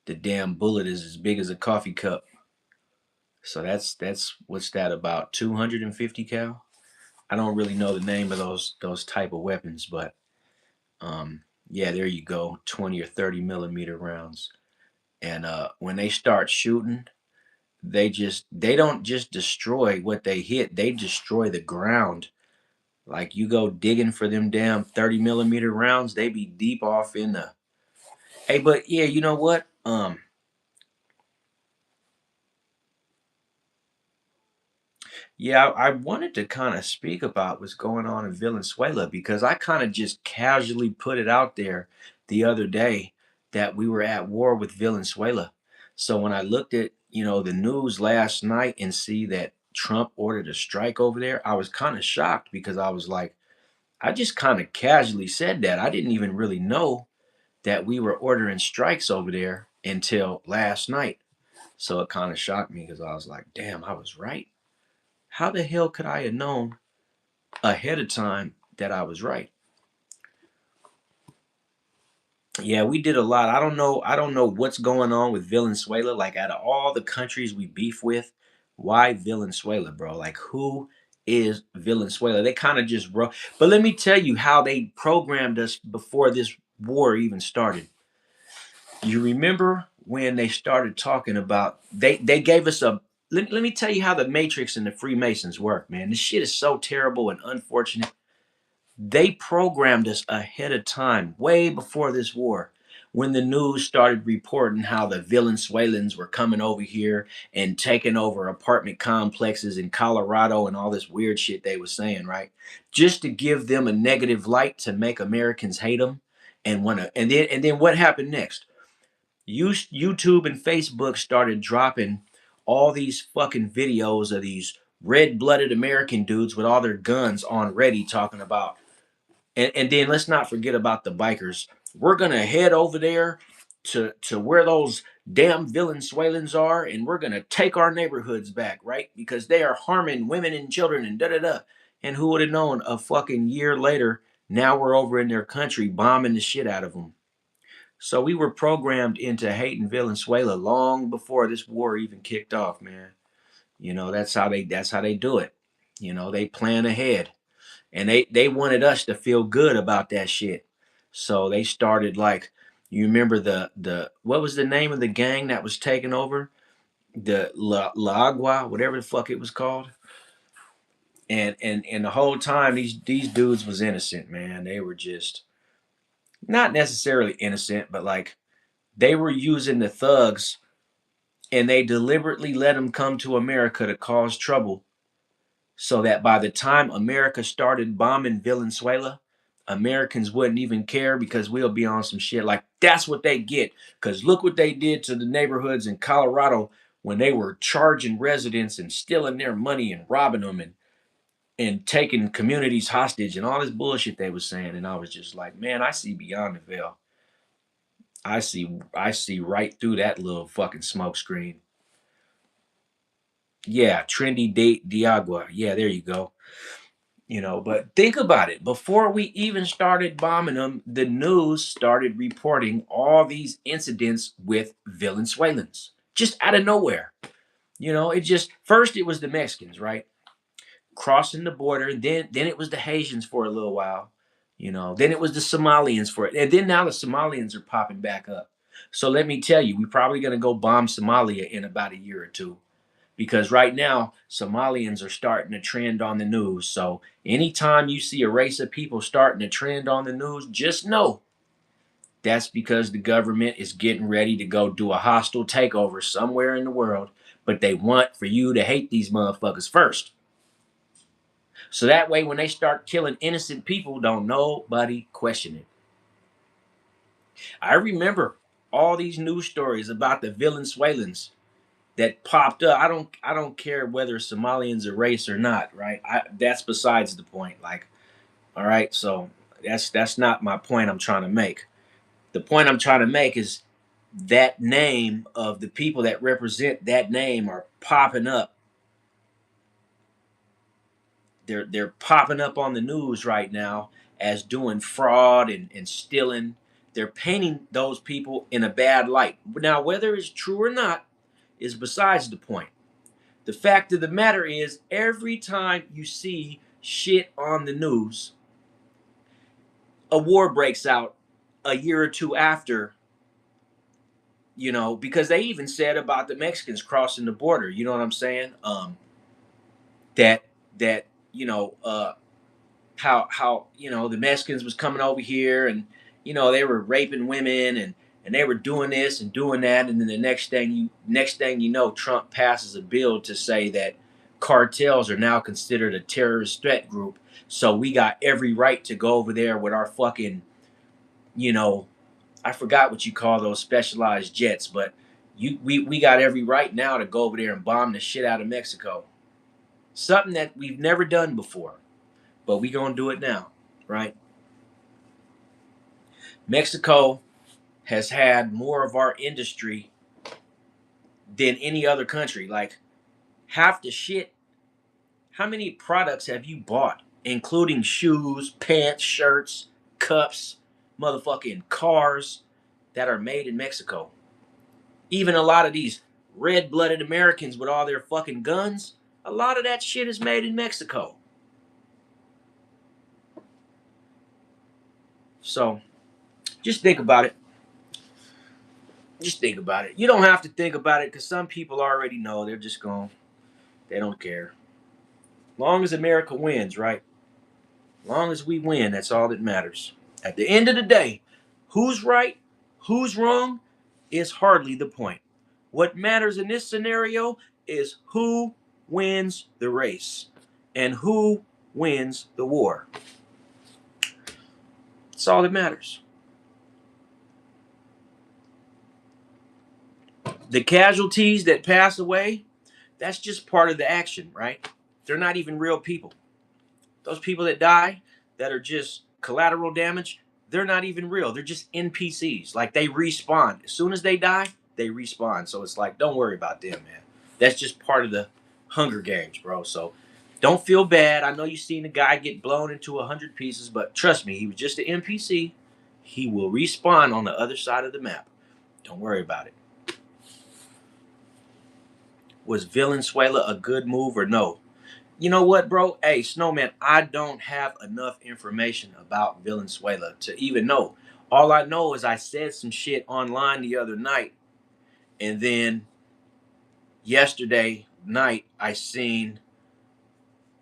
The damn bullet is as big as a coffee cup. So that's what's that about 250 cal? I don't really know the name of those type of weapons, but yeah, there you go, 20 or 30 millimeter rounds. And when they start shooting, they don't just destroy what they hit; they destroy the ground. Like you go digging for them damn 30 millimeter rounds, they be deep off in the. Hey, but yeah, you know what? Yeah, I wanted to kind of speak about what's going on in Venezuela because I kind of just casually put it out there the other day that we were at war with Venezuela. So when I looked at, the news last night and see that Trump ordered a strike over there, I was kind of shocked because I was like, I just kind of casually said that. I didn't even really know that we were ordering strikes over there until last night. So it kind of shocked me because I was like, damn, I was right. How the hell could I have known ahead of time that I was right? Yeah, we did a lot. I don't know what's going on with Venezuela. Like out of all the countries we beef with, why Venezuela, bro? Like who is Venezuela? They kind of just wrote. But let me tell you how they programmed us before this war even started. You remember when they started talking about they gave us a let me tell you how the Matrix and the Freemasons work, man. This shit is so terrible and unfortunate. They programmed us ahead of time, way before this war, when the news started reporting how the Venezuelans were coming over here and taking over apartment complexes in Colorado and all this weird shit they were saying, right? Just to give them a negative light to make Americans hate them and want to. And then what happened next? YouTube and Facebook started dropping all these fucking videos of these red-blooded American dudes with all their guns on ready talking about and then let's not forget about the bikers. We're gonna head over there to where those damn Venezuelans are, and we're gonna take our neighborhoods back, right? Because they are harming women and children and da da da. And who would have known a fucking year later, now we're over in their country bombing the shit out of them. So we were programmed into hating Venezuela long before this war even kicked off, man. That's how they do it. They plan ahead and they wanted us to feel good about that shit. So they started like you remember the what was the name of the gang that was taking over the La Agua, whatever the fuck it was called. And the whole time these dudes was innocent, man. They were just not necessarily innocent, but like they were using the thugs and they deliberately let them come to America to cause trouble so that by the time America started bombing Venezuela, Americans wouldn't even care because we'll be on some shit like that's what they get. Because look what they did to the neighborhoods in Colorado when they were charging residents and stealing their money and robbing them. And and taking communities hostage and all this bullshit they was saying. And I was just like, man, I see beyond the veil. I see right through that little fucking smoke screen. Yeah, Trendy Date Diagua. Yeah, there you go. But think about it. Before we even started bombing them, the news started reporting all these incidents with Venezuelans just out of nowhere. It just first it was the Mexicans, right? Crossing the border. Then it was the Haitians for a little while. Then it was the Somalians for it. And then now the Somalians are popping back up. So let me tell you, we're probably gonna go bomb Somalia in about a year or two. Because right now, Somalians are starting to trend on the news. So anytime you see a race of people starting to trend on the news, just know that's because the government is getting ready to go do a hostile takeover somewhere in the world. But they want for you to hate these motherfuckers first. So that way, when they start killing innocent people, don't nobody question it. I remember all these news stories about the Venezuelans that popped up. I don't care whether Somalians are race or not, right? That's besides the point. Like, all right, so that's not my point I'm trying to make. The point I'm trying to make is that name of the people that represent that name are popping up. They're popping up on the news right now as doing fraud and stealing. They're painting those people in a bad light. Now, whether it's true or not is besides the point. The fact of the matter is, every time you see shit on the news, a war breaks out a year or two after, because they even said about the Mexicans crossing the border. You know what I'm saying? That that you know how the Mexicans was coming over here, and they were raping women, and they were doing this and doing that, and then the next thing you know, Trump passes a bill to say that cartels are now considered a terrorist threat group. So we got every right to go over there with our fucking, you know I forgot what you call those specialized jets, but we got every right now to go over there and bomb the shit out of Mexico. Something that we've never done before, but we gonna do it now, right? Mexico has had more of our industry than any other country. Like, half the shit. How many products have you bought, including shoes, pants, shirts, cups, motherfucking cars that are made in Mexico? Even a lot of these red-blooded Americans with all their fucking guns, a lot of that shit is made in Mexico. So just think about it. Just think about it. You don't have to think about it because some people already know. They're just going, they don't care. Long as America wins, right? Long as we win, that's all that matters. At the end of the day, who's right, who's wrong is hardly the point. What matters in this scenario is who wins the race and who wins the war. That's all that matters. The casualties that pass away, that's just part of the action, right? They're not even real people. Those people that die that are just collateral damage, they're not even real. They're just NPCs. Like, they respawn. As soon as they die, they respawn. So it's like, don't worry about them, man. That's just part of the Hunger Games, bro. So don't feel bad. I know you seen the guy get blown into 100 pieces, but trust me, he was just an NPC. He will respawn on the other side of the map. Don't worry about it. Was Valenzuela a good move or no? You know what, bro? Hey, Snowman, I don't have enough information about Valenzuela to even know. All I know is I said some shit online the other night, and then yesterday night I seen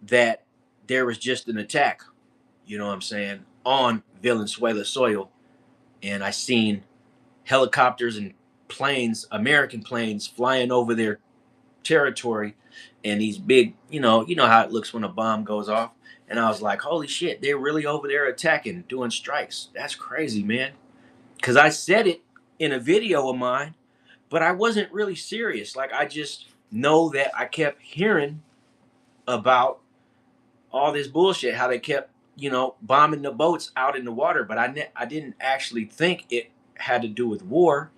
that there was just an attack, you know what I'm saying, on Valenzuela soil, and I seen helicopters and planes, American planes, flying over their territory, and these big, you know how it looks when a bomb goes off. And I was like, holy shit, they're really over there attacking, doing strikes. That's crazy, man. Because I said it in a video of mine, but I wasn't really serious. Like, I just know that I kept hearing about all this bullshit, how they kept, bombing the boats out in the water. But I didn't actually think it had to do with war.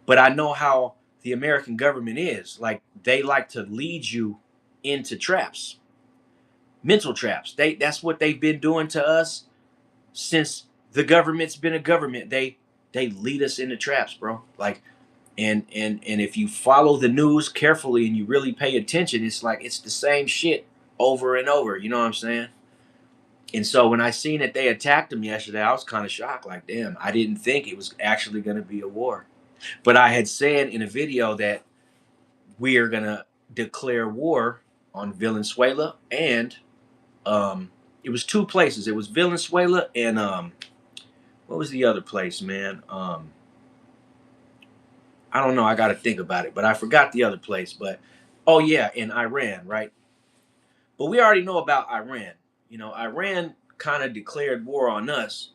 But I know how the American government is. Like, they like to lead you into traps, mental traps. That's what they've been doing to us since the government's been a government. They lead us into traps, bro. Like, and if you follow the news carefully and you really pay attention, it's like it's the same shit over and over. You know what I'm saying? And so when I seen that they attacked him yesterday, I was kind of shocked. Like, damn, I didn't think it was actually going to be a war. But I had said in a video that we are going to declare war on Venezuela, and it was two places. It was Venezuela and what was the other place, man? I don't know. I got to think about it, but I forgot the other place. But oh yeah, in Iran, right? But we already know about Iran. Iran kind of declared war on us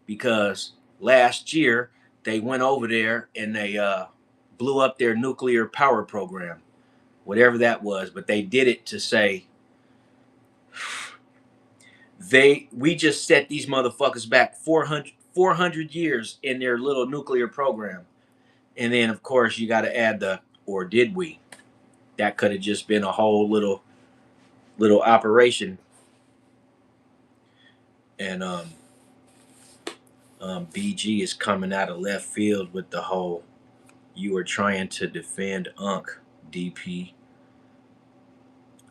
because last year they went over there and they blew up their nuclear power program, whatever that was. But they did it to say we just set these motherfuckers back 400 years in their little nuclear program. And then of course you got to add the or did we? That could have just been a whole little operation. And BG is coming out of left field with the whole you are trying to defend Unc DP.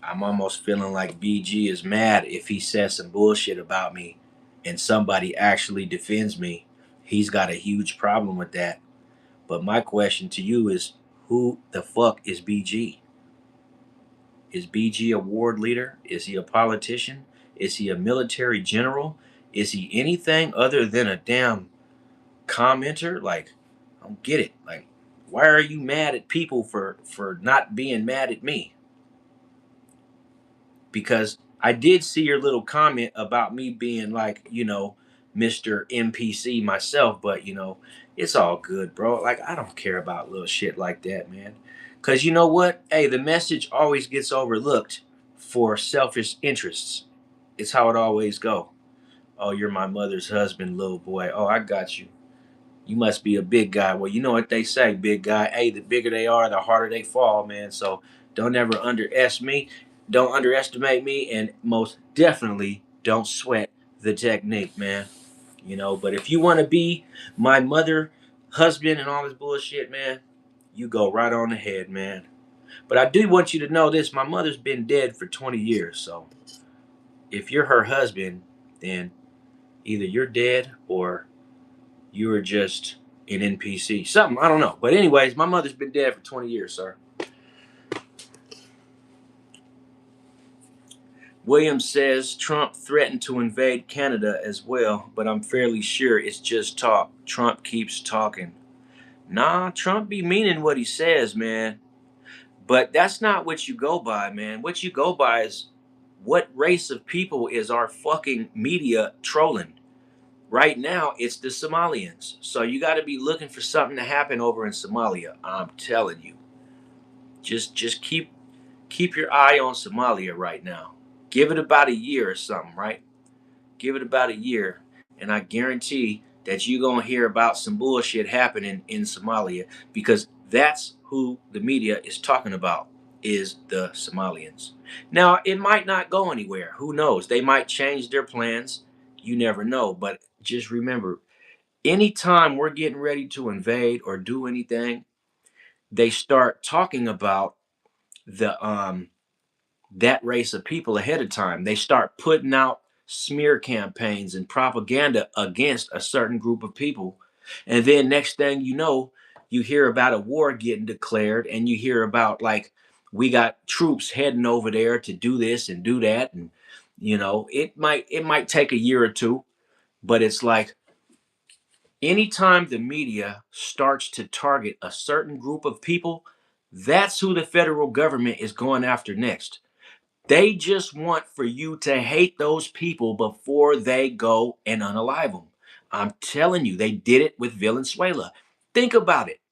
I'm almost feeling like BG is mad if he says some bullshit about me and somebody actually defends me. He's got a huge problem with that. But my question to you is, who the fuck is BG? Is BG a ward leader? Is he a politician? Is he a military general? Is he anything other than a damn commenter? Like, I don't get it. Like, why are you mad at people for not being mad at me? Because I did see your little comment about me being like, Mr. NPC myself, but it's all good, bro. Like, I don't care about little shit like that, man. Cause you know what? Hey, the message always gets overlooked for selfish interests. It's how it always go. Oh, you're my mother's husband, little boy. Oh, I got you. You must be a big guy. Well, you know what they say, big guy. Hey, the bigger they are, the harder they fall, man. So don't ever underestimate me. Don't underestimate me, and most definitely don't sweat the technique, man. But if you want to be my mother, husband, and all this bullshit, man, you go right on ahead, man. But I do want you to know this: my mother's been dead for 20 years, so if you're her husband, then either you're dead or you were just an NPC. Something, I don't know. But anyways, my mother's been dead for 20 years, sir. Williams says Trump threatened to invade Canada as well, but I'm fairly sure it's just talk. Trump keeps talking. Nah, Trump be meaning what he says, man. But that's not what you go by, man. What you go by is what race of people is our fucking media trolling? Right now, it's the Somalians. So you got to be looking for something to happen over in Somalia. I'm telling you. Just keep your eye on Somalia right now. Give it about a year or something, right? Give it about a year, and I guarantee that you're gonna hear about some bullshit happening in Somalia because that's who the media is talking about is the Somalians. Now it might not go anywhere. Who knows? They might change their plans. You never know. But just remember, anytime we're getting ready to invade or do anything, they start talking about the that race of people ahead of time. They start putting out smear campaigns and propaganda against a certain group of people. And then next thing you know, you hear about a war getting declared and you hear about like we got troops heading over there to do this and do that and it might take a year or two, but it's like anytime the media starts to target a certain group of people, that's who the federal government is going after next. They just want for you to hate those people before they go and unalive them. I'm telling you, they did it with Venezuela. Think about it.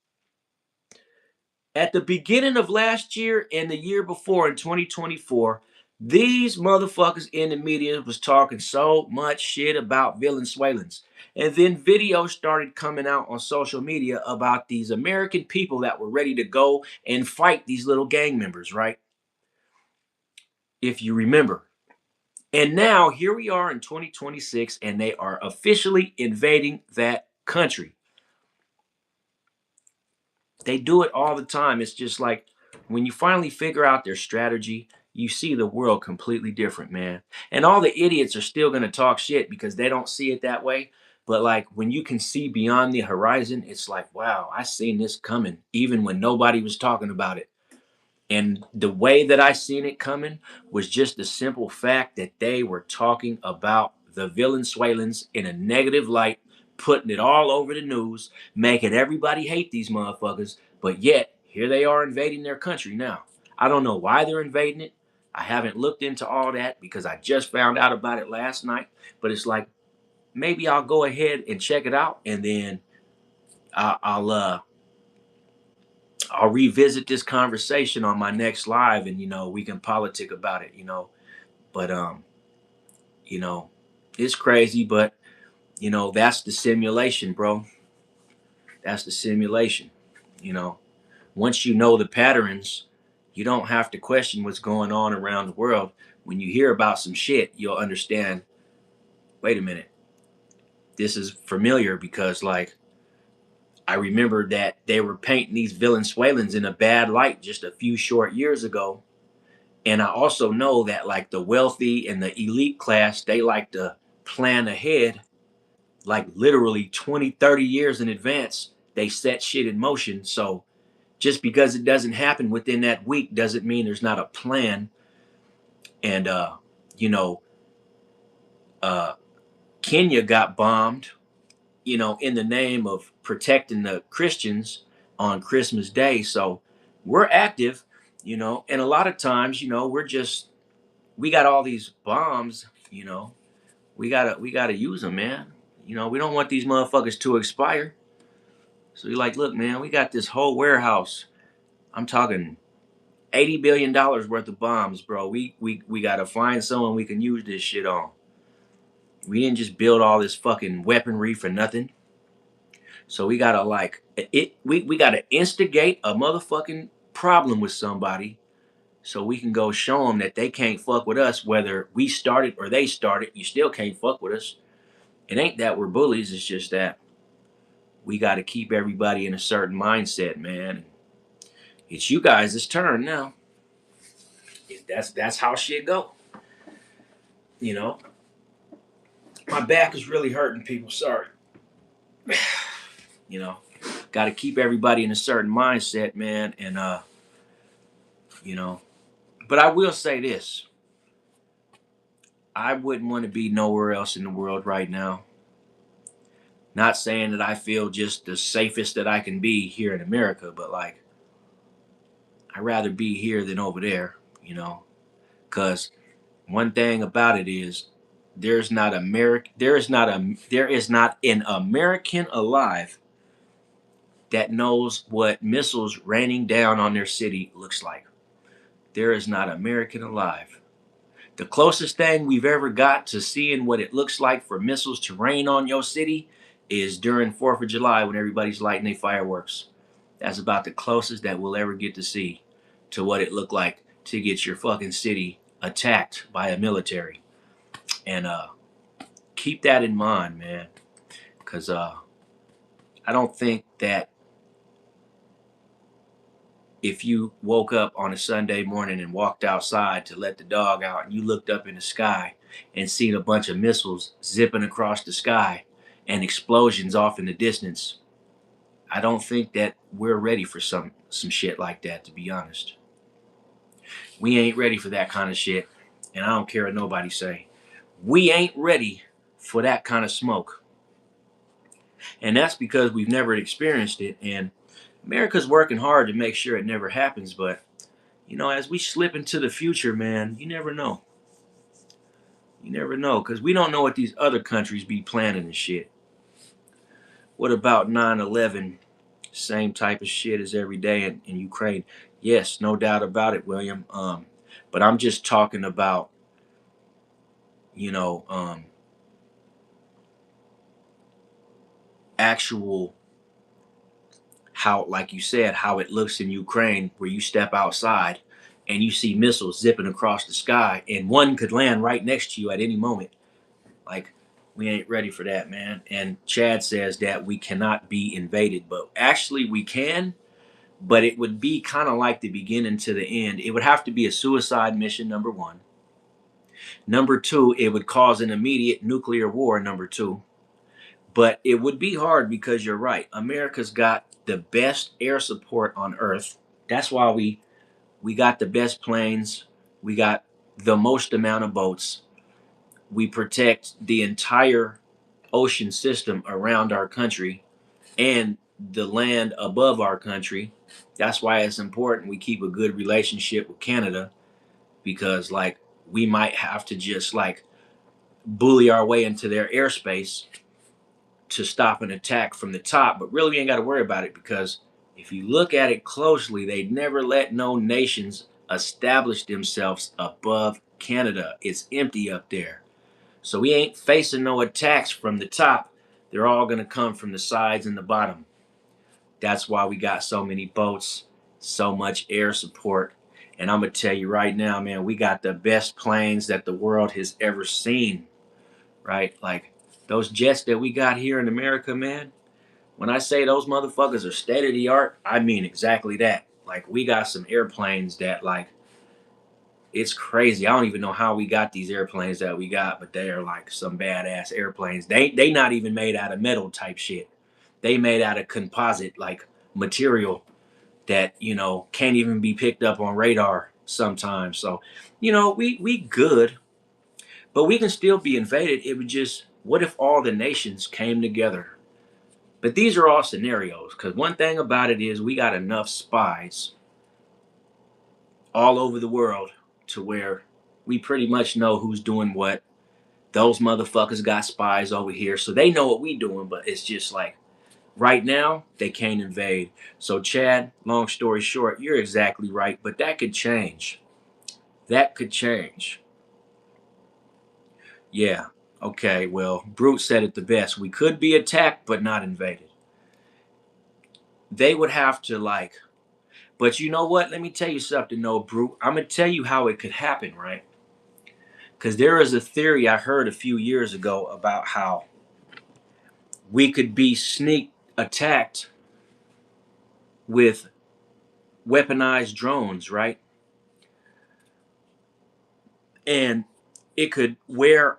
At the beginning of last year and the year before in 2024, These motherfuckers in the media was talking so much shit about Venezuelans. And then videos started coming out on social media about these American people that were ready to go and fight these little gang members, right? If you remember. And now here we are in 2026 and they are officially invading that country. They do it all the time. It's just like when you finally figure out their strategy, you see the world completely different, man. And all the idiots are still going to talk shit because they don't see it that way. But like when you can see beyond the horizon, it's like, wow, I seen this coming even when nobody was talking about it. And the way that I seen it coming was just the simple fact that they were talking about the Venezuelans in a negative light, putting it all over the news, making everybody hate these motherfuckers. But yet, here they are invading their country now. I don't know why they're invading it. I haven't looked into all that because I just found out about it last night. But it's like, maybe I'll go ahead and check it out and then I'll revisit this conversation on my next live and we can politic about it. But you know, it's crazy, but that's the simulation, bro. That's the simulation. You know, once you know the patterns, you don't have to question what's going on around the world. When you hear about some shit, you'll understand, wait a minute, this is familiar because like I remember that they were painting these Venezuelans in a bad light just a few short years ago. And I also know that like the wealthy and the elite class, they like to plan ahead, like literally 20, 30 years in advance. They set shit in motion. So just because it doesn't happen within that week doesn't mean there's not a plan. And you know, uh Kenya got bombed, in the name of protecting the Christians on Christmas Day. So we're active, and a lot of times, we got all these bombs, we gotta use them, man. We don't want these motherfuckers to expire. So you're like, look, man, we got this whole warehouse. I'm talking $80 billion worth of bombs, bro. We gotta find someone we can use this shit on. We didn't just build all this fucking weaponry for nothing. So we gotta like it. We gotta instigate a motherfucking problem with somebody, so we can go show them that they can't fuck with us, whether we started or they started. You still can't fuck with us. It ain't that we're bullies. It's just that we got to keep everybody in a certain mindset, man. It's you guys' turn now. That's how shit go. You know, my back is really hurting, people. Sorry. you know, got to keep everybody in a certain mindset, man. And you know, but I will say this: I wouldn't want to be nowhere else in the world right now. Not saying that I feel just the safest that I can be here in America, but like I'd rather be here than over there. Because one thing about it is there is not an American alive that knows what missiles raining down on their city looks like. There is not American alive. The closest thing we've ever got to seeing what it looks like for missiles to rain on your city is during 4th of July when everybody's lighting their fireworks. That's about the closest that we'll ever get to see to what it looked like to get your fucking city attacked by a military. And keep that in mind, man, because I don't think that if you woke up on a Sunday morning and walked outside to let the dog out and you looked up in the sky and seen a bunch of missiles zipping across the sky and explosions off in the distance, I don't think that we're ready for some shit like that, to be honest. We ain't ready for that kind of shit, and I don't care what nobody say. We ain't ready for that kind of smoke. And that's because we've never experienced it, and America's working hard to make sure it never happens, but as we slip into the future, man, you never know. You never know, because we don't know what these other countries be planning and shit. What about 9/11? Same type of shit as every day in Ukraine. Yes, no doubt about it, William. But I'm just talking about, you know, actual how, like you said, how it looks in Ukraine, where you step outside and you see missiles zipping across the sky, and one could land right next to you at any moment. Like, we ain't ready for that, man. And Chad says that we cannot be invaded, but actually we can. But it would be kind of like the beginning to the end. It would have to be a suicide mission, number one. Number two, it would cause an immediate nuclear war, number two. But it would be hard because you're right. America's got the best air support on earth. That's why we got the best planes. We got the most amount of boats. We protect the entire ocean system around our country and the land above our country. That's why it's important we keep a good relationship with Canada, because like we might have to just like bully our way into their airspace to stop an attack from the top, but really we ain't got to worry about it, because if you look at it closely, they never let no nations establish themselves above Canada. It's empty up there. So we ain't facing no attacks from the top. They're all going to come from the sides and the bottom. That's why we got so many boats, so much air support. And I'm going to tell you right now, man, we got the best planes that the world has ever seen, right? Like those jets that we got here in America, man. When I say those motherfuckers are state of the art, I mean exactly that. Like we got some airplanes that like it's crazy. I don't even know how we got these airplanes that we got, but they are like some badass airplanes. They not even made out of metal type shit. They made out of composite like material that, you know, can't even be picked up on radar sometimes. So, you know, we good, but we can still be invaded. It would just, what if all the nations came together? But these are all scenarios, because one thing about it is we got enough spies all over the world to where we pretty much know who's doing what. Those motherfuckers got spies over here, so they know what we doing, but it's just like right now they can't invade. So Chad, long story short, you're exactly right, but that could change. That could change. Yeah. Okay, well, Brute said it the best. We could be attacked but not invaded. They would have to like, but you know what? Let me tell you something, no, Brute. I'm gonna tell you how it could happen, right? Because there is a theory I heard a few years ago about how we could be sneak attacked with weaponized drones, right? And it could wear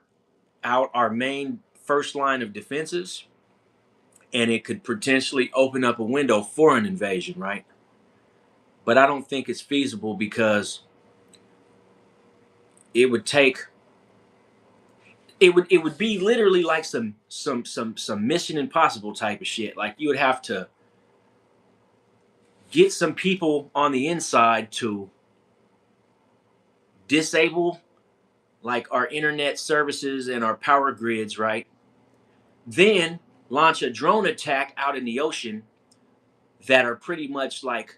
out our main first line of defenses, and it could potentially open up a window for an invasion, right? But I don't think it's feasible, because it would take, it would be literally like some Mission Impossible type of shit. Like you would have to get some people on the inside to disable like our internet services and our power grids, right? Then launch a drone attack out in the ocean that are pretty much like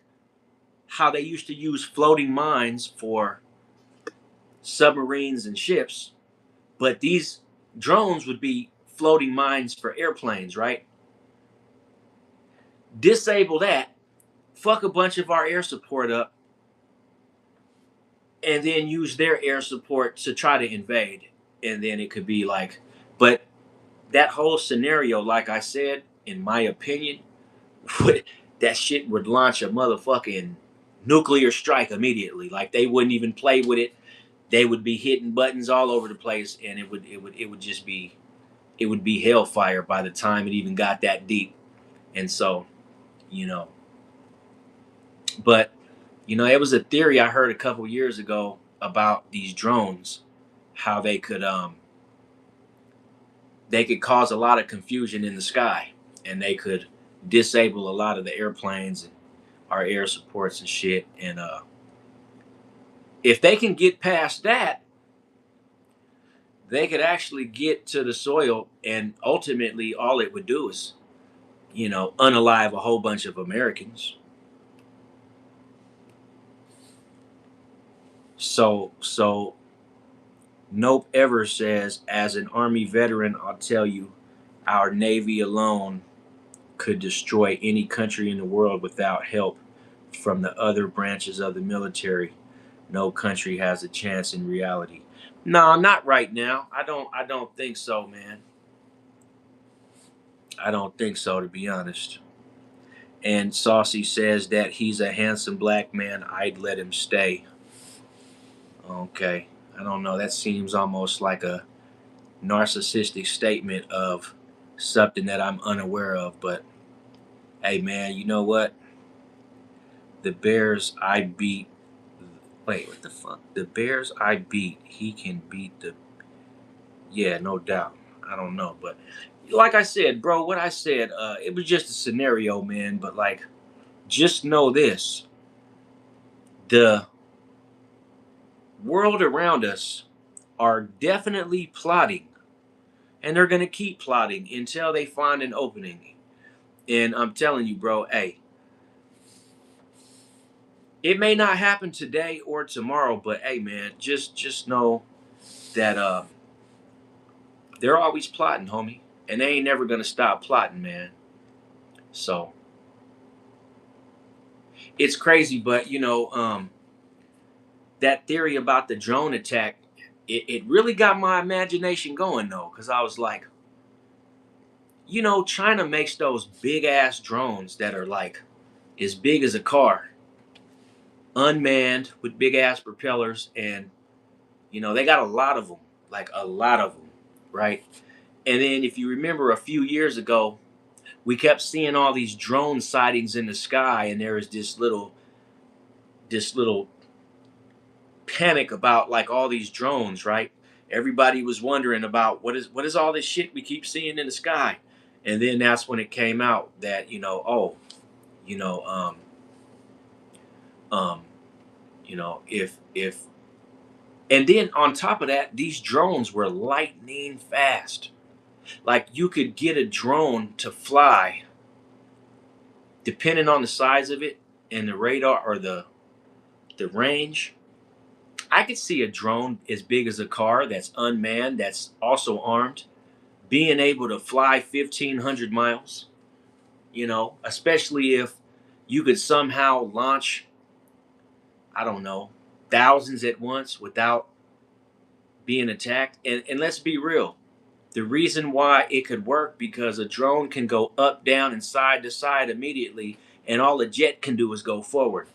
how they used to use floating mines for submarines and ships, but these drones would be floating mines for airplanes, right? Disable that, fuck a bunch of our air support up, and then use their air support to try to invade. And then it could be like, but that whole scenario, like I said, in my opinion, that shit would launch a motherfucking nuclear strike immediately. Like they wouldn't even play with it. They would be hitting buttons all over the place, and it would just be, it would be hellfire by the time it even got that deep. And so, you know, but you know, it was a theory I heard a couple years ago about these drones, how they could cause a lot of confusion in the sky, and they could disable a lot of the airplanes and our air supports and shit. And if they can get past that, they could actually get to the soil, and ultimately all it would do is, you know, unalive a whole bunch of Americans. So Nope ever says, as an Army veteran, I'll tell you, our Navy alone could destroy any country in the world without help from the other branches of the military. No country has a chance in reality. No, not right now. I don't think so, man. I don't think so, to be honest. And Saucy says that he's a handsome black man. I'd let him stay. Okay. I don't know. That seems almost like a narcissistic statement of something that I'm unaware of. But hey, man, you know what? The Bears I beat. Wait, what the fuck? The Bears I beat. He can beat the. Yeah, no doubt. I don't know. But like I said, bro, what I said, it was just a scenario, man. But like, just know this: the world around us are definitely plotting, and they're gonna keep plotting until they find an opening. And I'm telling you, bro, hey, it may not happen today or tomorrow, but hey, man, just know that they're always plotting, homie, and they ain't never gonna stop plotting, man. So it's crazy, but that theory about the drone attack, it really got my imagination going though, because I was like, China makes those big ass drones that are like as big as a car, unmanned with big ass propellers, and they got a lot of them, like a lot of them, right? And then if you remember a few years ago, we kept seeing all these drone sightings in the sky, and there was this little panic about like all these drones, right? Everybody was wondering about what is all this shit we keep seeing in the sky. And then that's when it came out that, you know, um, um, if and then on top of that, these drones were lightning fast. Like you could get a drone to fly depending on the size of it and the radar or the range. I could see a drone as big as a car that's unmanned, that's also armed, being able to fly 1,500 miles, especially if you could somehow launch, I don't know, thousands at once without being attacked. And let's be real, the reason why it could work because a drone can go up, down, and side to side immediately, and all a jet can do is go forward.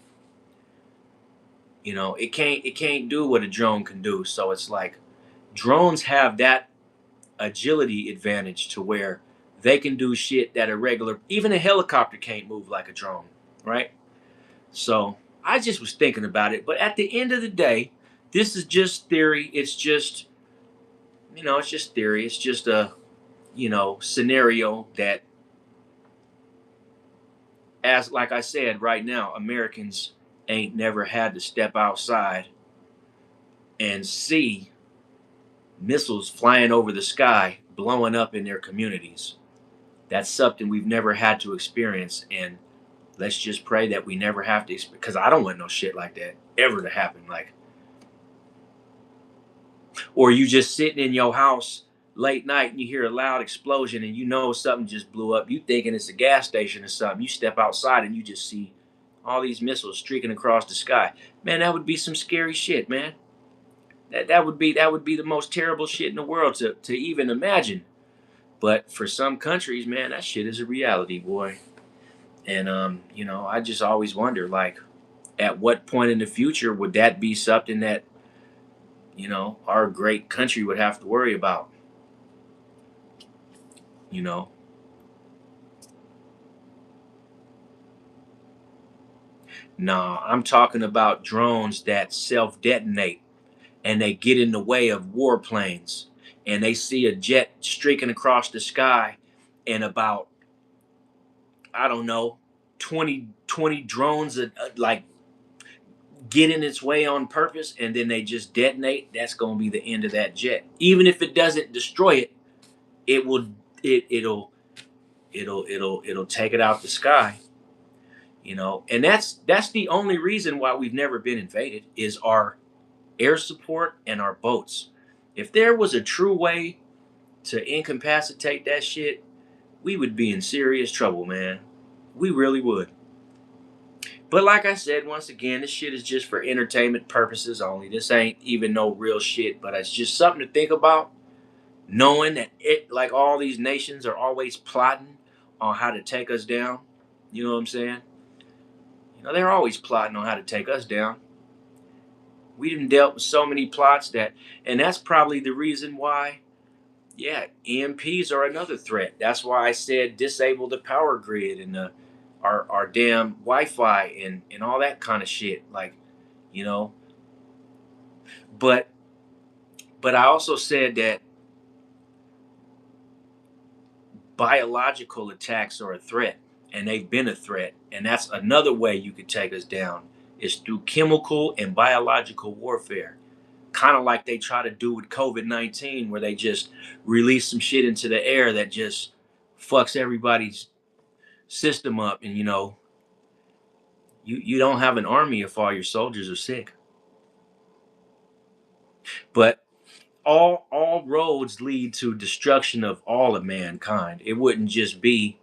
It can't do what a drone can do. So it's like drones have that agility advantage to where they can do shit that a regular, even a helicopter can't move like a drone, right? So I just was thinking about it, but at the end of the day, this is just theory. It's just theory. It's just a scenario that, as like I said, right now Americans ain't never had to step outside and see missiles flying over the sky blowing up in their communities. That's something we've never had to experience, and let's just pray that we never have to, because I don't want no shit like that ever to happen. Like, or you just sitting in your house late night and you hear a loud explosion and you know something just blew up. You thinking it's a gas station or something. You step outside and you just see all these missiles streaking across the sky. Man, that would be some scary shit, man. That would be the most terrible shit in the world to even imagine. But for some countries, man, that shit is a reality, boy. And I just always wonder, like, at what point in the future would that be something that our great country would have to worry about? You know, nah, I'm talking about drones that self detonate and they get in the way of warplanes, and they see a jet streaking across the sky, and about, I don't know, 20 drones like get in its way on purpose, and then they just detonate. That's going to be the end of that jet. Even if it doesn't destroy it, it will it'll take it out the sky. And that's the only reason why we've never been invaded is our air support, and our boats. If there was a true way to incapacitate that shit, we would be in serious trouble, man. We really would. But like I said, once again, this shit is just for entertainment purposes only. This ain't even no real shit, but it's just something to think about, knowing that it, like all these nations are always plotting on how to take us down. You know what I'm saying? You know, they're always plotting on how to take us down. We didn't dealt with so many plots that, and that's probably the reason why. Yeah, EMPs are another threat. That's why I said disable the power grid and our damn Wi-Fi and all that kind of shit. Like, you know, but I also said that biological attacks are a threat, and they've been a threat, and that's another way you could take us down is through chemical and biological warfare. Kind of like they try to do with COVID-19, where they just release some shit into the air that just fucks everybody's system up, and you don't have an army if all your soldiers are sick. But all roads lead to destruction of all of mankind. It wouldn't just be,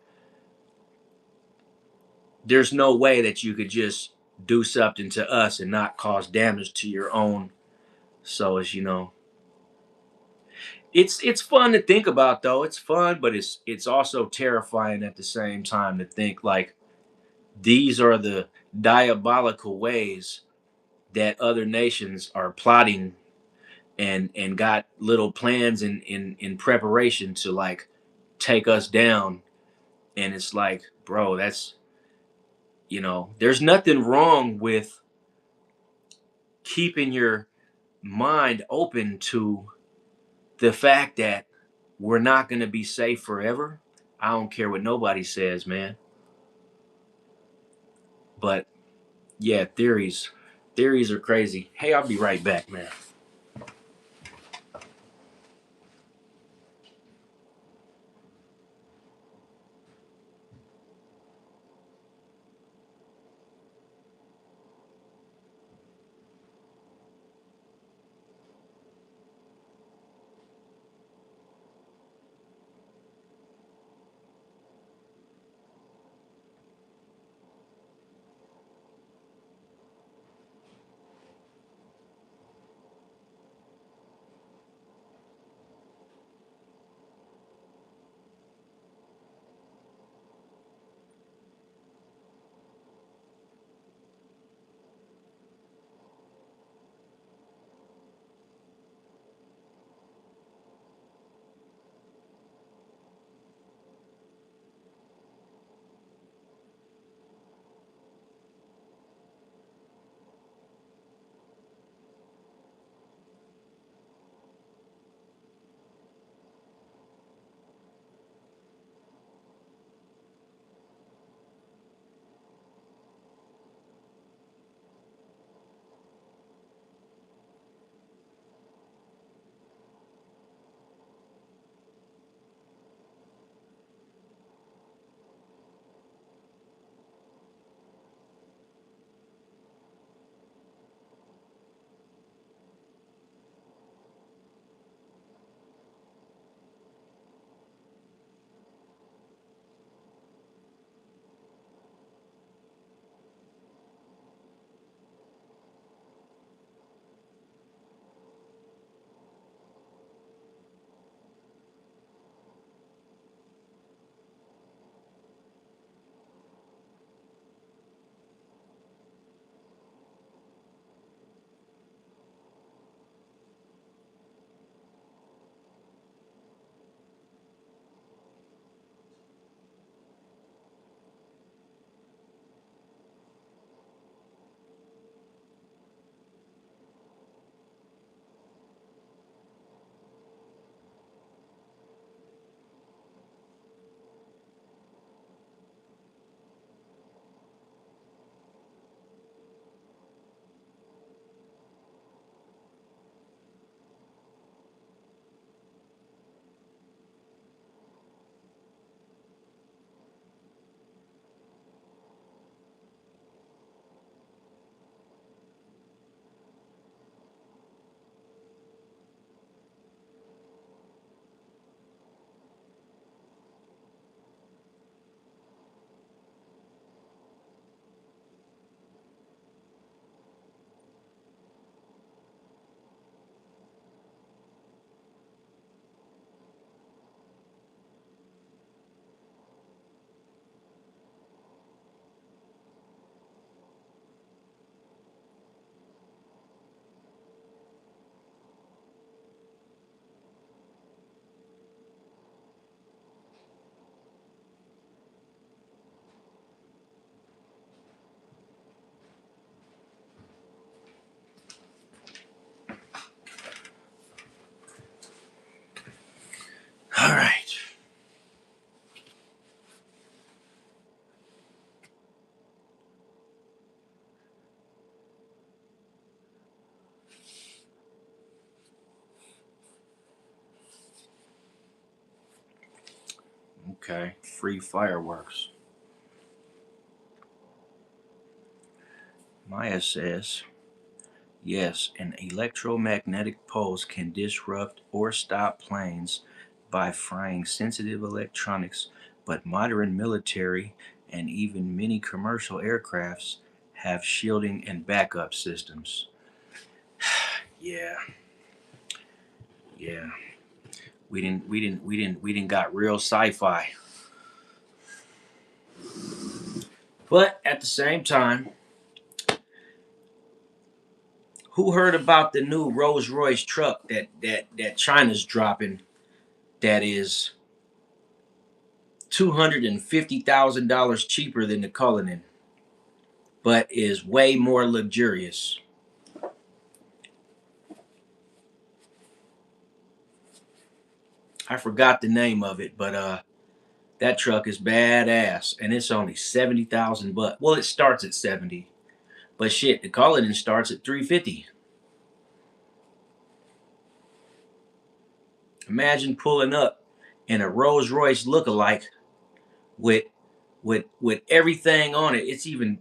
there's no way that you could just do something to us and not cause damage to your own. So it's, it's fun to think about, though. It's fun, but it's also terrifying at the same time to think like these are the diabolical ways that other nations are plotting and got little plans in preparation to like take us down. And it's like, bro, that's, there's nothing wrong with keeping your mind open to the fact that we're not going to be safe forever. I don't care what nobody says, man. But yeah, theories are crazy. Hey, I'll be right back, man. Okay, free fireworks. Maya says, yes, an electromagnetic pulse can disrupt or stop planes by frying sensitive electronics, but modern military and even many commercial aircrafts have shielding and backup systems. Yeah, yeah. We didn't got real sci-fi. But at the same time, who heard about the new Rolls Royce truck that China's dropping that is $250,000 cheaper than the Cullinan, but is way more luxurious? I forgot the name of it, but that truck is badass, and it's only 70,000 bucks. Well, it starts at 70, but shit, the Cullinan starts at 350. Imagine pulling up in a Rolls Royce lookalike with with everything on it. It's even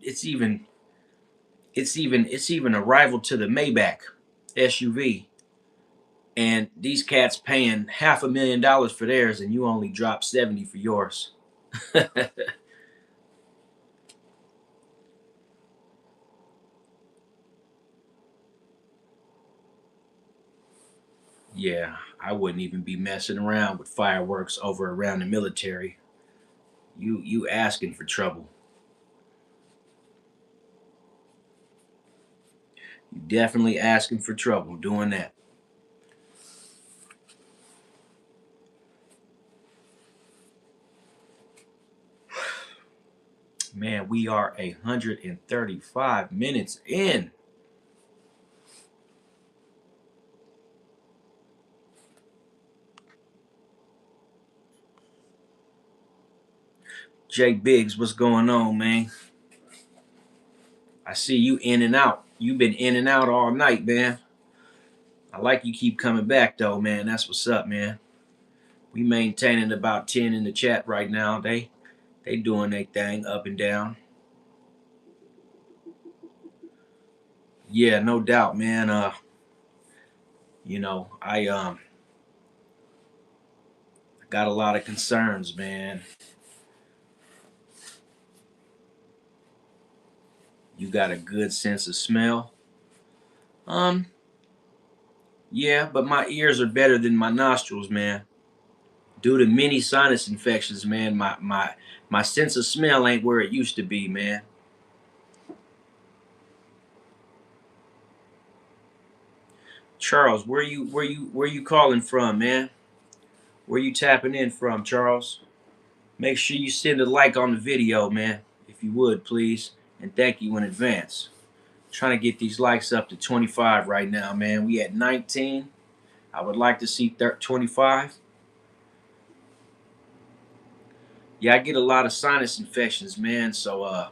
a rival to the Maybach SUV. And these cats paying $500,000 for theirs, and you only drop 70 for yours. Yeah, I wouldn't even be messing around with fireworks over around the military. You asking for trouble. You definitely asking for trouble doing that. Man, we are 135 minutes in. Jay Biggs, what's going on, man? I see you in and out. You've been in and out all night, man. I like you keep coming back though, man. That's what's up, man. We maintaining about 10 in the chat right now. They doing their thing up and down. Yeah, no doubt, man. I got a lot of concerns, man. You got a good sense of smell. Um, yeah, but my ears are better than my nostrils, man. Due to many sinus infections, man, my sense of smell ain't where it used to be, man. Charles, where you calling from, man? Where you tapping in from, Charles? Make sure you send a like on the video, man, if you would, please. And thank you in advance. Trying to get these likes up to 25 right now, man. We at 19. I would like to see 25. Yeah, I get a lot of sinus infections, man. So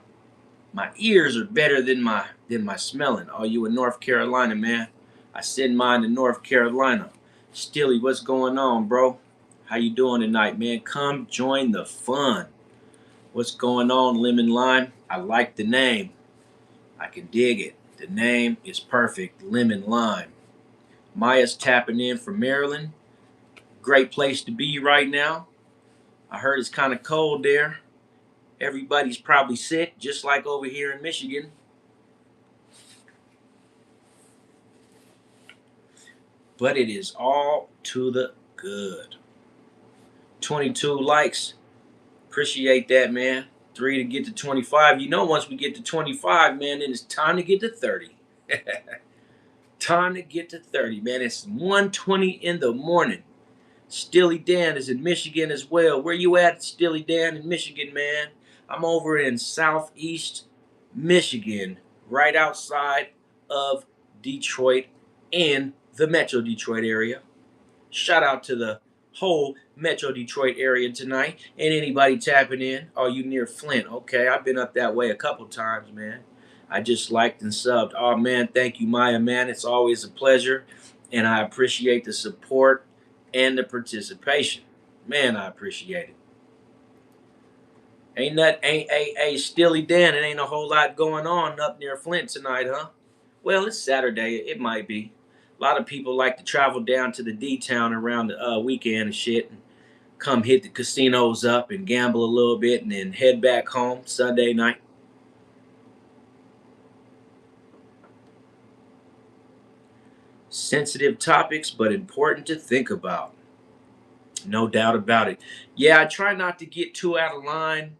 my ears are better than my smelling. Are you in North Carolina, man? I send mine to North Carolina. Stilly, what's going on, bro? How you doing tonight, man? Come join the fun. What's going on, Lemon Lime? I like the name. I can dig it. The name is perfect. Lemon Lime. Maya's tapping in from Maryland. Great place to be right now. I heard it's kind of cold there. Everybody's probably sick, just like over here in Michigan. But it is all to the good. 22 likes. Appreciate that, man. 3 to get to 25. You know, once we get to 25, man, then it's time to get to 30. Time to get to 30, man. It's 1:20 in the morning. Stilly Dan is in Michigan as well. Where you at, Stilly Dan, in Michigan, man? I'm over in southeast Michigan, right outside of Detroit, in the Metro Detroit area. Shout out to the whole Metro Detroit area tonight. And anybody tapping in? Are you near Flint? Okay, I've been up that way a couple times, man. I just liked and subbed. Oh man, thank you, Maya, man. It's always a pleasure. And I appreciate the support and the participation. Man, I appreciate it. Ain't that ain't Steely Dan? It ain't a whole lot going on up near Flint tonight, huh? Well, it's Saturday. It might be. A lot of people like to travel down to the D town around the weekend and shit, and come hit the casinos up and gamble a little bit, and then head back home Sunday night. Sensitive topics, but important to think about. No doubt about it. Yeah, I try not to get too out of line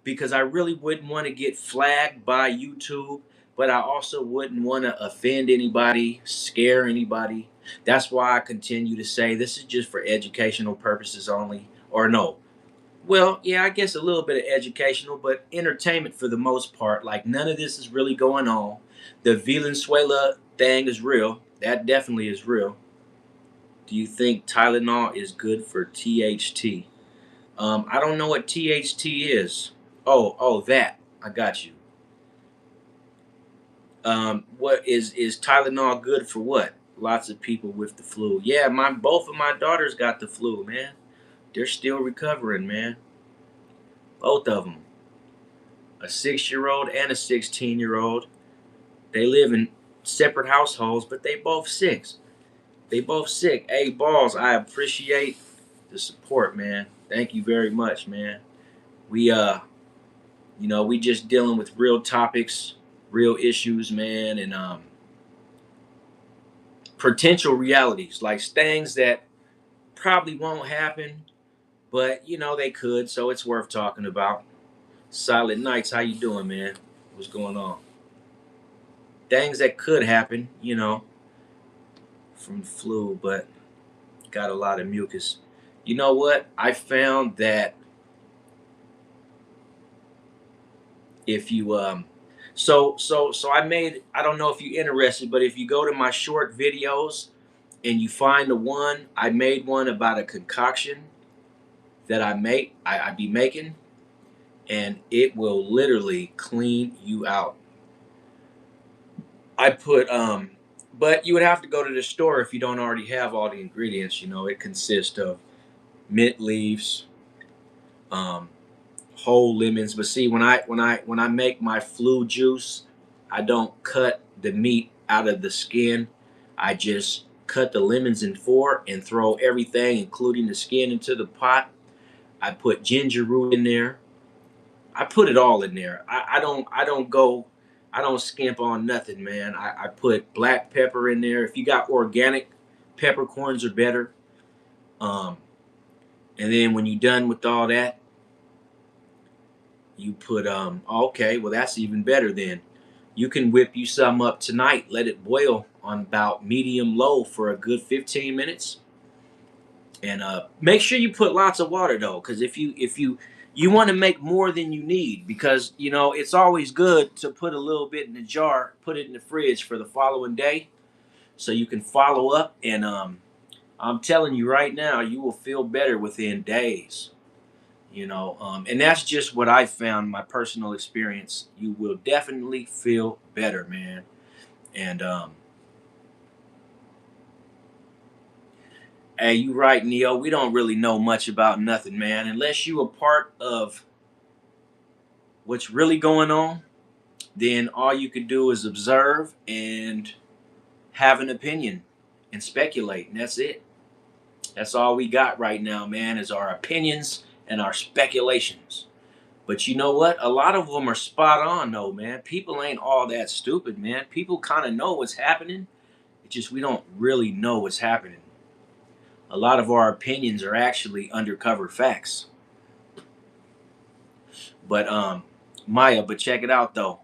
because I really wouldn't want to get flagged by YouTube, but I also wouldn't want to offend anybody, scare anybody. That's why I continue to say this is just for educational purposes only. Or no. Well, yeah, I guess a little bit of educational, but entertainment for the most part. Like none of this is really going on. The Venezuela thing is real. That definitely is real. Do you think Tylenol is good for THT? I don't know what THT is. Oh, that. I got you. What is Tylenol good for what? Lots of people with the flu. Yeah, my both of my daughters got the flu, man. They're still recovering, man. Both of them. A 6-year-old and a 16-year-old. They live in separate households, but they both sick. They both sick. Hey, balls, I appreciate the support, man. Thank you very much, man. We we just dealing with real topics, real issues, man, and potential realities, like things that probably won't happen, but they could, so it's worth talking about. Silent Nights, how you doing, man? What's going on? Things that could happen, from flu, but got a lot of mucus. You know what? I found that if you so I don't know if you're interested, but if you go to my short videos and you find the one, I made one about a concoction that I be making, and it will literally clean you out. I put but you would have to go to the store if you don't already have all the ingredients. It consists of mint leaves, um, whole lemons. But see, when I make my flu juice, I don't cut the meat out of the skin. I just cut the lemons in four and throw everything, including the skin, into the pot. I put ginger root in there. I put it all in there. I don't skimp on nothing, man. I put black pepper in there. If you got organic peppercorns are better. Um, and then when you're done with all that, you put okay, well that's even better then. You can whip you some up tonight, let it boil on about medium low for a good 15 minutes. And make sure you put lots of water though, because if you want to make more than you need, because it's always good to put a little bit in the jar, put it in the fridge for the following day, so you can follow up. And I'm telling you right now, you will feel better within days. And that's just what I found, my personal experience. You will definitely feel better, man. And hey, you right, Neo. We don't really know much about nothing, man, unless you a part of what's really going on. Then all you could do is observe and have an opinion and speculate, and that's it. That's all we got right now, man, is our opinions and our speculations. But you know what? A lot of them are spot on, though, man. People ain't all that stupid, man. People kind of know what's happening. It's just we don't really know what's happening. A lot of our opinions are actually undercover facts. But Maya, but check it out though.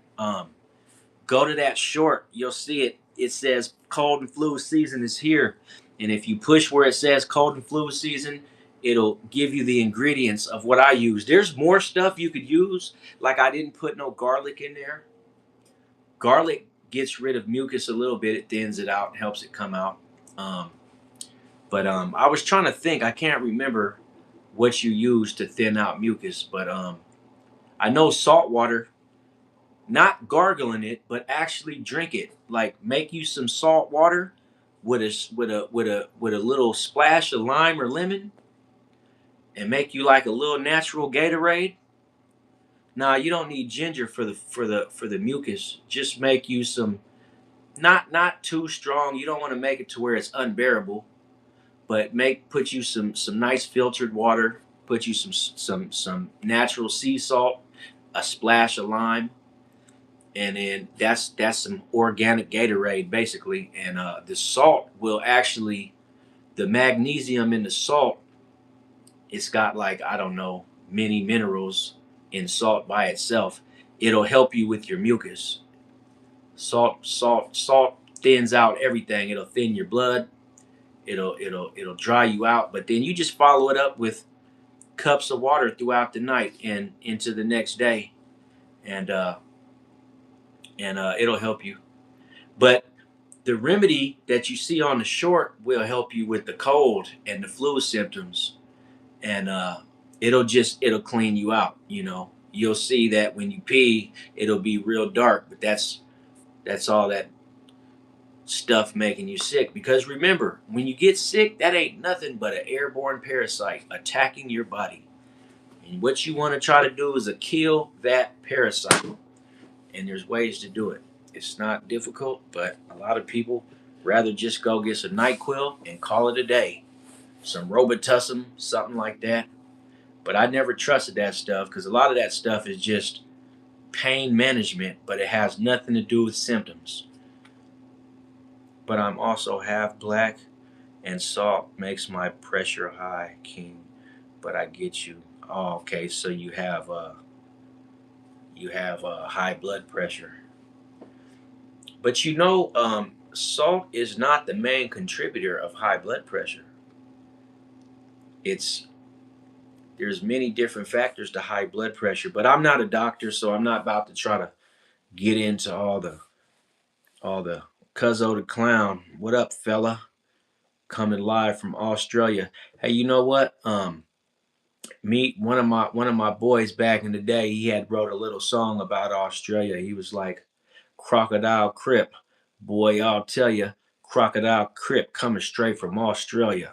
Go to that short, you'll see it. It says cold and flu season is here. And if you push where it says cold and flu season, it'll give you the ingredients of what I use. There's more stuff you could use. Like I didn't put no garlic in there. Garlic gets rid of mucus a little bit. It thins it out and helps it come out. Um, but I was trying to think. I can't remember what you use to thin out mucus. But I know salt water, not gargling it, but actually drink it. Like make you some salt water with a little splash of lime or lemon, and make you like a little natural Gatorade. Nah, you don't need ginger for the mucus. Just make you some, not too strong. You don't want to make it to where it's unbearable, but put you some nice filtered water. Put you some natural sea salt, a splash of lime, and then that's some organic Gatorade basically. And the salt will actually, the magnesium in the salt, it's got like, I don't know, many minerals in salt by itself. It'll help you with your mucus. Salt thins out everything. It'll thin your blood. It'll dry you out. But then you just follow it up with cups of water throughout the night and into the next day, and it'll help you. But the remedy that you see on the short will help you with the cold and the flu symptoms, and it'll clean you out. You'll see that when you pee, it'll be real dark, but that's all that stuff making you sick. Because remember, when you get sick, that ain't nothing but an airborne parasite attacking your body. And what you want to try to do is kill that parasite. And there's ways to do it. It's not difficult, but a lot of people rather just go get some NyQuil and call it a day. Some Robitussin, something like that. But I never trusted that stuff because a lot of that stuff is just pain management, but it has nothing to do with symptoms. But I'm also half black, and salt makes my pressure high, King. But I get you. Oh, okay. So you have high blood pressure. But salt is not the main contributor of high blood pressure. It's There's many different factors to high blood pressure. But I'm not a doctor, so I'm not about to try to get into all the Cuzzo the Clown. What up, fella? Coming live from Australia. Hey, you know what? Me one of my boys back in the day, he had wrote a little song about Australia. He was like, Crocodile Crip, boy, I'll tell you, Crocodile Crip coming straight from Australia.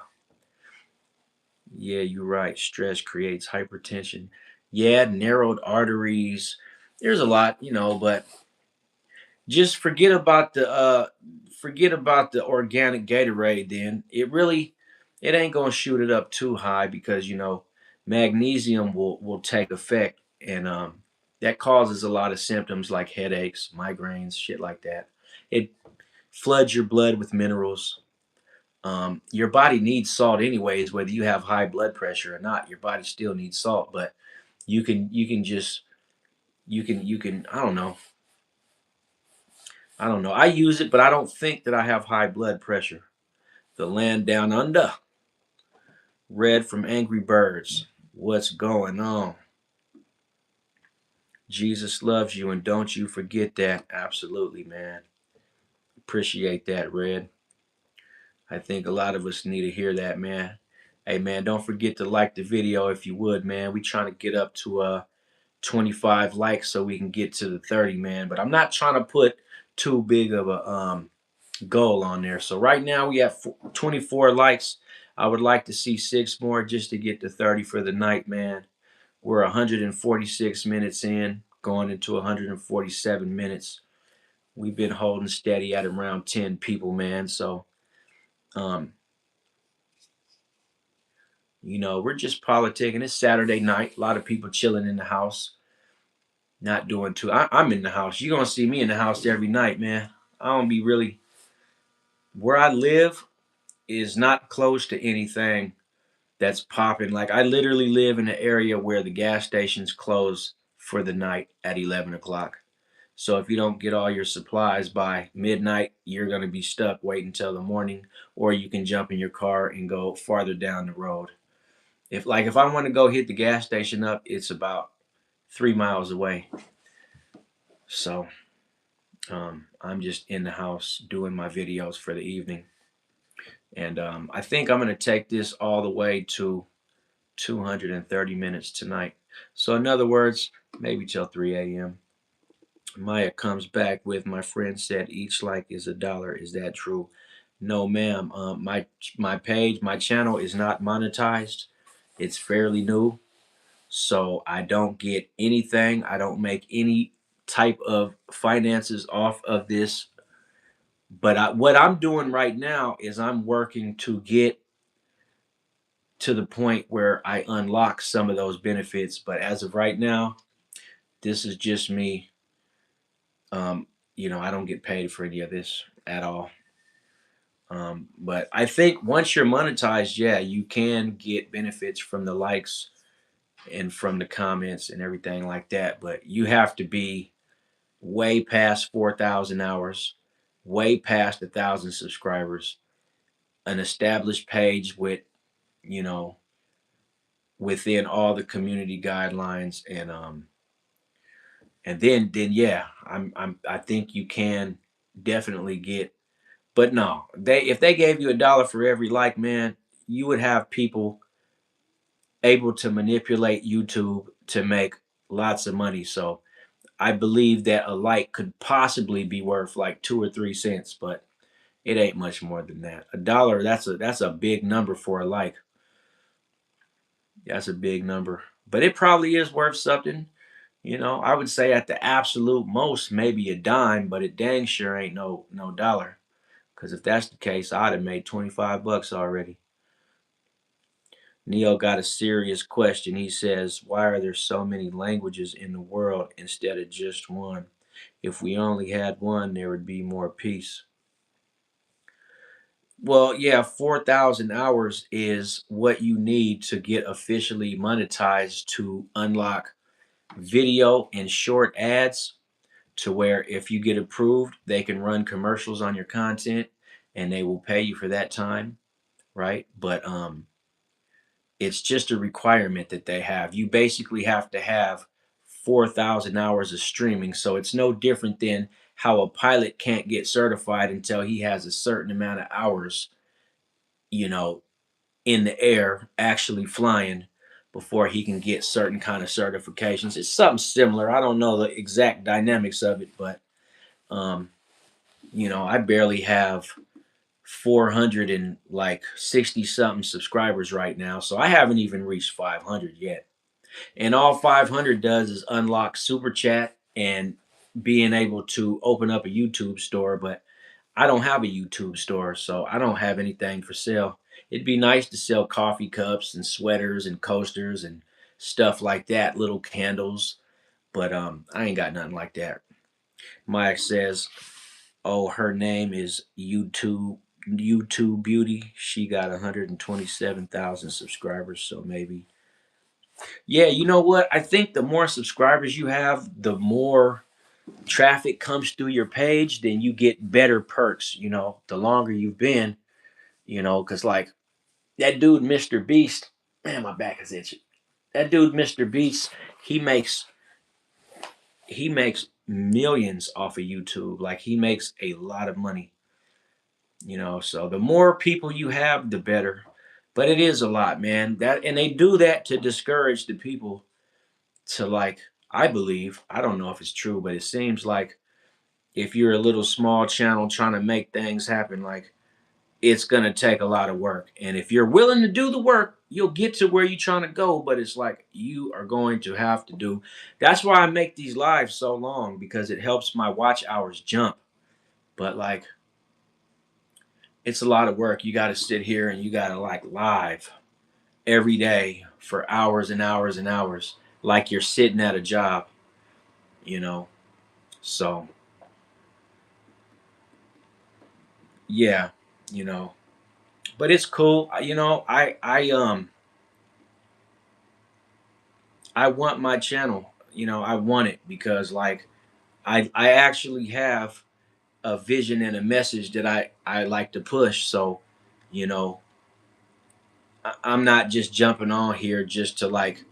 Yeah, you're right. Stress creates hypertension. Yeah, narrowed arteries. There's a lot, but just forget about the organic Gatorade. Then it ain't gonna shoot it up too high because magnesium will take effect, and that causes a lot of symptoms like headaches, migraines, shit like that. It floods your blood with minerals. Your body needs salt anyways, whether you have high blood pressure or not. Your body still needs salt, but you can just you can I don't know. I use it, but I don't think that I have high blood pressure. The land down under. Red from Angry Birds. What's going on? Jesus loves you, and don't you forget that. Absolutely, man. Appreciate that, Red. I think a lot of us need to hear that, man. Hey, man, don't forget to like the video if you would, man. We trying to get up to 25 likes so we can get to the 30, man. But I'm not trying to put too big of a goal on there. So right now we have 24 likes. I would like to see 6 more just to get to 30 for the night, man. We're 146 minutes in, going into 147 minutes. We've been holding steady at around 10 people, man. So, um, we're just politicking. It's Saturday night. A lot of people chilling in the house, not doing too. I'm in the house. You're gonna see me in the house every night, man. I don't be really where I live is not close to anything that's popping. Like I literally live in an area where the gas stations close for the night at 11 o'clock. So if you don't get all your supplies by midnight, you're going to be stuck waiting until the morning, or you can jump in your car and go farther down the road. If I want to go hit the gas station up, it's about 3 miles away. So I'm just in the house doing my videos for the evening. And I think I'm going to take this all the way to 230 minutes tonight. So in other words, maybe till 3 a.m. Maya comes back with, my friend said each like is $1. Is that true? No, ma'am. My channel is not monetized. It's fairly new. So I don't get anything. I don't make any type of finances off of this. But what I'm doing right now is I'm working to get to the point where I unlock some of those benefits. But as of right now, this is just me. I don't get paid for any of this at all. But I think once you're monetized, yeah, you can get benefits from the likes and from the comments and everything like that. But you have to be way past 4,000 hours, way past 1,000 subscribers, an established page with, you know, within all the community guidelines, and then yeah, I think you can definitely get. But no, they if they gave you $1 for every like, man, you would have people able to manipulate YouTube to make lots of money. So I believe that a like could possibly be worth like 2 or 3 cents, but it ain't much more than that. $1, that's a big number for a like. That's a big number. But it probably is worth something. I would say at the absolute most, maybe a dime, but it dang sure ain't no dollar. Cause if that's the case, I'd have made 25 bucks already. Neo got a serious question. He says, why are there so many languages in the world instead of just one? If we only had one, there would be more peace. Well, yeah, 4,000 hours is what you need to get officially monetized to unlock video and short ads, to where if you get approved, they can run commercials on your content and they will pay you for that time, right? But it's just a requirement that they have. You basically have to have 4,000 hours of streaming. So it's no different than how a pilot can't get certified until he has a certain amount of hours, you know, in the air actually flying before he can get certain kind of certifications. It's something similar. I don't know the exact dynamics of it, but um, I barely have 400 and like 60 something subscribers right now. So I haven't even reached 500 yet. And all 500 does is unlock super chat and being able to open up a YouTube store. But I don't have a YouTube store, so I don't have anything for sale. It'd be nice to sell coffee cups and sweaters and coasters and stuff like that, little candles. But I ain't got nothing like that. Mike says, oh, her name is YouTube Beauty. She got 127,000 subscribers, so maybe. Yeah, you know what? I think the more subscribers you have, the more traffic comes through your page, then you get better perks, the longer you've been, because like that dude, Mr. Beast, man, my back is itching. That dude, Mr. Beast, he makes he makes millions off of YouTube. Like he makes a lot of money. So the more people you have, the better. But it is a lot, man. That and they do that to discourage the people to like, I believe, I don't know if it's true, but it seems like if you're a little small channel trying to make things happen, like it's gonna take a lot of work. And if you're willing to do the work, you'll get to where you're trying to go. But it's like you are going to have to do. That's why I make these lives so long, because it helps my watch hours jump. But like it's a lot of work. You got to sit here and you got to like live every day for hours and hours and hours, like you're sitting at a job, you know. So yeah, you know. But it's cool. I want my channel. I want it because like I actually have a vision and a message that I like to push. So, you know, I'm not just jumping on here just to like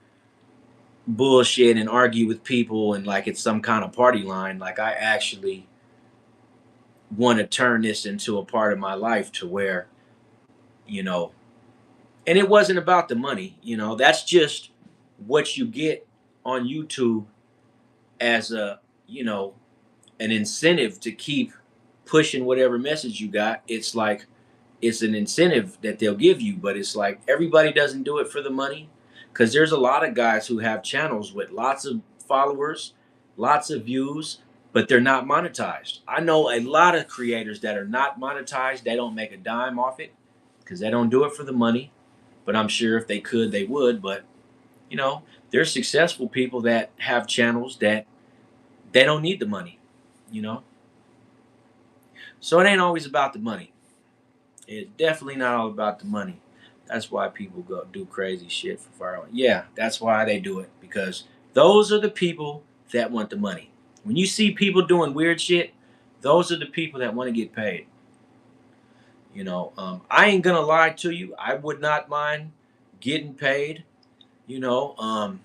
bullshit and argue with people and like it's some kind of party line. Like I actually want to turn this into a part of my life to where, you know, and it wasn't about the money, that's just what you get on YouTube as you know, an incentive to keep pushing whatever message you got. It's like it's an incentive that they'll give you, but it's like everybody doesn't do it for the money. Because there's a lot of guys who have channels with lots of followers, lots of views, but they're not monetized. I know a lot of creators that are not monetized. They don't make a dime off it because they don't do it for the money. But I'm sure if they could, they would. But you know, there's successful people that have channels that they don't need the money. You know, so it ain't always about the money. It's definitely not all about the money. That's why people go do crazy shit for firearms. Yeah, that's why they do it because those are the people that want the money. When you see people doing weird shit, those are the people that want to get paid. I ain't gonna lie to you. I would not mind getting paid. You know,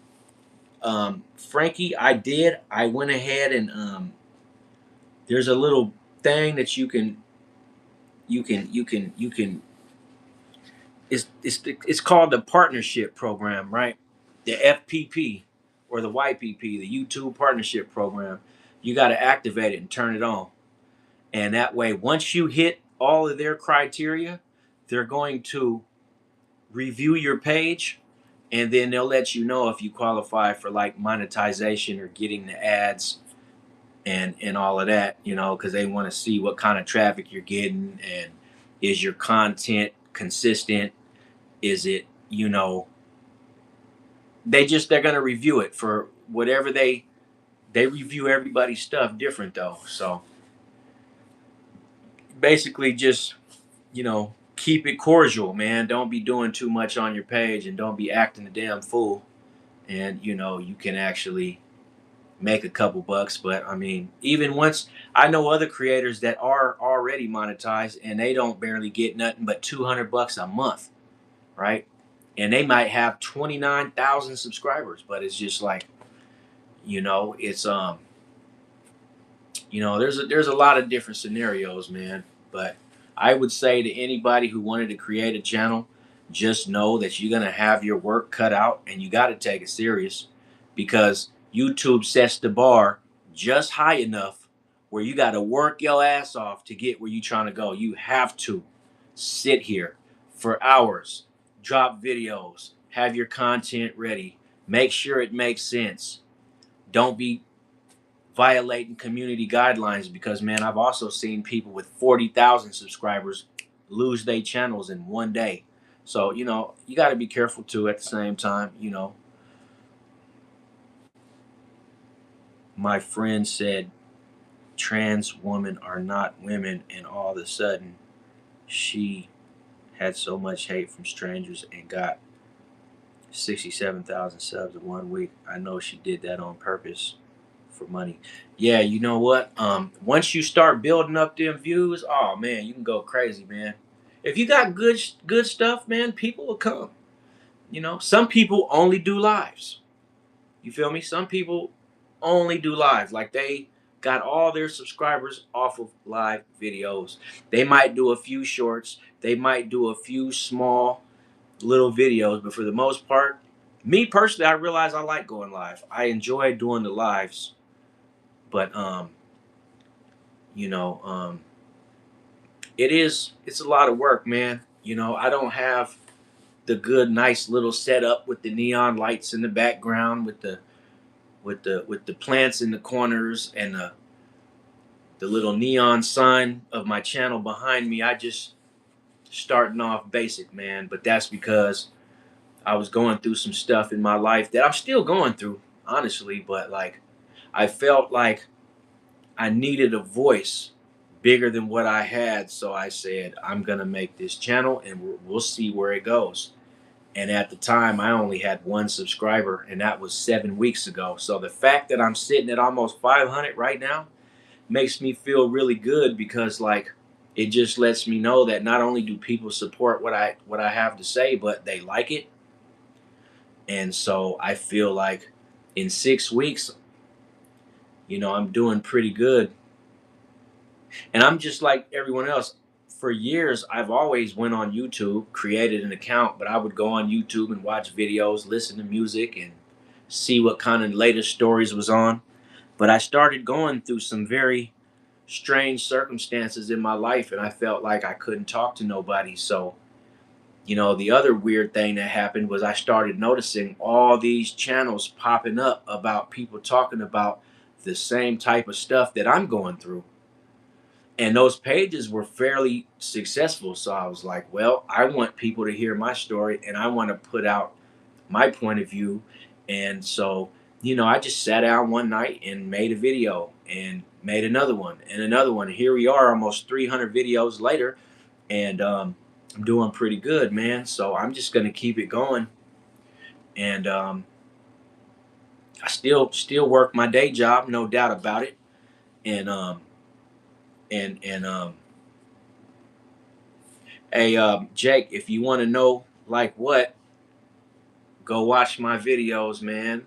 Frankie, I did. I went ahead and there's a little thing that you can it's called the partnership program, right? The FPP or the YPP, the YouTube partnership program. You got to activate it and turn it on. And that way, once you hit all of their criteria, they're going to review your page and then they'll let you know if you qualify for like monetization or getting the ads and all of that, because they want to see what kind of traffic you're getting and is your content consistent. Is it, they're gonna review it for whatever they review everybody's stuff different though. So basically just, keep it cordial, man. Don't be doing too much on your page and don't be acting a damn fool. And you can actually make a couple bucks. But I mean, even once I know other creators that are already monetized and they don't barely get nothing but 200 bucks a month, right? And they might have 29,000 subscribers, but it's just like, it's there's a lot of different scenarios, man. But I would say to anybody who wanted to create a channel, just know that you're gonna have your work cut out and you got to take it serious because YouTube sets the bar just high enough where you got to work your ass off to get where you're trying to go. You have to sit here for hours, drop videos, have your content ready, make sure it makes sense. Don't be violating community guidelines because, man, I've also seen people with 40,000 subscribers lose their channels in one day. So, you got to be careful too at the same time. My friend said trans women are not women, and all of a sudden she had so much hate from strangers and got 67,000 subs in 1 week. I know she did that on purpose for money. Yeah, you know what? Once you start building up them views, oh man, you can go crazy, man. If you got good stuff, man, people will come. Some people only do lives. You feel me? Some people only do lives. Like they got all their subscribers off of live videos. They might do a few shorts. They might do a few small little videos, but for the most part, me personally, I realize I like going live. I enjoy doing the lives, but you know, it's a lot of work, man. I don't have the good, nice little setup with the neon lights in the background, with the plants in the corners and the little neon sign of my channel behind me. I just starting off basic, man. But that's because I was going through some stuff in my life that I'm still going through, honestly. But like, I felt like I needed a voice bigger than what I had. So I said, I'm going to make this channel and we'll see where it goes. And at the time, I only had one subscriber, and that was 7 weeks ago. So the fact that I'm sitting at almost 500 right now makes me feel really good because, like, it just lets me know that not only do people support what I have to say, but they like it. And so I feel like in 6 weeks, I'm doing pretty good. And I'm just like everyone else. For years, I've always went on YouTube, created an account, but I would go on YouTube and watch videos, listen to music, and see what kind of latest stories was on. But I started going through some very strange circumstances in my life, and I felt like I couldn't talk to nobody. So You know, the other weird thing that happened was I started noticing all these channels popping up about people talking about the same type of stuff that I'm going through. And those pages were fairly successful. So I was like, well, I want people to hear my story and I want to put out my point of view. And so, you know, I just sat down one night and made a video and made another one and another one. Here we are, almost 300 videos later, and I'm doing pretty good, man. So I'm just gonna keep it going, and I still work my day job, no doubt about it. And and hey, Jake, if you want to know like what, go watch my videos, man.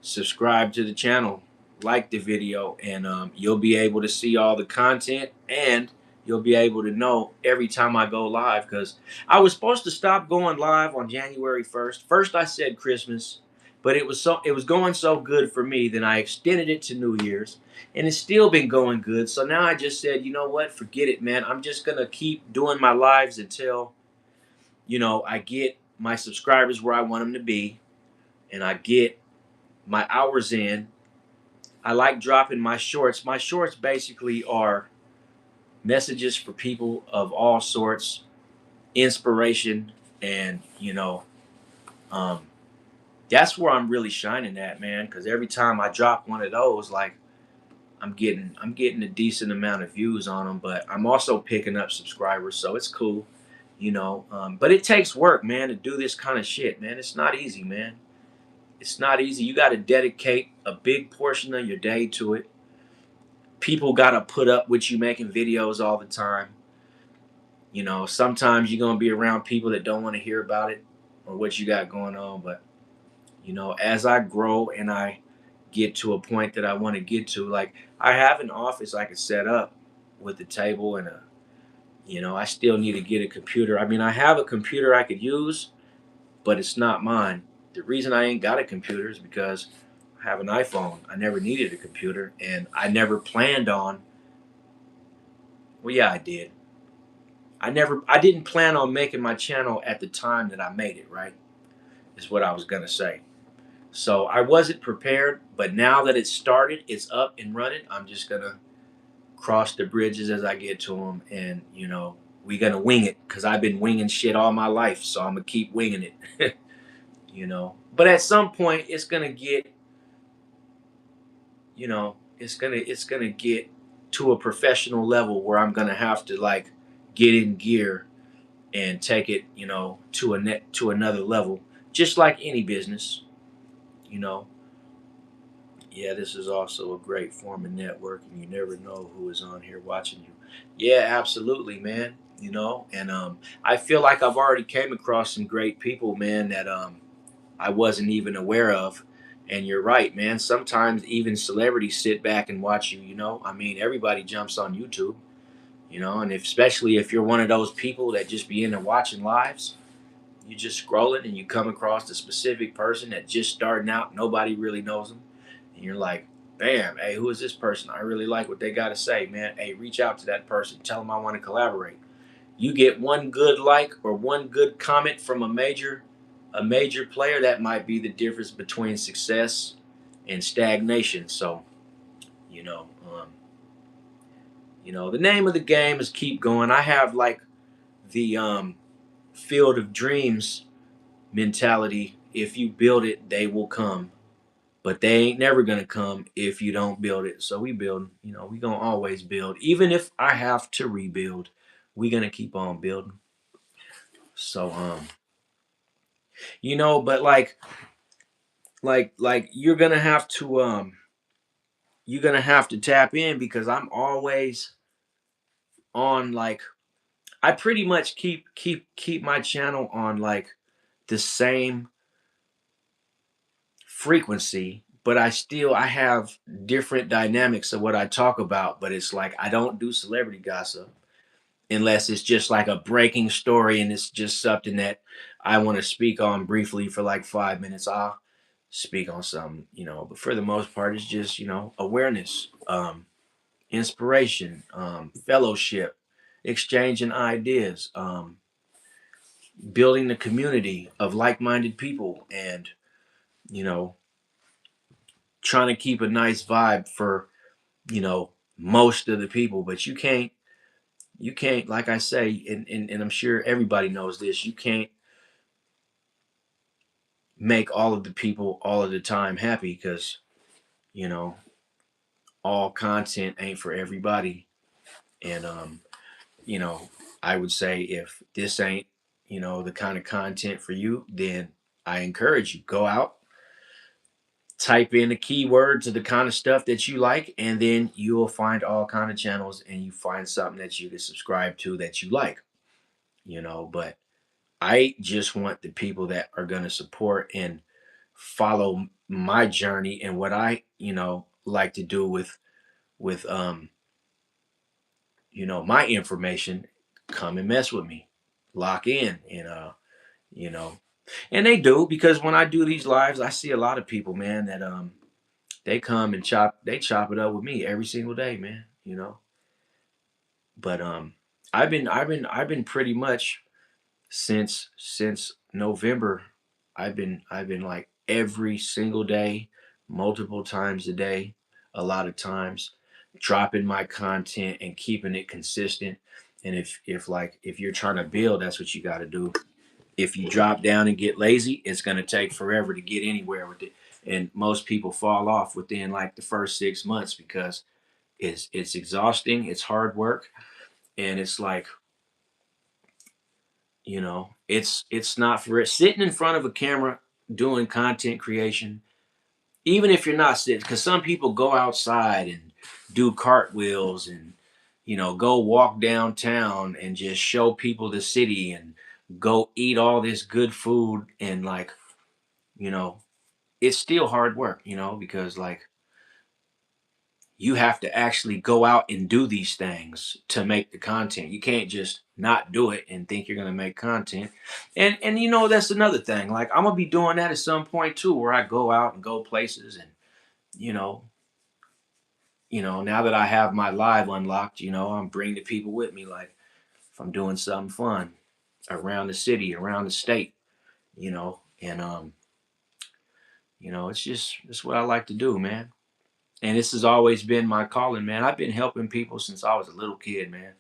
Subscribe to the channel, like the video, and you'll be able to see all the content, and you'll be able to know every time I go live. Because I was supposed to stop going live on January 1st. First I said Christmas, but it was going so good for me, then I extended it to New Year's, and it's still been going good. So now I just said, you know what, forget it, man. I'm just gonna keep doing my lives until, you know, I get my subscribers where I want them to be, and I get my hours in. I like dropping my shorts. My shorts basically are messages for people of all sorts, inspiration, and um, that's where I'm really shining at, man. Because every time I drop one of those, like I'm getting a decent amount of views on them, but I'm also picking up subscribers, so it's cool, you know. But it takes work, man, to do this kind of shit, man. It's not easy, man. It's not easy. You got to dedicate a big portion of your day to it. People got to put up with you making videos all the time. You know, sometimes you're going to be around people that don't want to hear about it or what you got going on. But, you know, as I grow and I get to a point that I want to get to, like I have an office I could set up with a table and I still need to get a computer. I mean, I have a computer I could use, but it's not mine. The reason I ain't got a computer is because I have an iPhone. I never needed a computer and I never planned on, well, yeah, I did. I didn't plan on making my channel at the time that I made it, right? Is what I was gonna say. So I wasn't prepared, but now that it's started, it's up and running. I'm just gonna cross the bridges as I get to them, and we gonna wing it because I've been winging shit all my life, so I'm gonna keep winging it. But at some point, it's gonna get, it's gonna get to a professional level where I'm gonna have to like get in gear and take it, to another level, just like any business, you know. Yeah, this is also a great form of networking. You never know who is on here watching you. Yeah, absolutely, man. And I feel like I've already came across some great people, man, that I wasn't even aware of. And you're right, man. Sometimes even celebrities sit back and watch you. I mean, everybody jumps on YouTube. And especially if you're one of those people that just be into watching lives, you just scrolling and you come across a specific person that just starting out, nobody really knows them, and you're like, bam, hey, who is this person? I really like what they got to say, man. Hey, reach out to that person, tell them I want to collaborate. You get one good like or one good comment from a major player, that might be the difference between success and stagnation. So, you know, um, the name of the game is keep going. I have like the field of dreams mentality. If you build it, they will come. But they ain't never gonna come if you don't build it. So we build, we gonna always build. Even if I have to rebuild, we gonna keep on building. So but like you're gonna have to tap in because I'm always on, like, I pretty much keep my channel on like the same frequency, but I have different dynamics of what I talk about. But it's like I don't do celebrity gossip unless it's just like a breaking story and it's just something that I want to speak on briefly for like 5 minutes. I'll speak on something, but for the most part, it's just, awareness, inspiration, fellowship, exchanging ideas, building the community of like-minded people, and you know, trying to keep a nice vibe for, you know, most of the people. But you can't, like I say, and I'm sure everybody knows this, you can't make all of the people all of the time happy, because you know, all content ain't for everybody. And you know, I would say if this ain't, you know, the kind of content for you, then I encourage you, go out, type in the keywords of the kind of stuff that you like, and then you will find all kind of channels, and you find something that you can subscribe to that you like, you know. But I just want the people that are going to support and follow my journey and what I, you know, like to do with you know, my information, come and mess with me, lock in, and you know, and they do, because when I do these lives, I see a lot of people, man, that they come and chop it up with me every single day, man, you know. But I've been pretty much since November. I've been like every single day, multiple times a day, a lot of times, dropping my content and keeping it consistent. And if you're trying to build, that's what you got to do. If you drop down and get lazy, it's going to take forever to get anywhere with it. And most people fall off within like the first 6 months, because it's exhausting, it's hard work, and it's like, you know, it's not for it. Sitting in front of a camera doing content creation, even if you're not sitting, because some people go outside and do cartwheels and, you know, go walk downtown and just show people the city and go eat all this good food, and like, you know, it's still hard work, you know, because like you have to actually go out and do these things to make the content. You can't just not do it and think you're going to make content. And you know, that's another thing. Like, I'm going to be doing that at some point too, where I go out and go places, and you know, now that I have my live unlocked, you know, I'm bringing the people with me, like if I'm doing something fun around the city, around the state, you know, and you know, it's what I like to do, man. And this has always been my calling, man. I've been helping people since I was a little kid, man.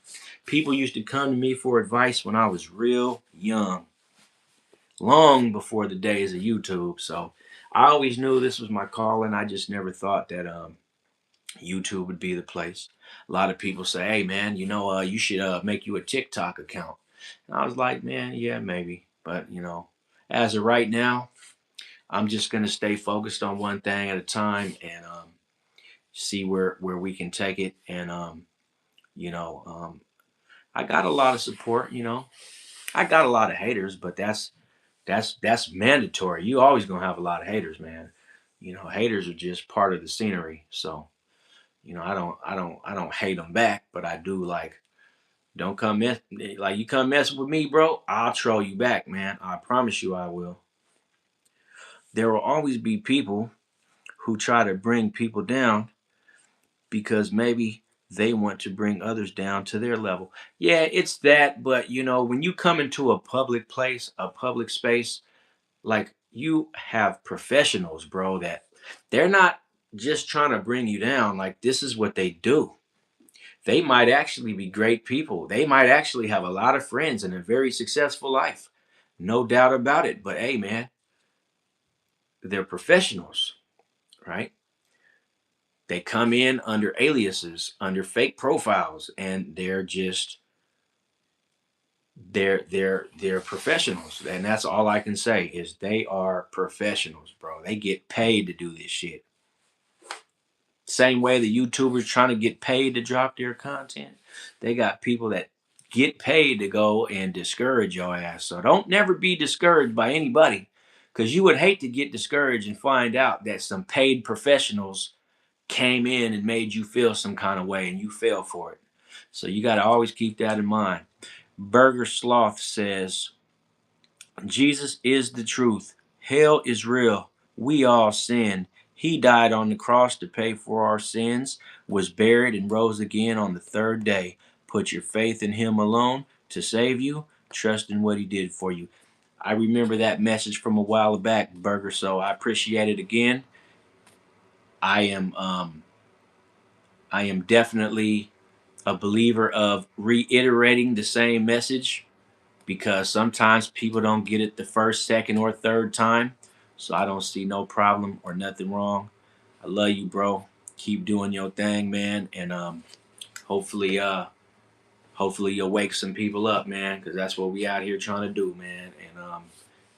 People used to come to me for advice when I was real young, long before the days of YouTube. So I always knew this was my calling. I just never thought that YouTube would be the place. A lot of people say, "Hey, man, you know, you should make you a TikTok account." And I was like, "Man, yeah, maybe." But you know, as of right now, I'm just gonna stay focused on one thing at a time, and see where we can take it. And you know, I got a lot of support. You know, I got a lot of haters, but that's mandatory. You always gonna have a lot of haters, man. You know, haters are just part of the scenery. So you know, I don't hate them back, but I do, like, don't come mess, like, you come mess with me, bro, I'll troll you back, man. I promise you I will. There will always be people who try to bring people down because maybe they want to bring others down to their level. Yeah, it's that, but you know, when you come into a public place, a public space, like, you have professionals, bro, that they're not just trying to bring you down. Like, this is what they do. They might actually be great people. They might actually have a lot of friends and a very successful life. No doubt about it. But hey, man, they're professionals, right? They come in under aliases, under fake profiles, and they're professionals. And that's all I can say is they are professionals, bro. They get paid to do this shit. Same way the YouTubers trying to get paid to drop their content. They got people that get paid to go and discourage your ass. So don't never be discouraged by anybody, because you would hate to get discouraged and find out that some paid professionals came in and made you feel some kind of way and you fell for it. So you got to always keep that in mind. Burger Sloth says, Jesus is the truth. Hell is real. We all sinned. He died on the cross to pay for our sins, was buried, and rose again on the third day. Put your faith in him alone to save you. Trust in what he did for you. I remember that message from a while back, Burger. So I appreciate it again. I am I am definitely a believer of reiterating the same message because sometimes people don't get it the first, second, or third time. So I don't see no problem or nothing wrong. I love you, bro. Keep doing your thing, man, and hopefully, hopefully you'll wake some people up, man, because that's what we out here trying to do, man. And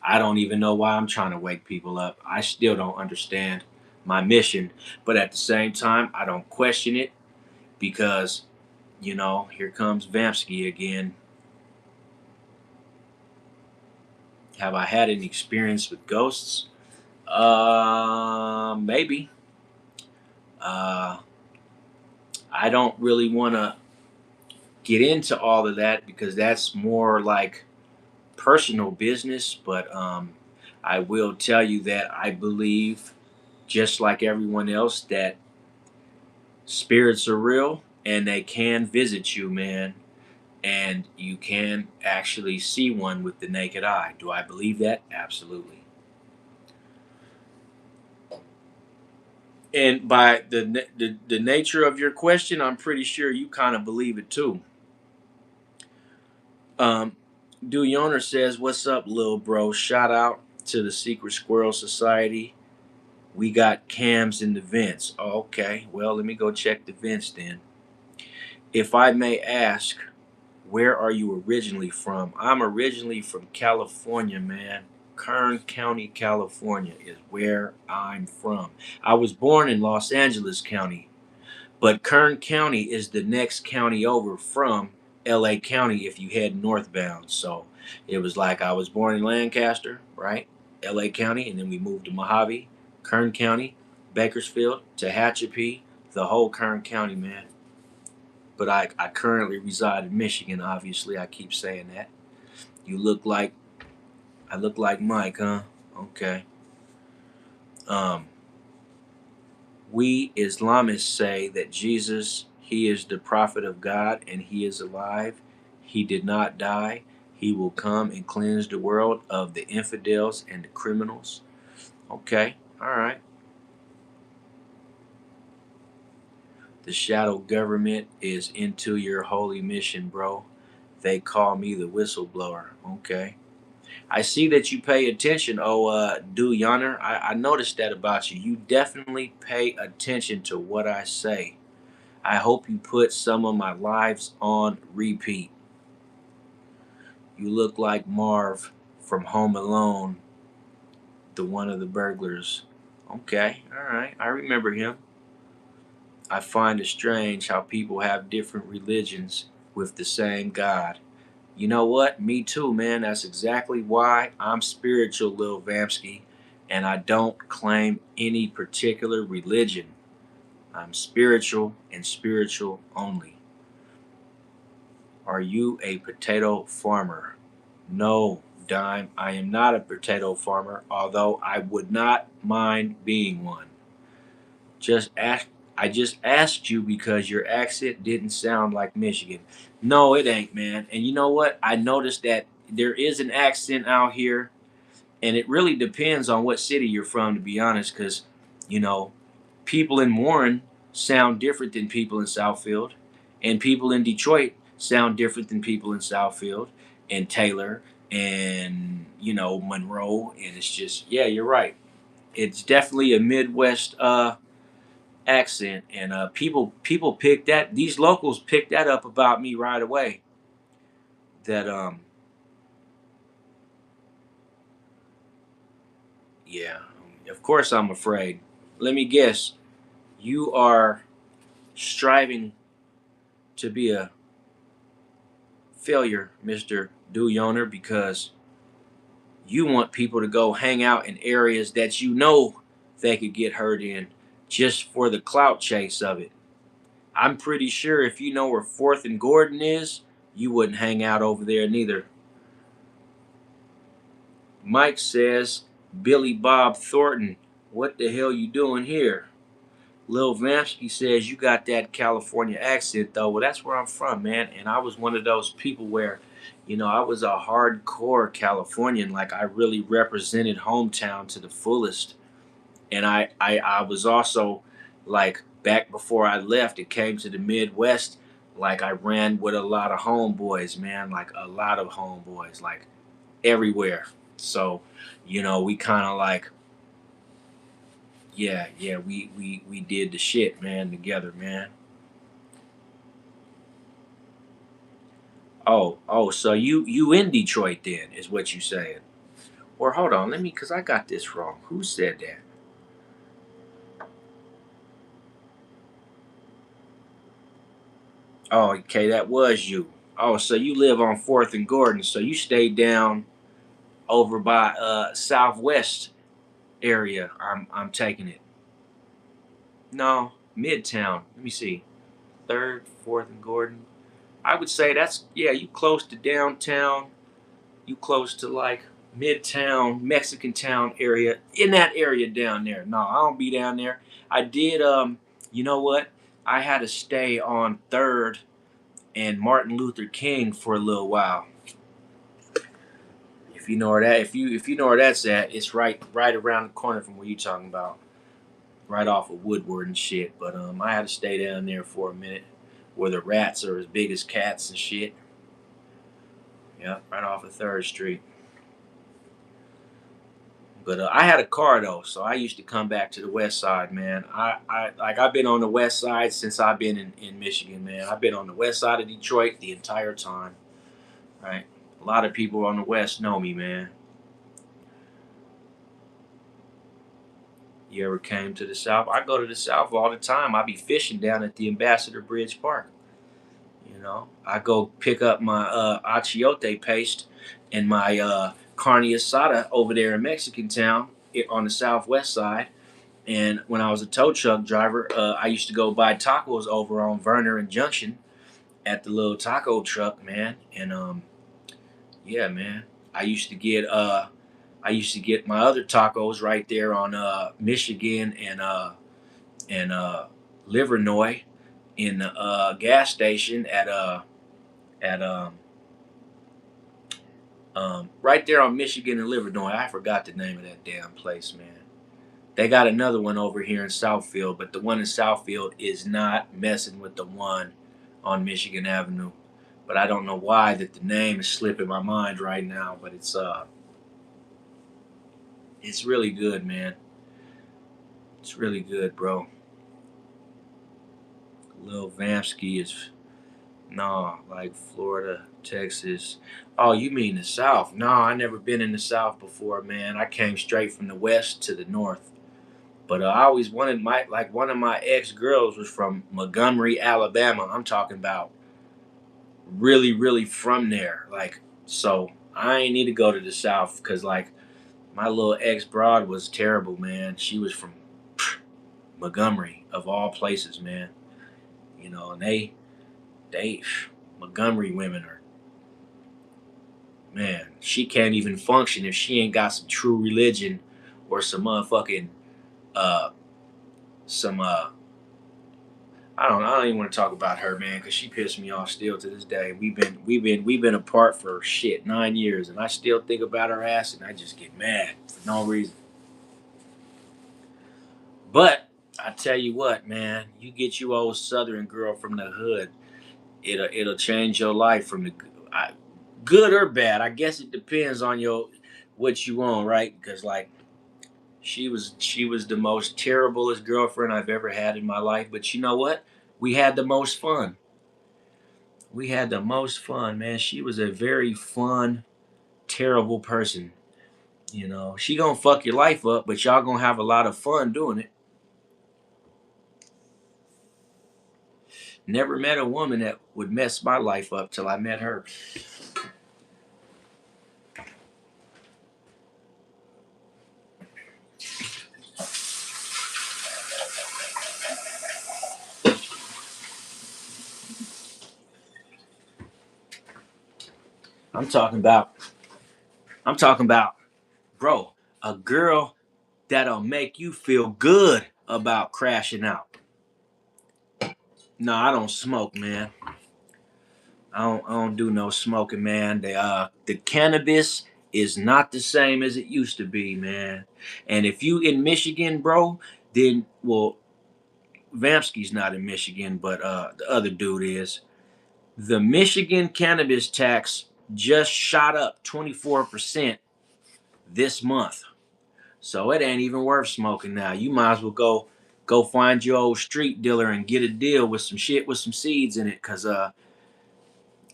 I don't even know why I'm trying to wake people up. I still don't understand my mission, but at the same time, I don't question it because here comes Vamsky again. Have I had any experience with ghosts? Maybe. Uh, I don't really want to get into all of that because that's more like personal business. But I will tell you that I believe, just like everyone else, that spirits are real and they can visit you, man. And you can actually see one with the naked eye. Do I believe that? Absolutely. And by the nature of your question, I'm pretty sure you kind of believe it too. Um, Do Yoner says, "What's up, little bro? Shout out to the Secret Squirrel Society. We got cams in the vents." Oh, okay, well, let me go check the vents then. If I may ask, where are you originally from? I'm originally from California, man. Kern County, California is where I'm from. I was born in Los Angeles County, but Kern County is the next county over from LA County if you head northbound. So it was like I was born in Lancaster, right? LA County, and then we moved to Mojave, Kern County, Bakersfield, Tehachapi, the whole Kern County, man. But I currently reside in Michigan, obviously. I keep saying that. You look like I look like Mike, huh? Okay. Um, we Islamists say that Jesus, he is the prophet of God and he is alive. He did not die. He will come and cleanse the world of the infidels and the criminals. Okay. All right. The shadow government is into your holy mission, bro. They call me the whistleblower. Okay. I see that you pay attention. Oh, Do Yonner, I noticed that about you. You definitely pay attention to what I say. I hope you put some of my lives on repeat. You look like Marv from Home Alone, the one of the burglars. Okay, all right, I remember him. I find it strange how people have different religions with the same God. You know what? Me too, man. That's exactly why I'm spiritual, Lil Vamsky, and I don't claim any particular religion. I'm spiritual and spiritual only. Are you a potato farmer? No, Dime, I am not a potato farmer, although I would not mind being one. Just ask I just asked you because your accent didn't sound like Michigan. No, it ain't, man. And you know what? I noticed that there is an accent out here, and it really depends on what city you're from, to be honest, because, you know, people in Warren sound different than people in Southfield, and people in Detroit sound different than people in Southfield and Taylor and, Monroe. And it's just, yeah, you're right. It's definitely a Midwest accent, and people pick that. These locals pick that up about me right away. That yeah, of course I'm afraid. Let me guess, you are striving to be a failure, Mister Duyoner, because you want people to go hang out in areas that you know they could get hurt in, just for the clout chase of it. I'm pretty sure if you know where Fourth and Gordon is, you wouldn't hang out over there neither. Mike says, Billy Bob Thornton, what the hell you doing here? Lil Vamsky says, you got that California accent though. Well, that's where I'm from, man. And I was one of those people where I was a hardcore Californian. Like I really represented hometown to the fullest. And I was also like back before I left, it came to the Midwest. Like I ran with a lot of homeboys, man. Like a lot of homeboys, like everywhere. So, we kind of like, yeah, we did the shit, man, together, man. Oh, so you in Detroit then, is what you saying? Or hold on, let me, cause I got this wrong. Who said that? Oh, okay, that was you. Oh, so you live on Fourth and Gordon. So you stayed down over by Southwest area. I'm taking it. No, Midtown. Let me see. Third, Fourth and Gordon. I would say that's, yeah. You close to downtown. You close to like Midtown, Mexican Town area. In that area down there. No, I don't be down there. I did. You know what? I had to stay on Third and Martin Luther King for a little while. If you know where that, if you know where that's at, it's right around the corner from where you talking about, right off of Woodward and shit. But I had to stay down there for a minute, where the rats are as big as cats and shit. Yeah, right off of Third Street. But I had a car though, so I used to come back to the West Side, man. I've been on the West Side since I've been in Michigan, man. I've been on the West Side of Detroit the entire time. Right, a lot of people on the West know me, man. You ever came to the South? I go to the South all the time. I be fishing down at the Ambassador Bridge Park. I go pick up my achiote paste and my carne asada over there in Mexican Town on the Southwest side. And when I was a tow truck driver, I used to go buy tacos over on Verner and Junction at the little taco truck, man. And yeah, man, I used to get I used to get my other tacos right there on Michigan and Livernois in the gas station at right there on Michigan and Livernois. I forgot the name of that damn place, man. They got another one over here in Southfield, but the one in Southfield is not messing with the one on Michigan Avenue. But I don't know why that the name is slipping my mind right now. But it's really good, man. It's really good, bro. Lil Vamsky is no, like Florida, Texas. Oh, you mean the South? No, I never been in the South before, man. I came straight from the West to the North. But I always wanted my, like, one of my ex girls was from Montgomery, Alabama. I'm talking about really, really from there. Like, so I ain't need to go to the South because, like, my little ex broad was terrible, man. She was from Montgomery, of all places, man. And they Montgomery women are, man. She can't even function if she ain't got some true religion or some motherfucking uh some I don't even want to talk about her, man, because she pissed me off still to this day. We've been apart for shit 9 years, and I still think about her ass, and I just get mad for no reason. But I tell you what, man, you get you old Southern girl from the hood, it'll change your life from the I, good or bad. I guess it depends on your what you want, right? Because like she was the most terriblest girlfriend I've ever had in my life. But you know what? We had the most fun. We had the most fun, man. She was a very fun, terrible person. She gonna fuck your life up, but y'all gonna have a lot of fun doing it. Never met a woman that would mess my life up till I met her. I'm talking about. I'm talking about, bro. A girl that'll make you feel good about crashing out. No, I don't smoke, man. I don't do no smoking, man. The cannabis is not the same as it used to be, man. And if you in Michigan, bro, then well, Vamsky's not in Michigan, but the other dude is. The Michigan cannabis tax just shot up 24% this month. So it ain't even worth smoking now. You might as well go find your old street dealer and get a deal with some shit with some seeds in it. Cause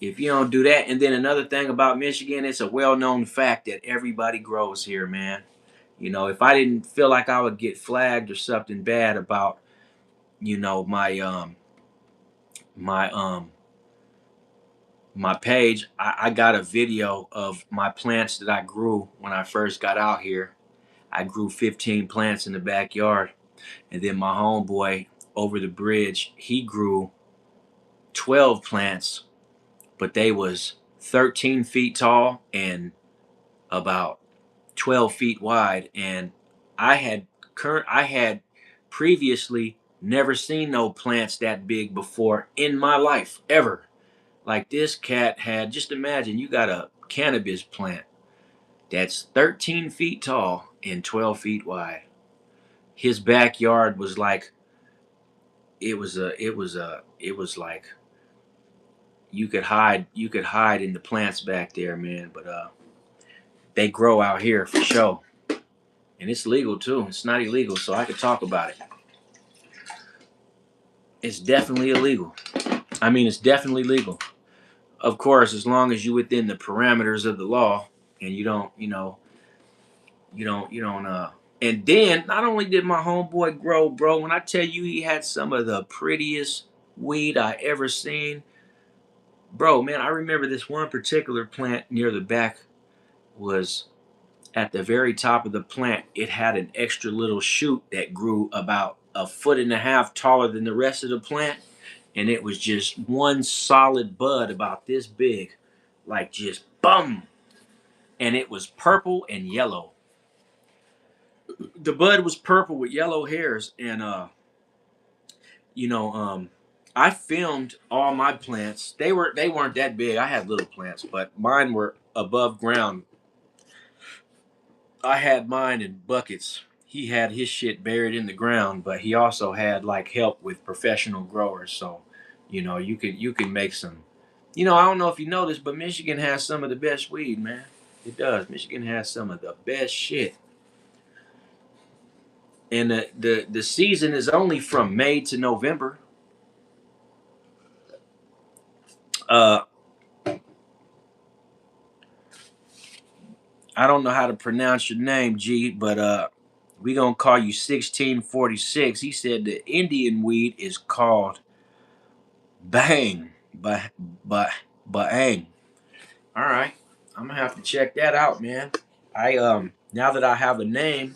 if you don't do that, and then another thing about Michigan, it's a well-known fact that everybody grows here, man. You know, if I didn't feel like I would get flagged or something bad about, you know, my my page, I got a video of my plants that I grew when I first got out here. I grew 15 plants in the backyard. And then my homeboy over the bridge, he grew 12 plants, but they was 13 feet tall and about 12 feet wide. And I had previously never seen no plants that big before in my life ever. Like this cat had, just imagine you got a cannabis plant that's 13 feet tall and 12 feet wide. His backyard was like it was like you could hide in the plants back there, man. But they grow out here for sure. And it's legal too. It's not illegal, so I could talk about it. It's definitely illegal. I mean, it's definitely legal. Of course, as long as you within the parameters of the law and you don't, you don't. And then not only did my homeboy grow, bro, when I tell you he had some of the prettiest weed I ever seen, bro, man, I remember this one particular plant near the back was at the very top of the plant. It had an extra little shoot that grew about a foot and a half taller than the rest of the plant. And it was just one solid bud about this big, like just bum. And it was purple and yellow. The bud was purple with yellow hairs. And, you know, I filmed all my plants. They weren't that big. I had little plants, but mine were above ground. I had mine in buckets. He had his shit buried in the ground, but he also had like help with professional growers. So, you can make some. I don't know if you know this, but Michigan has some of the best weed, man. It does. Michigan has some of the best shit. And the season is only from May to November. Uh, I don't know how to pronounce your name, G, but we gonna call you 1646. He said the Indian weed is called Bang, but Bang. All right, I'm gonna have to check that out, man. I now that I have a name,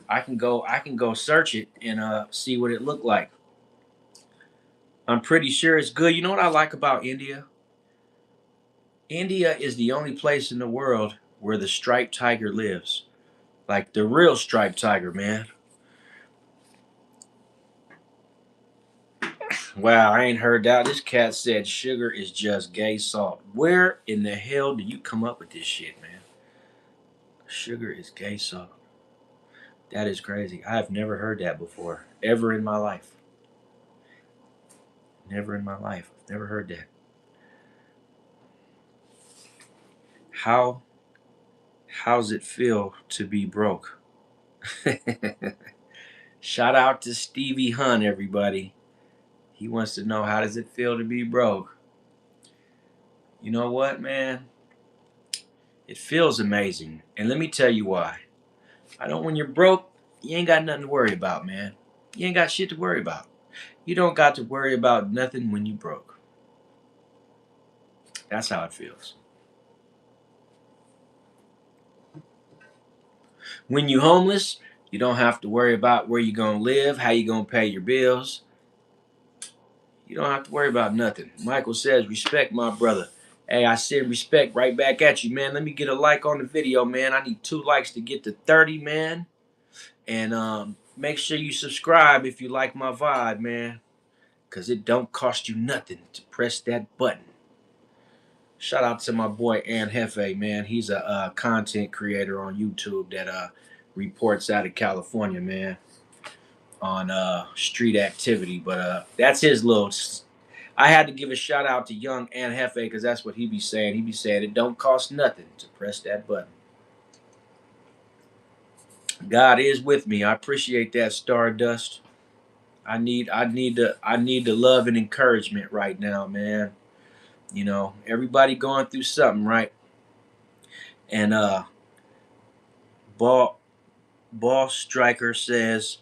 I can go search it and see what it looked like. I'm pretty sure it's good. You know what I like about India? India is the only place in the world where the striped tiger lives. Like the real striped tiger, man. Wow, I ain't heard that. This cat said sugar is just gay salt. Where in the hell do you come up with this shit, man? Sugar is gay salt. That is crazy. I have never heard that before, ever in my life. Never in my life. Never heard that. How how's it feel to be broke? Shout out to Stevie Hunt, everybody. He wants to know how does it feel to be broke. You know what, man? It feels amazing. And let me tell you why. I know when you're broke, you ain't got nothing to worry about, man. You ain't got shit to worry about. You don't got to worry about nothing when you broke. That's how it feels. When you homeless, you don't have to worry about where you're gonna live, how you gonna pay your bills. You don't have to worry about nothing. Michael says, respect my brother. Hey, I said respect right back at you, man. Let me get a like on the video, man. I need 2 likes to get to 30, man. And make sure you subscribe if you like my vibe, man. Cause it don't cost you nothing to press that button. Shout out to my boy An Hefe, man. He's a content creator on YouTube that reports out of California, man, on street activity. But that's his little. I had to give a shout out to young An Hefe because that's what he be saying. He be saying it don't cost nothing to press that button. God is with me. I appreciate that, Stardust. I need the love and encouragement right now, man. You know, everybody going through something, right? And ball ball striker says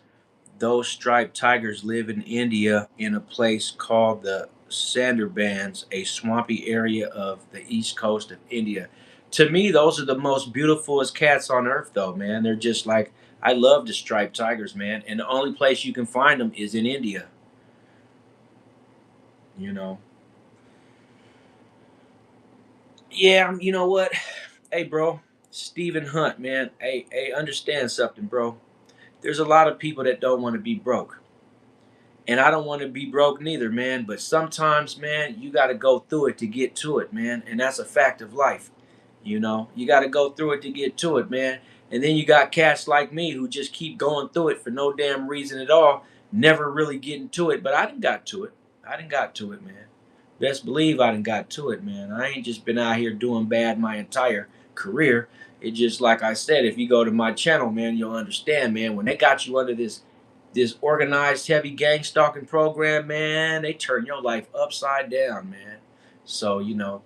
those striped tigers live in India in a place called the Sandarbans, a swampy area of the east coast of India. To me, those are the most beautifulest cats on earth, though, man. They're just like, I love the striped tigers, man. And the only place you can find them is in India, you know. Yeah, you know what? Hey, bro, Stephen Hunt, man. Hey, understand something, bro. There's a lot of people that don't want to be broke. And I don't want to be broke neither, man. But sometimes, man, you got to go through it to get to it, man. And that's a fact of life. You know, you got to go through it to get to it, man. And then you got cats like me who just keep going through it for no damn reason at all, never really getting to it. But I done got to it. I done got to it, man. Best believe I done got to it, man. I ain't just been out here doing bad my entire career. It just like I said, if you go to my channel, man, you'll understand, man. When they got you under this organized heavy gang stalking program, man, they turn your life upside down, man. So, you know,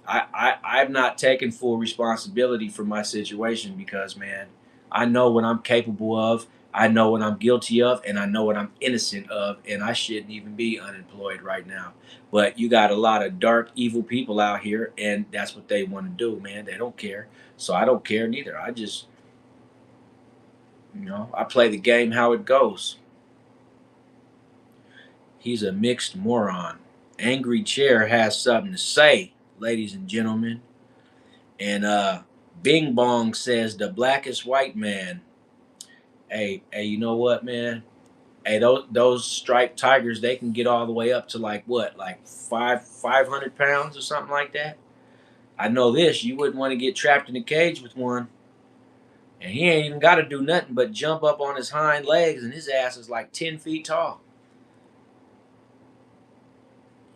I'm not taking full responsibility for my situation because, man, I know what I'm capable of. I know what I'm guilty of, and I know what I'm innocent of, and I shouldn't even be unemployed right now. But you got a lot of dark, evil people out here, and that's what they want to do, man. They don't care. So I don't care neither. I just, I play the game how it goes. He's a mixed moron. Angry Chair has something to say, ladies and gentlemen. And Bing Bong says the blackest white man. Hey, you know what, man? Hey, those striped tigers, they can get all the way up to like what, like 500 pounds or something like that. I know this. You wouldn't want to get trapped in a cage with one, and he ain't even got to do nothing but jump up on his hind legs, and his ass is like 10 feet tall.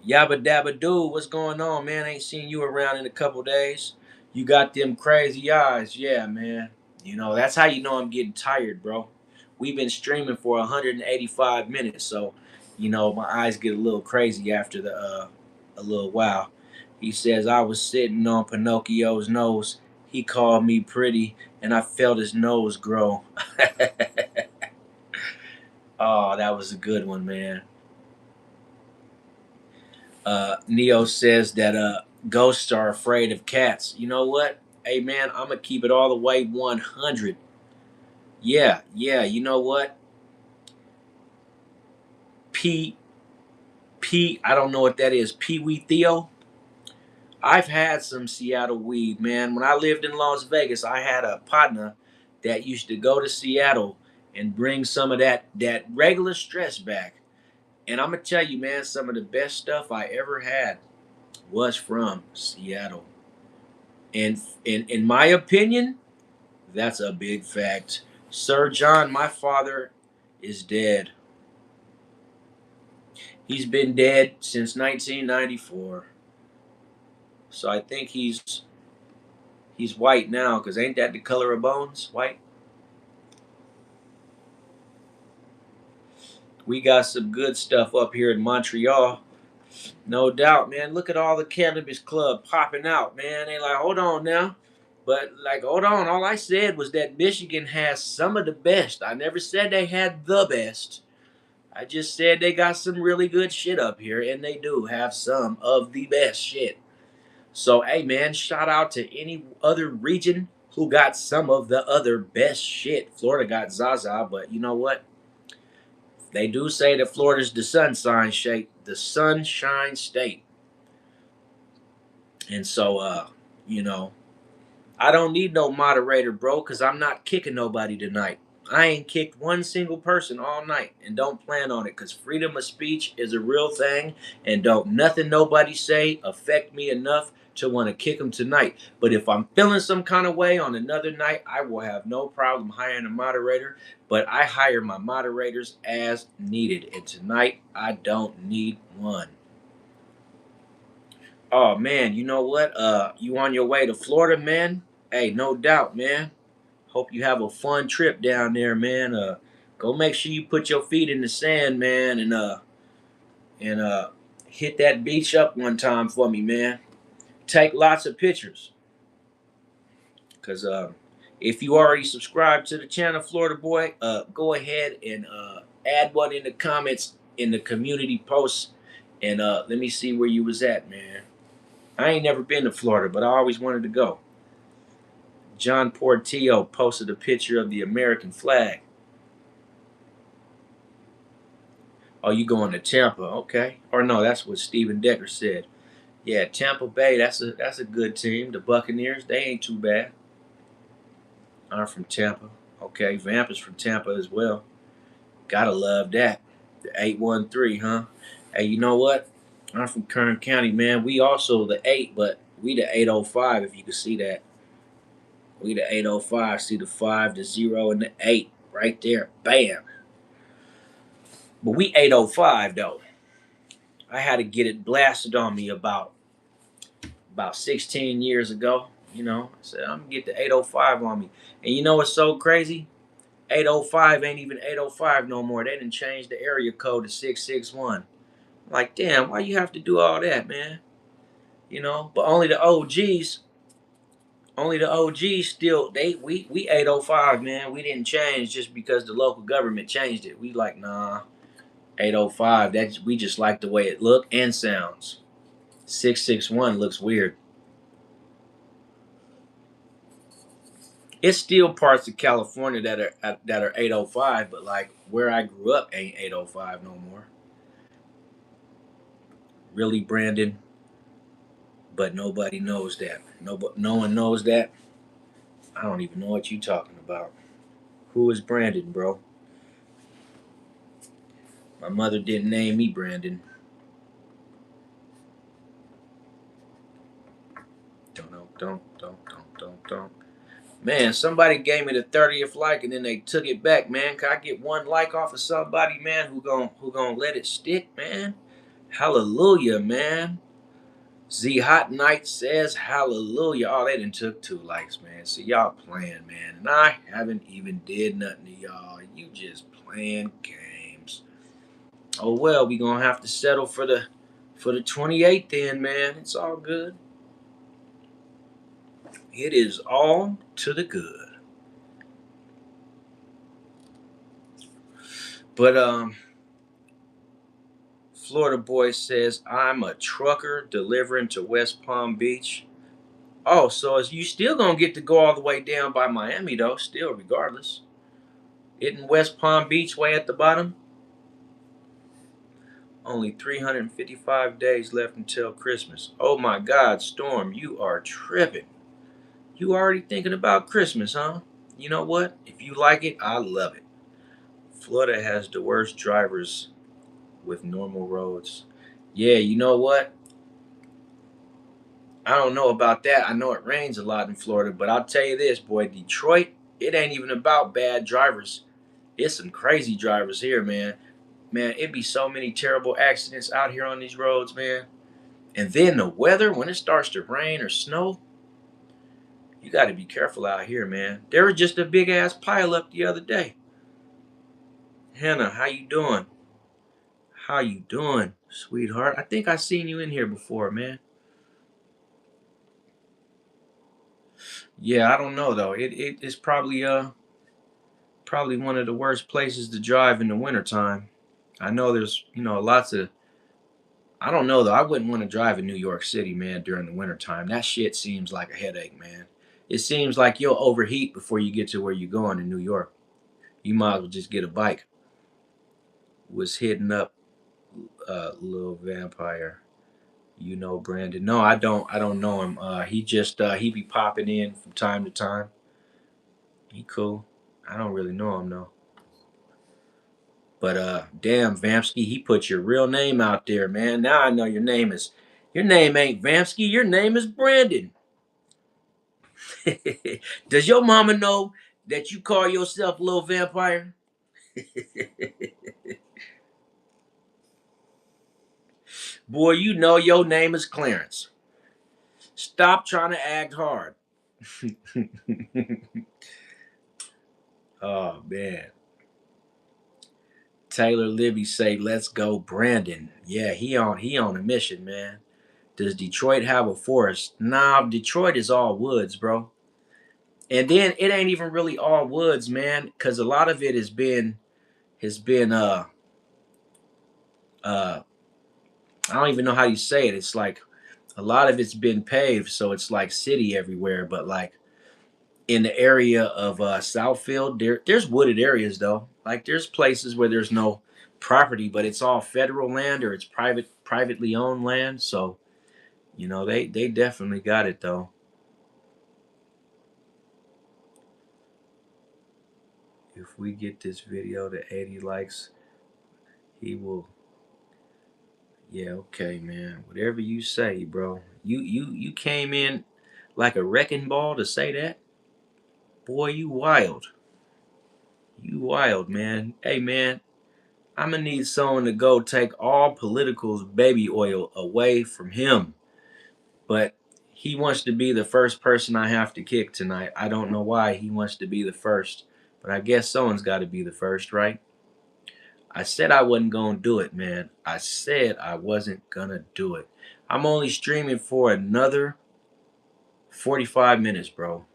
Yabba dabba doo, what's going on, man? Ain't seen you around in a couple days. You got them crazy eyes, yeah, man. You know, that's how you know I'm getting tired, bro. We've been streaming for 185 minutes, so my eyes get a little crazy after the a little while. He says I was sitting on Pinocchio's nose. He called me pretty, and I felt his nose grow. Oh, that was a good one, man. Neo says that ghosts are afraid of cats. You know what? Hey man, I'm gonna keep it all the way 100. Yeah. You know what? P P. I don't know what that is. Pee Wee Theo. I've had some Seattle weed, man. When I lived in Las Vegas, I had a partner that used to go to Seattle and bring some of that regular stress back. And I'm gonna tell you, man, some of the best stuff I ever had was from Seattle. And in my opinion, that's a big fact. Sir John, my father, is dead. He's been dead since 1994. So I think he's white now, because ain't that the color of bones? White? We got some good stuff up here in Montreal. No doubt, man. Look at all the cannabis club popping out, man. They like, hold on now. But like, hold on. All I said was that Michigan has some of the best. I never said they had the best. I just said they got some really good shit up here, and they do have some of the best shit. So, hey, man, shout out to any other region who got some of the other best shit. Florida got Zaza, but you know what? They do say that Florida's the sunshine state. And so, you know, I don't need no moderator, bro, because I'm not kicking nobody tonight. I ain't kicked one single person all night and don't plan on it because freedom of speech is a real thing and don't nothing nobody say affect me enough to want to kick them tonight. But if I'm feeling some kind of way on another night, I will have no problem hiring a moderator, but I hire my moderators as needed. And tonight, I don't need one. Oh man, you know what? You on your way to Florida, man? Hey, no doubt, man. Hope you have a fun trip down there, man. Go make sure you put your feet in the sand, man, and hit that beach up one time for me, man. Take lots of pictures, cause if you already subscribed to the channel, Florida Boy, go ahead and add one in the comments in the community posts, and let me see where you was at, man. I ain't never been to Florida, but I always wanted to go. John Portillo posted a picture of the American flag. Oh, you going to Tampa? Okay. Or no, that's what Steven Decker said. Yeah, Tampa Bay. That's a good team. The Buccaneers. They ain't too bad. I'm from Tampa. Okay, Vamp is from Tampa as well. Gotta love that. The 813, huh? Hey, you know what? I'm from Kern County, man. We also the 8, but we the 805. If you can see that, we the 805. See the 5, the 0, and the 8 right there. Bam. But we 805 though. I had to get it blasted on me about 16 years ago. You know, I said, I'm gonna get the 805 on me. And you know what's so crazy? 805 ain't even 805 no more. They didn't change the area code to 661. Like, damn, why you have to do all that, man? You know, but only the OGs still we 805, man. We didn't change just because the local government changed it. We like, nah, 805. That we just like the way it look and sounds. 661 looks weird. It's still parts of California that are 805, but like where I grew up ain't 805 no more. Really, Brandon, but nobody knows that. No one knows that. I don't even know what you talking about. Who is Brandon, bro? My mother didn't name me Brandon. Don't. Man, somebody gave me the 30th like and then they took it back, man. Can I get one like off of somebody, man, who gon' let it stick, man? Hallelujah, man. Z Hot Knight says hallelujah. Oh, they done took 2 likes, man. See, y'all playing, man. And I haven't even did nothing to y'all. You just playing games. Oh well, we gonna have to settle for the 28th then, man. It's all good. It is all to the good. But Florida boy says I'm a trucker delivering to West Palm Beach. Oh, so is you still gonna get to go all the way down by Miami though, still regardless. Isn't West Palm Beach way at the bottom? Only 355 days left until Christmas. Oh my God, Storm, you are tripping. You already thinking about Christmas, huh? You know what? If you like it, I love it. Florida has the worst drivers with normal roads. Yeah, you know what? I don't know about that. I know it rains a lot in Florida, but I'll tell you this, boy, Detroit, it ain't even about bad drivers. It's some crazy drivers here, man. Man, it be so many terrible accidents out here on these roads, man. And then the weather, when it starts to rain or snow, you got to be careful out here, man. There was just a big ass pile up the other day. Hannah, how you doing? How you doing, sweetheart? I think I seen you in here before, man. Yeah, I don't know though. It's probably one of the worst places to drive in the wintertime. I know there's lots of. I don't know though. I wouldn't want to drive in New York City, man, during the wintertime. That shit seems like a headache, man. It seems like you'll overheat before you get to where you're going in New York. You might as well just get a bike. Was hitting up Little Vampire. You know Brandon? No, I don't. I don't know him. He just he be popping in from time to time. He cool. I don't really know him though. But damn, Vamsky, he put your real name out there, man. Now I know your name ain't Vamsky, your name is Brandon. Does your mama know that you call yourself Little Vampire? Boy, you know your name is Clarence. Stop trying to act hard. Oh man. Taylor Libby say, "Let's go, Brandon." Yeah, he on a mission, man. Does Detroit have a forest? Nah, Detroit is all woods, bro. And then it ain't even really all woods, man, because a lot of it has been I don't even know how you say it. It's like a lot of it's been paved, so it's like city everywhere. But like in the area of Southfield, there's wooded areas though. Like there's places where there's no property, but it's all federal land or it's privately owned land. So they definitely got it though. If we get this video to 80 likes, he will. Yeah, okay, man. Whatever you say, bro. You came in like a wrecking ball to say that. Boy, you wild. You wild, man. Hey, man. I'm gonna need someone to go take all political's baby oil away from him. But he wants to be the first person I have to kick tonight. I don't know why he wants to be the first, but I guess someone's got to be the first, right? I said I wasn't gonna do it, man. I said I wasn't gonna do it. I'm only streaming for another 45 minutes, bro.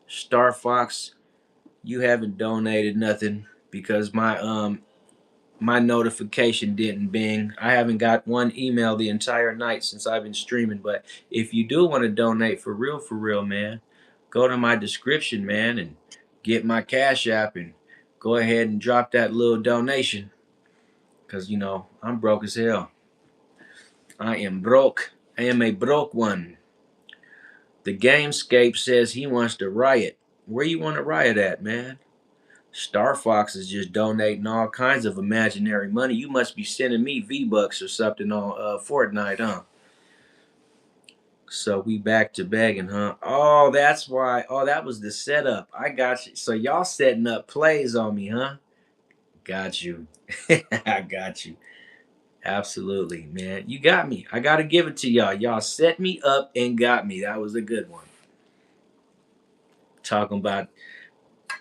Star Fox, you haven't donated nothing because my notification didn't bing. I haven't got one email the entire night since I've been streaming. But if you do want to donate for real, man, go to my description, man, and get my Cash App and go ahead and drop that little donation. Cause I'm broke as hell. I am broke. I am a broke one. The Gamescape says he wants to riot. Where you want to riot at, man? Star Fox is just donating all kinds of imaginary money. You must be sending me V-Bucks or something on Fortnite, huh? So we back to begging, huh? Oh, that's why. Oh, that was the setup. I got you. So y'all setting up plays on me, huh? Got you. I got you. Absolutely, man. You got me. I got to give it to y'all. Y'all set me up and got me. That was a good one. Talking about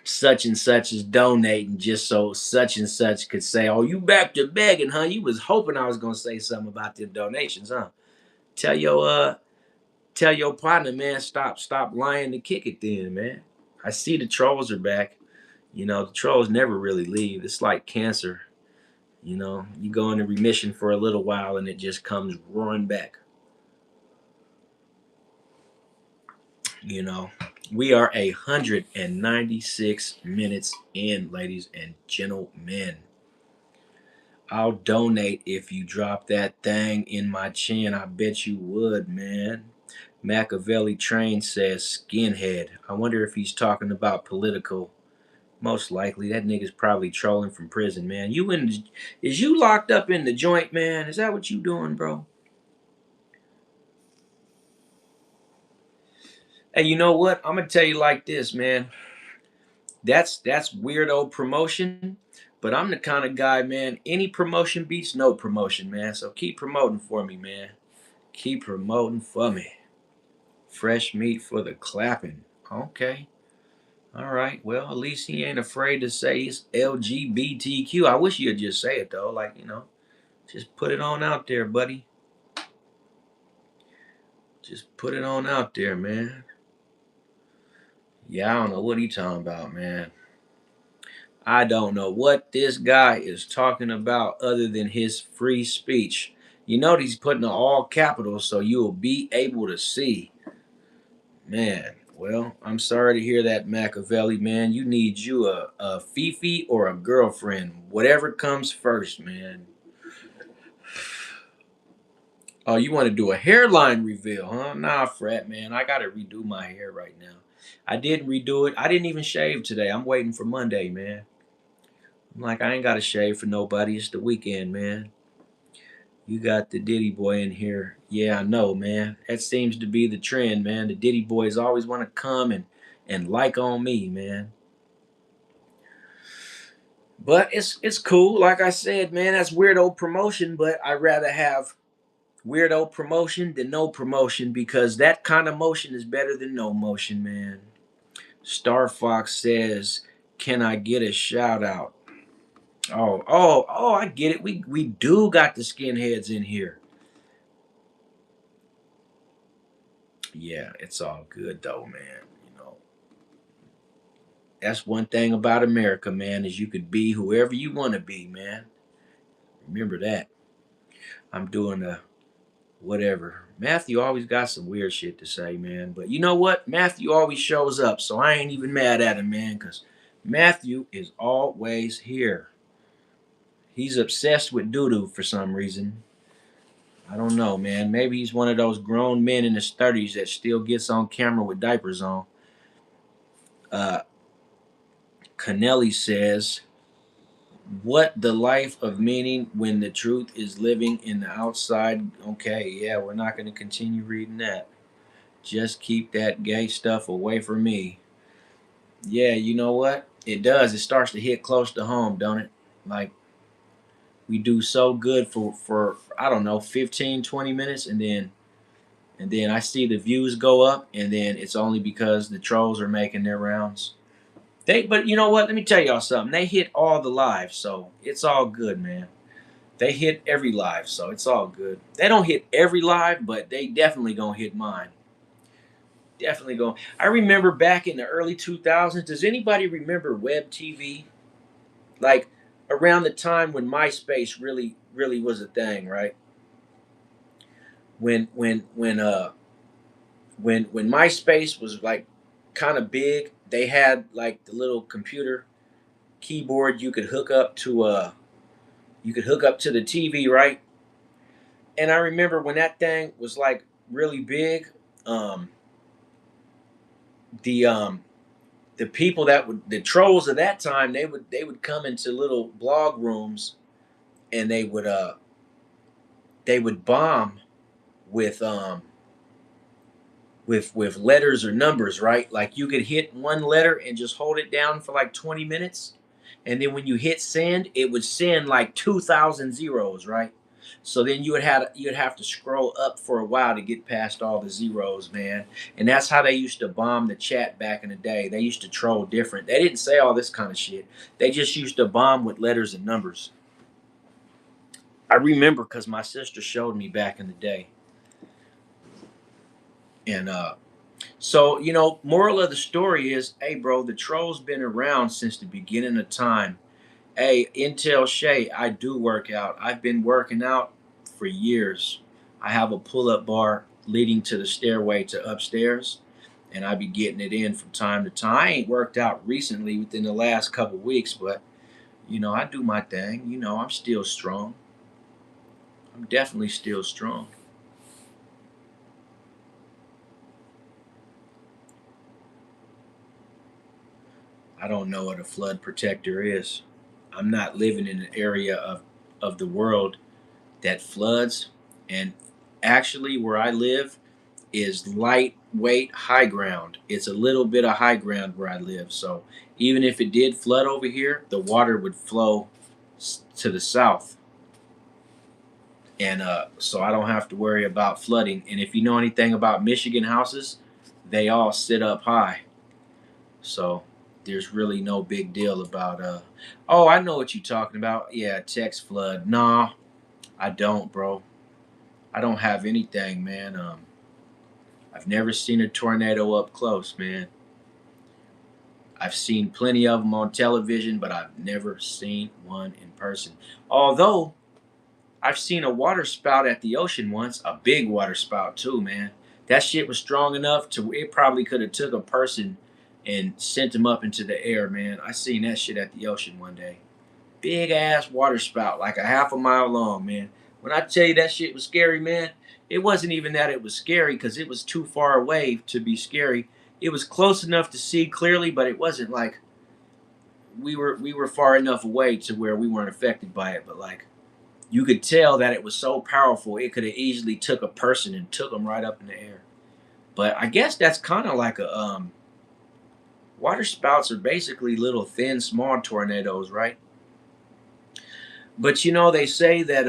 such and such is donating just so such and such could say, "Oh, you back to begging, huh?" You was hoping I was gonna say something about them donations, huh? Tell your tell your partner, man, stop lying to kick it then, man. I see the trolls are back. The trolls never really leave. It's like cancer. You go into remission for a little while and it just comes roaring back. You know, we are 196 minutes in, ladies and gentlemen. I'll donate if you drop that thing in my chin. I bet you would, man. Machiavelli Train says skinhead. I wonder if he's talking about political. Most likely, that nigga's probably trolling from prison, man. Is you locked up in the joint, man? Is that what you doing, bro? Hey, you know what? I'm gonna tell you like this, man. That's weirdo promotion, but I'm the kind of guy, man. Any promotion beats no promotion, man. So keep promoting for me, man. Keep promoting for me. Fresh meat for the clapping. Okay. All right. Well, at least he ain't afraid to say he's LGBTQ. I wish you'd just say it though. Like, just put it on out there, buddy. Just put it on out there, man. Yeah, I don't know what he talking about, man. I don't know what this guy is talking about other than his free speech. You know he's putting all capitals so you will be able to see. Man, well, I'm sorry to hear that, Machiavelli, man. You need you a Fifi or a girlfriend. Whatever comes first, man. Oh, you want to do a hairline reveal, huh? Nah, frat, man. I got to redo my hair right now. I didn't redo it. I didn't even shave today. I'm waiting for Monday, man. I'm like, I ain't got to shave for nobody. It's the weekend, man. You got the Diddy boy in here. Yeah, I know, man. That seems to be the trend, man. The Diddy boys always want to come and like on me, man. But it's cool. Like I said, man, that's weirdo promotion, but I'd rather have weirdo promotion than no promotion because that kind of motion is better than no motion, man. Star Fox says, "Can I get a shout out?" Oh, I get it. We do got the skinheads in here. Yeah, it's all good though, man. You know, that's one thing about America, man, is you could be whoever you want to be, man. Remember that. I'm doing a whatever. Matthew always got some weird shit to say, man. But you know what? Matthew always shows up, so I ain't even mad at him, man, because Matthew is always here. He's obsessed with doo-doo for some reason. I don't know, man. Maybe he's one of those grown men in his 30s that still gets on camera with diapers on. Uh, Kennelly says, "What the life of meaning when the truth is living in the outside?" Okay, yeah, we're not going to continue reading that. Just keep that gay stuff away from me. Yeah, you know what? It does. It starts to hit close to home, don't it? Like we do so good for I don't know, 15, 20 minutes and then I see the views go up and then it's only because the trolls are making their rounds. But you know what? Let me tell y'all something. They hit all the lives, so it's all good, man. They hit every live, so it's all good. They don't hit every live, but they definitely gonna hit mine. Definitely going. I remember back in the early 2000s. Does anybody remember web TV? Like around the time when MySpace really was a thing, right? When when when uh when MySpace was like kind of big, they had like the little computer keyboard you could hook up to the TV, right? And I remember when that thing was like really big, um the um the people that would the trolls of that time they would come into little blog rooms and they would bomb with with letters or numbers, right? Like you could hit one letter and just hold it down for like 20 minutes and then when you hit send it would send like 2,000 zeros, right? So then you'd have to scroll up for a while to get past all the zeros, man. And that's how they used to bomb the chat back in the day. They used to troll different. They didn't say all this kind of shit. They just used to bomb with letters and numbers. I remember because my sister showed me back in the day. And so, moral of the story is, hey, bro, the troll's been around since the beginning of time. Hey, Intel Shay, I do work out. I've been working out for years. I have a pull-up bar leading to the stairway to upstairs, and I be getting it in from time to time. I ain't worked out recently within the last couple weeks, but I do my thing. I'm still strong. I'm definitely still strong. I don't know what a flood protector is. I'm not living in an area of the world that floods. And actually, where I live is lightweight high ground. It's a little bit of high ground where I live. So even if it did flood over here, the water would flow to the south. And so I don't have to worry about flooding. And if you know anything about Michigan houses, they all sit up high. So there's really no big deal about oh, I know what you're talking about. Yeah, text flood. Nah, I don't, bro. I don't have anything, man. I've never seen a tornado up close, man. I've seen plenty of them on television, but I've never seen one in person. Although I've seen a water spout at the ocean once, a big water spout too, man. That shit was strong enough to it probably could have took a person and sent them up into the air, man. I seen that shit at the ocean one day. Big ass water spout, like a half a mile long, man. When I tell you that shit was scary, man, it wasn't even that it was scary because it was too far away to be scary. It was close enough to see clearly, but it wasn't like we were far enough away to where we weren't affected by it. But like you could tell that it was so powerful, it could have easily took a person and took them right up in the air. But I guess that's kind of like a water spouts are basically little thin, small tornadoes, right? But you know they say that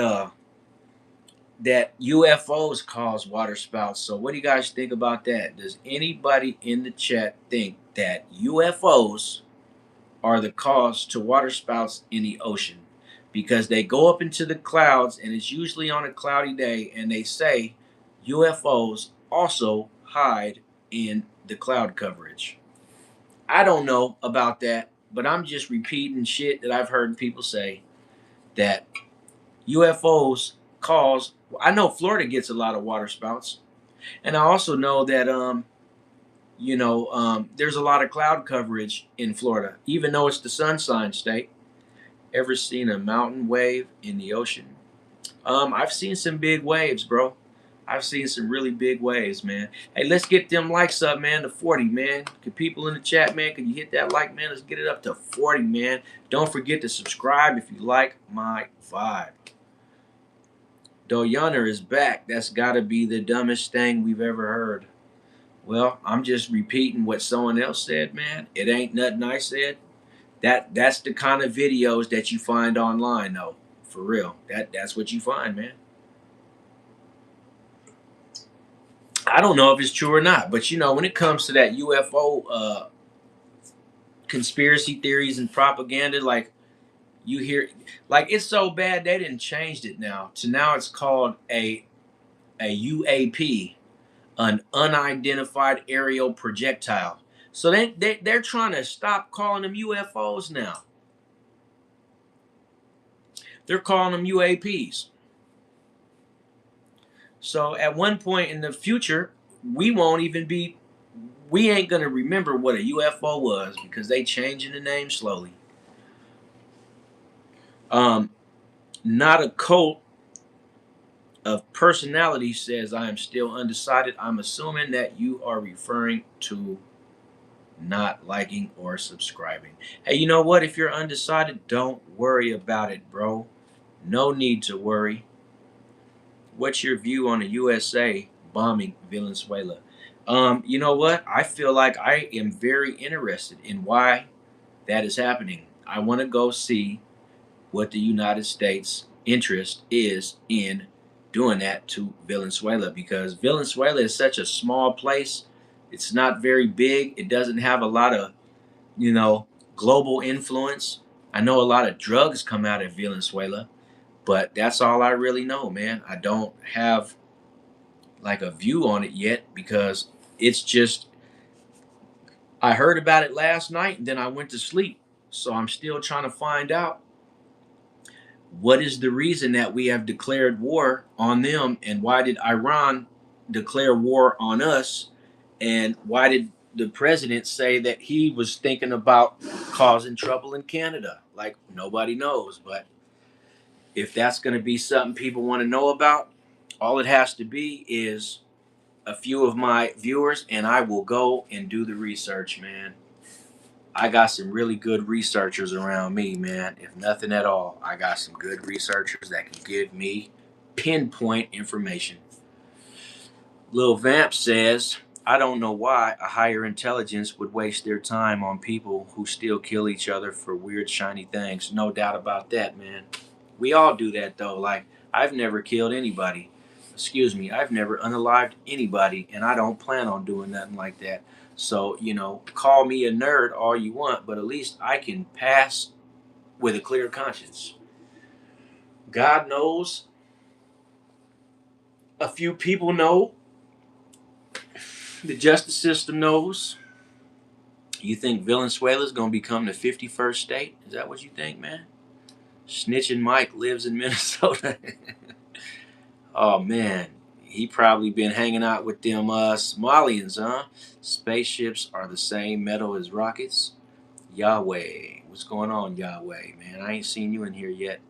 UFOs cause water spouts. So what do you guys think about that? Does anybody in the chat think that UFOs are the cause to water spouts in the ocean? Because they go up into the clouds and it's usually on a cloudy day, and they say UFOs also hide in the cloud coverage. I don't know about that, but I'm just repeating shit that I've heard people say that UFOs cause. I know Florida gets a lot of water spouts, and I also know that there's a lot of cloud coverage in Florida, even though it's the sunshine state. Ever seen a mountain wave in the ocean? I've seen some big waves, bro. I've seen some really big waves, man. Hey, let's get them likes up, man, to 40, man. Can people in the chat, man, can you hit that like, man? Let's get it up to 40, man. Don't forget to subscribe if you like my vibe. Doyaner is back. That's got to be the dumbest thing we've ever heard. Well, I'm just repeating what someone else said, man. It ain't nothing I said. That's the kind of videos that you find online, though. For real. That's what you find, man. I don't know if it's true or not, but you know, when it comes to that UFO conspiracy theories and propaganda, like you hear, like it's so bad they didn't changed it now to now it's called a UAP, an unidentified aerial projectile. So they're trying to stop calling them UFOs now. They're calling them UAPs. So at one point in the future, we won't even be, we ain't gonna remember what a UFO was because they changing the name slowly. Um, Not a cult of personality says I am still undecided. I'm assuming that you are referring to not liking or subscribing. Hey, you know what? If you're undecided, don't worry about it, bro. No need to worry. What's your view on the USA bombing Venezuela? You know what? I feel like I am very interested in why that is happening. I want to go see what the United States interest is in doing that to Venezuela because Venezuela is such a small place. It's not very big. It doesn't have a lot of, you know, global influence. I know a lot of drugs come out of Venezuela, but that's all I really know, man. I don't have like a view on it yet because it's just I heard about it last night and then I went to sleep. So I'm still trying to find out what is the reason that we have declared war on them, and why did Iran declare war on us, and why did the president say that he was thinking about causing trouble in Canada? Like nobody knows, but if that's going to be something people want to know about, all it has to be is a few of my viewers and I will go and do the research, man. I got some really good researchers around me, man. If nothing at all, I got some good researchers that can give me pinpoint information. Lil Vamp says, I don't know why a higher intelligence would waste their time on people who still kill each other for weird, shiny things. No doubt about that, man. We all do that, though. Like, I've never killed anybody. Excuse me, I've never unalived anybody, and I don't plan on doing nothing like that. So, you know, call me a nerd all you want, but at least I can pass with a clear conscience. God knows, a few people know, the justice system knows. You think Venezuela's gonna become the 51st state? Is that what you think, man? Snitching Mike lives in Minnesota. Oh man, he probably been hanging out with them Somalians, huh? Spaceships are the same metal as rockets. Yahweh, what's going on, Yahweh, man? I ain't seen you in here yet,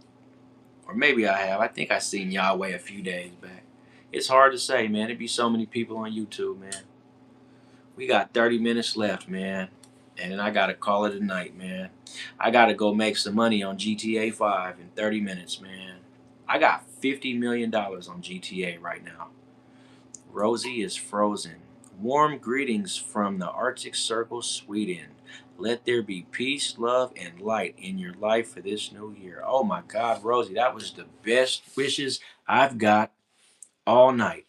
or maybe I have. I think I seen Yahweh a few days back. It's hard to say, man. There be so many people on YouTube, man. We got 30 minutes left, man. And then I gotta call it a night, man. I gotta go make some money on GTA 5 in 30 minutes, man. I got $50 million on GTA right now. Rosie is frozen. Warm greetings from the Arctic Circle, Sweden. Let there be peace, love, and light in your life for this new year. Oh my God, Rosie, that was the best wishes I've got all night.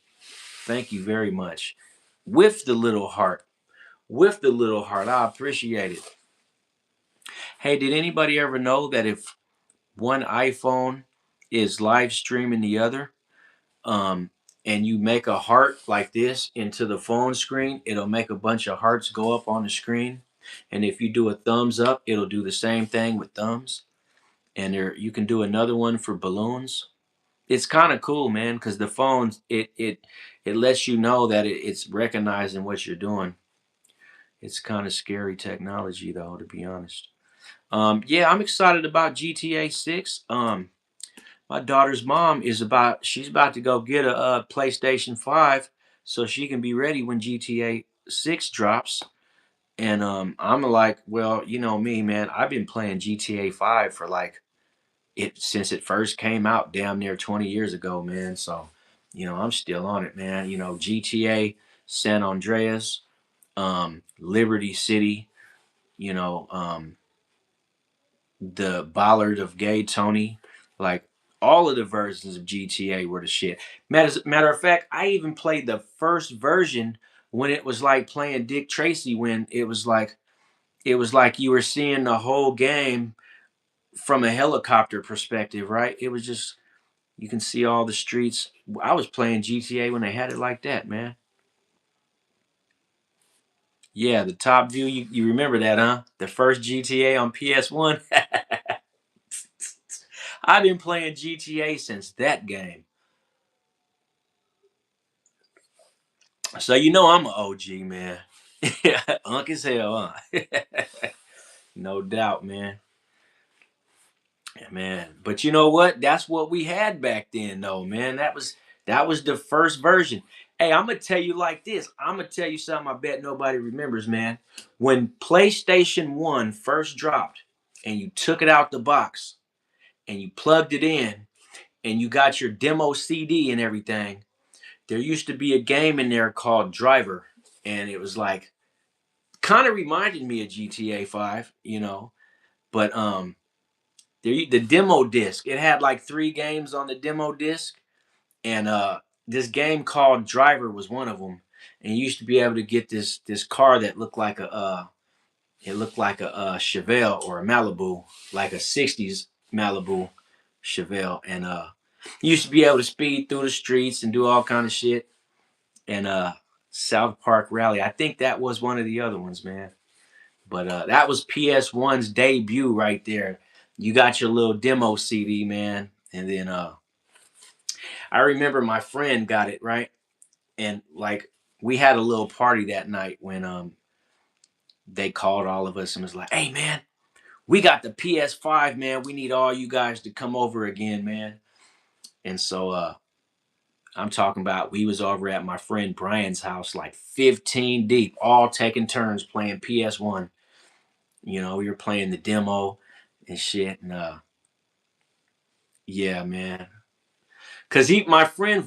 Thank you very much. With the little heart. With the little heart. I appreciate it. Hey, did anybody ever know that if one iPhone is live streaming the other, um, and you make a heart like this into the phone screen, it'll make a bunch of hearts go up on the screen. And if you do a thumbs up, it'll do the same thing with thumbs. And there, you can do another one for balloons. It's kind of cool, man, because the phones it lets you know that it's recognizing what you're doing. It's kind of scary technology, though, to be honest. Yeah, I'm excited about GTA 6. My daughter's mom she's about to go get a PlayStation 5 so she can be ready when GTA 6 drops. And I'm like, well, you know me, man. I've been playing GTA 5 for like it since it first came out damn near 20 years ago, man. So, I'm still on it, man. GTA San Andreas, Liberty City, you know, the Ballad of Gay Tony, like all of the versions of GTA were the shit. Matter of fact, I even played the first version when it was like playing Dick Tracy, when it was like you were seeing the whole game from a helicopter perspective, right? It was just you can see all the streets. I was playing GTA when they had it like that, man. Yeah, the top view. You remember that, huh? The first GTA on PS1. I've been playing GTA since that game. So I'm an OG, man. Yeah, Unk as hell, huh? No doubt, man. Yeah, man. But you know what? That's what we had back then, though, man. That was the first version. Hey, I'm gonna tell you like this. I'm gonna tell you something I bet nobody remembers, man. When PlayStation 1 first dropped and you took it out the box and you plugged it in and you got your demo CD and everything, there used to be a game in there called Driver. And it was like kind of reminded me of GTA 5, but the demo disc, it had like 3 games on the demo disc, and this game called Driver was one of them. And you used to be able to get this car that looked like a Chevelle or a Malibu, like a 60s Malibu Chevelle. And you used to be able to speed through the streets and do all kind of shit. And South Park Rally, I think that was one of the other ones, man. But that was PS1's debut right there. You got your little demo CD, man. And then I remember my friend got it, right? And like we had a little party that night when they called all of us and was like, "Hey man, we got the PS5, man. We need all you guys to come over again, man." And so I'm talking about we was over at my friend Brian's house like 15 deep, all taking turns playing PS1. We were playing the demo and shit. And yeah, man. Cause my friend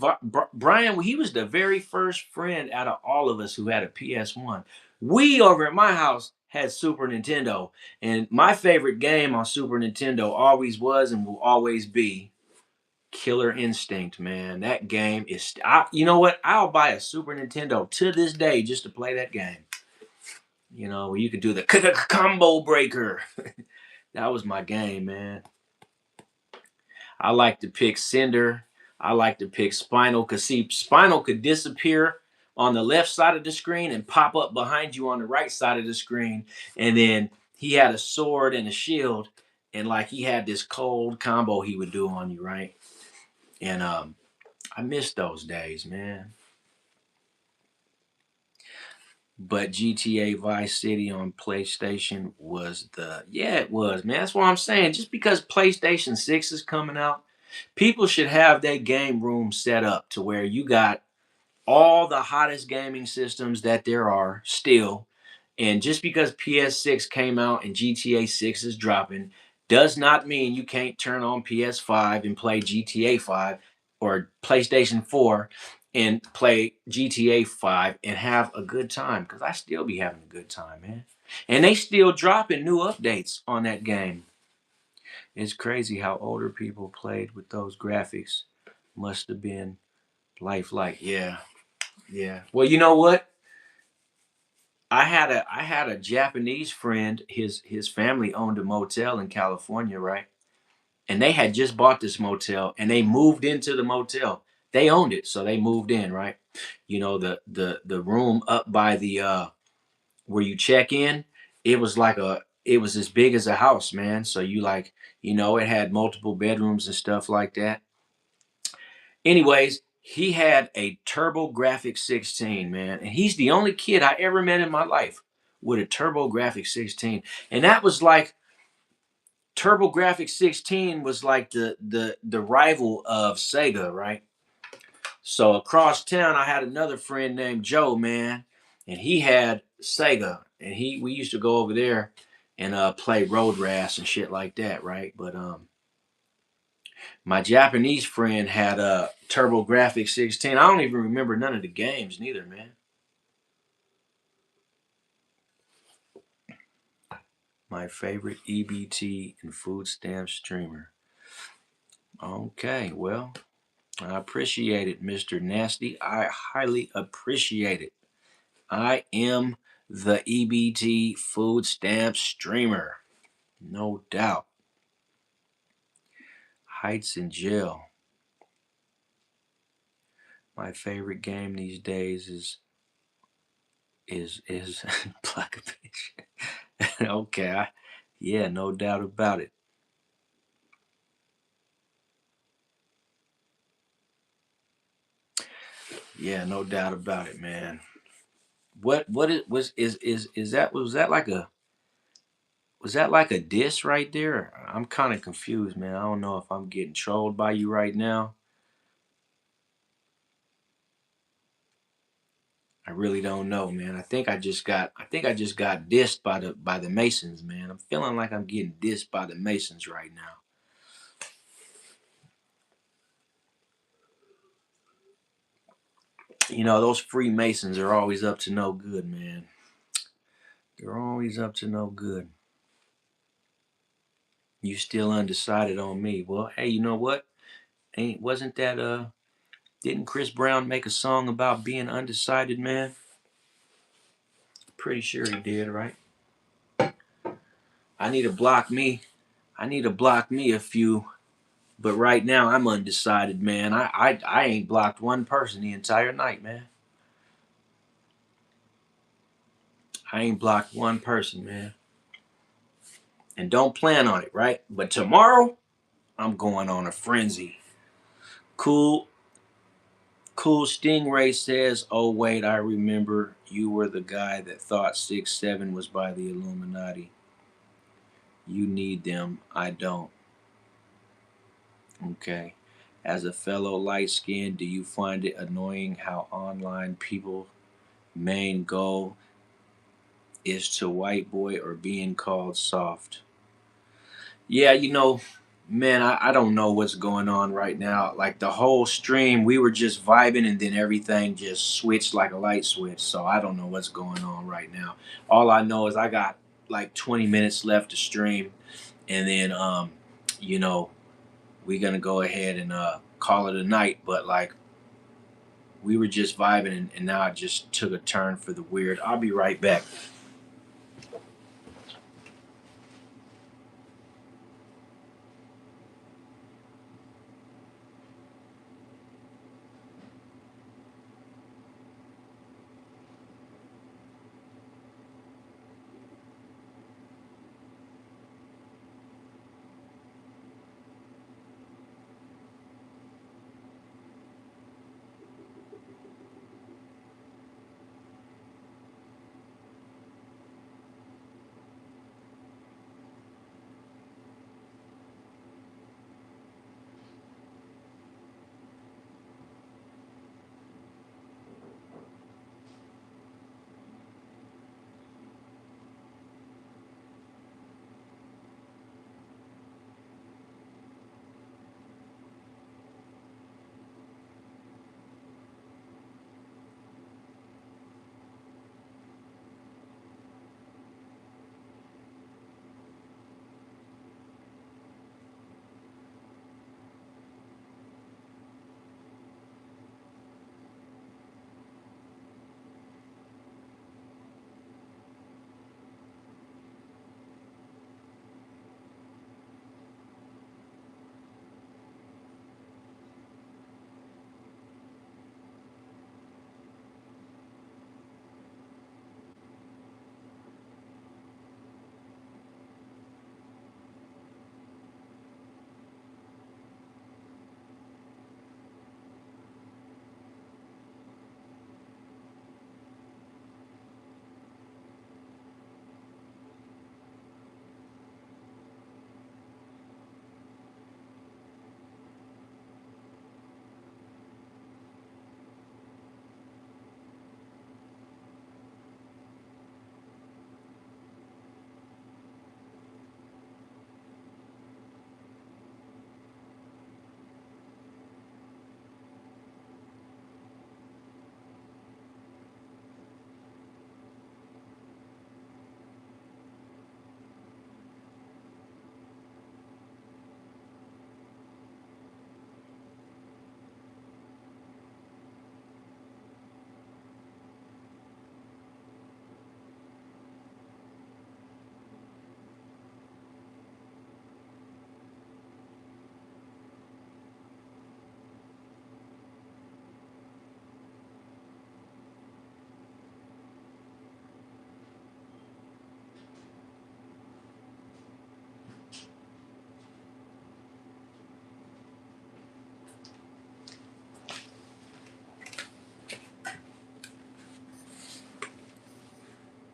Brian, he was the very first friend out of all of us who had a PS1. We over at my house had Super Nintendo, and my favorite game on Super Nintendo always was and will always be Killer Instinct. Man, that game is. You know what? I'll buy a Super Nintendo to this day just to play that game. Where you could do the combo breaker. That was my game, man. I like to pick Cinder. I like to pick Spinal, because see, Spinal could disappear on the left side of the screen and pop up behind you on the right side of the screen. And then he had a sword and a shield, and like he had this cold combo he would do on you, right? And I miss those days, man. But GTA Vice City on PlayStation was yeah, it was, man. That's what I'm saying. Just because PlayStation 6 is coming out, people should have their game room set up to where you got all the hottest gaming systems that there are still. And just because PS6 came out and GTA 6 is dropping does not mean you can't turn on PS5 and play GTA 5 or PlayStation 4 and play GTA 5 and have a good time, because I still be having a good time, man. And they still dropping new updates on that game. It's crazy how older people played with those graphics. Must have been lifelike. Yeah, yeah. Well, you know what? I had a Japanese friend. His family owned a motel in California, right? And they had just bought this motel, and they moved into the motel. They owned it, so they moved in, right? You know, the room up by the where you check in, it was as big as a house, man. So you like, it had multiple bedrooms and stuff like that. Anyways, he had a TurboGrafx 16, man, and he's the only kid I ever met in my life with a TurboGrafx 16, and that was like TurboGrafx 16 was like the rival of Sega, right? So across town, I had another friend named Joe, man, and he had Sega, and we used to go over there and play Road Rash and shit like that, right? But my Japanese friend had a TurboGrafx 16. I don't even remember none of the games, neither, man. My favorite EBT and food stamp streamer. Okay, well, I appreciate it, Mr. Nasty. I highly appreciate it. I am the EBT food stamp streamer. No doubt. Heights in jail. My favorite game these days is Black Bitch. Okay, yeah, no doubt about it. Yeah, no doubt about it, man. What it was is that was that like a diss right there? I'm kind of confused, man. I don't know if I'm getting trolled by you right now. I really don't know, man. I think I just got dissed by the Masons, man. I'm feeling like I'm getting dissed by the Masons right now. You know, those Freemasons are always up to no good, man. They're always up to no good. You still undecided on me. Well, hey, you know what? Ain't wasn't that didn't Chris Brown make a song about being undecided, man? Pretty sure he did, right? I need to block me. I need to block me a few, but right now I'm undecided, man. I ain't blocked one person the entire night, man. I ain't blocked one person, man. And don't plan on it, right? But tomorrow, I'm going on a frenzy. Cool, cool Stingray says, "Oh wait, I remember. You were the guy that thought 6-7 was by the Illuminati. You need them. I don't." Okay. As a fellow light skinned, do you find it annoying how online people main goal is to white boy or being called soft? Yeah, man, I don't know what's going on right now. Like the whole stream, we were just vibing and then everything just switched like a light switch. So I don't know what's going on right now. All I know is I got like 20 minutes left to stream, and then you know, we're gonna go ahead and call it a night. But like we were just vibing, and now it just took a turn for the weird. I'll be right back.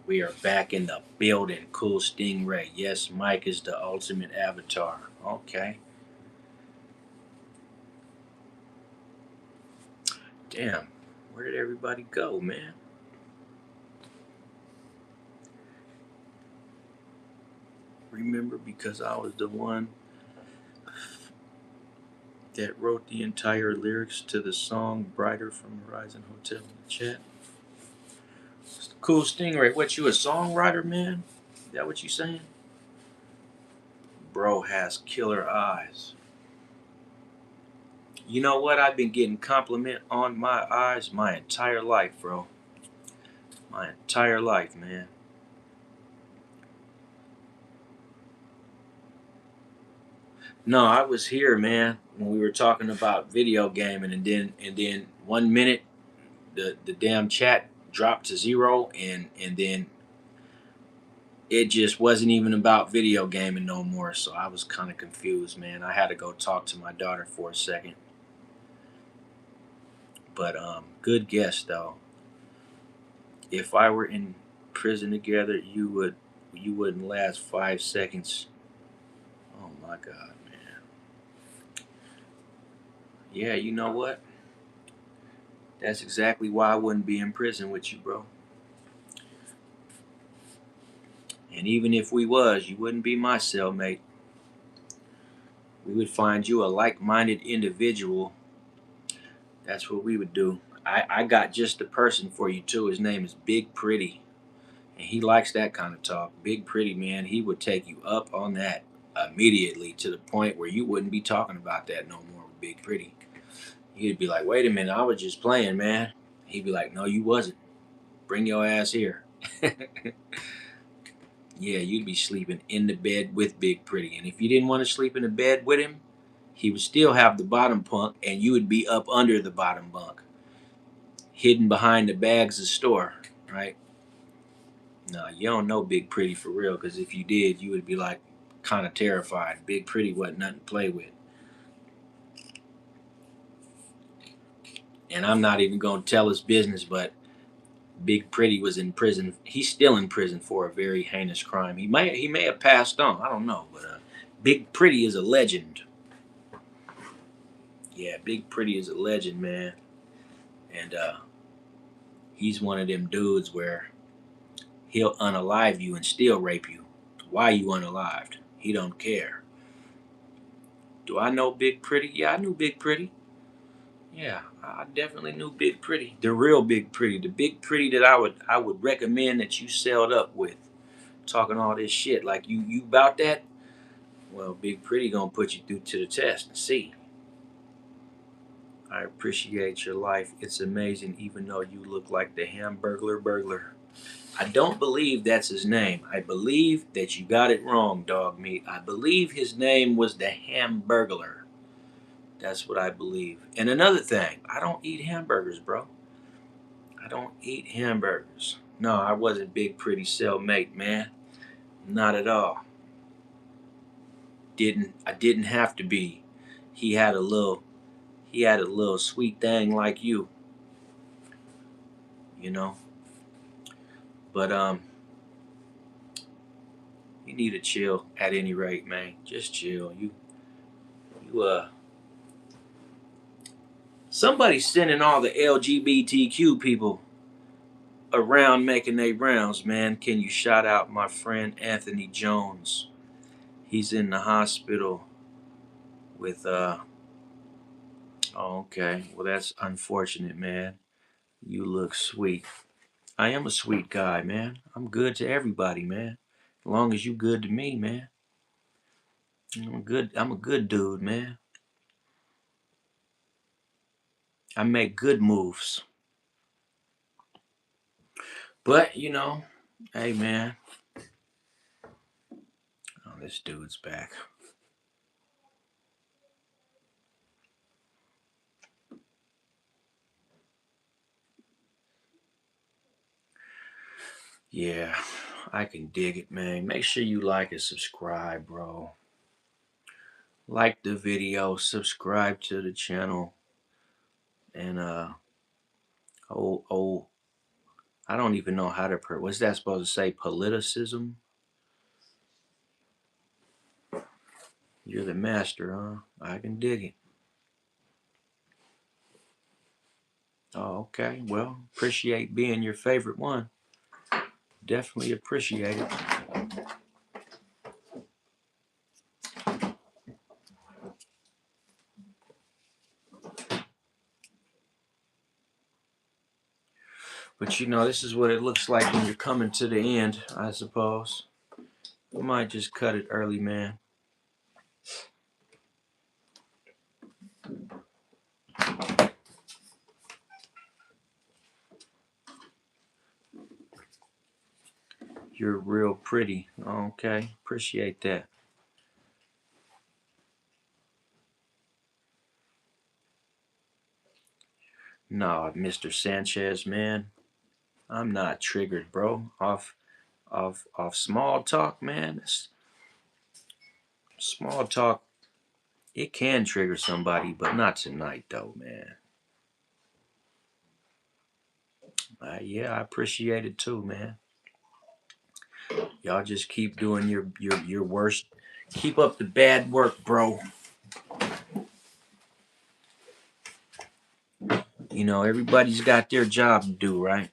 We are back in the building. Cool Stingray. Yes, Mike is the ultimate avatar. Okay. Damn. Where did everybody go, man? Remember, because I was the one that wrote the entire lyrics to the song Brighter from Horizon Hotel in the chat. Cool Stingray. What, you a songwriter, man? Is that what you saying? Bro has killer eyes. You know what? I've been getting compliment on my eyes my entire life, bro. My entire life, man. No, I was here, man, when we were talking about video gaming, and then 1 minute the damn chat dropped to zero, and then it just wasn't even about video gaming no more. So I was kind of confused, man. I had to go talk to my daughter for a second. But good guess though. If I were in prison together, you wouldn't last 5 seconds. Oh my God, man. Yeah, you know what? That's exactly why I wouldn't be in prison with you, bro. And even if we was, you wouldn't be my cellmate. We would find you a like-minded individual. That's what we would do. I got just the person for you too. His name is Big Pretty. And he likes that kind of talk. Big Pretty, man, he would take you up on that immediately to the point where you wouldn't be talking about that no more with Big Pretty. He'd be like, wait a minute, I was just playing, man. He'd be like, no, you wasn't. Bring your ass here. Yeah, you'd be sleeping in the bed with Big Pretty. And if you didn't want to sleep in the bed with him, he would still have the bottom bunk, and you would be up under the bottom bunk, hidden behind the bags of store, right? No, you don't know Big Pretty for real, because if you did, you would be like kind of terrified. Big Pretty wasn't nothing to play with. And I'm not even going to tell his business, but Big Pretty was in prison. He's still in prison for a very heinous crime. He may have passed on. I don't know, but Big Pretty is a legend. Yeah, Big Pretty is a legend, man. And he's one of them dudes where he'll unalive you and still rape you. Why you unalived? He don't care. Do I know Big Pretty? Yeah, I knew Big Pretty. Yeah, I definitely knew Big Pretty. The real Big Pretty. The Big Pretty that I would recommend that you sailed up with. Talking all this shit like you about that? Well, Big Pretty gonna put you through to the test and see. I appreciate your life. It's amazing, even though you look like the Hamburglar Burglar. I don't believe that's his name. I believe that you got it wrong, dog meat. I believe his name was the Hamburglar. That's what I believe. And another thing, I don't eat hamburgers, bro. I don't eat hamburgers. No, I wasn't Big Pretty cellmate, man. Not at all. I didn't have to be. He had a little he had a little sweet thing like you know. But you need to chill at any rate, man. Just chill. You somebody's sending all the LGBTQ people around making their rounds, man. Can you shout out my friend Anthony Jones? He's in the hospital with oh, okay. Well, that's unfortunate, man. You look sweet. I am a sweet guy, man. I'm good to everybody, man. As long as you good to me, man. I'm good. I'm a good dude, man. I make good moves. But hey, man. Oh, this dude's back. Yeah, I can dig it, man. Make sure you like and subscribe, bro. Like the video, subscribe to the channel, and oh, I don't even know how to what's that supposed to say? Politicism? You're the master, huh? I can dig it. Oh, okay. Well, appreciate being your favorite one. Definitely appreciate it. But you know, this is what it looks like when you're coming to the end, I suppose. We might just cut it early, man. You're real pretty. Okay, appreciate that. No, Mr. Sanchez, man, I'm not triggered, bro. Off small talk, man. Small talk, it can trigger somebody, but not tonight, though, man. Yeah, I appreciate it too, man. Y'all just keep doing your worst. Keep up the bad work, bro. You know, everybody's got their job to do, right?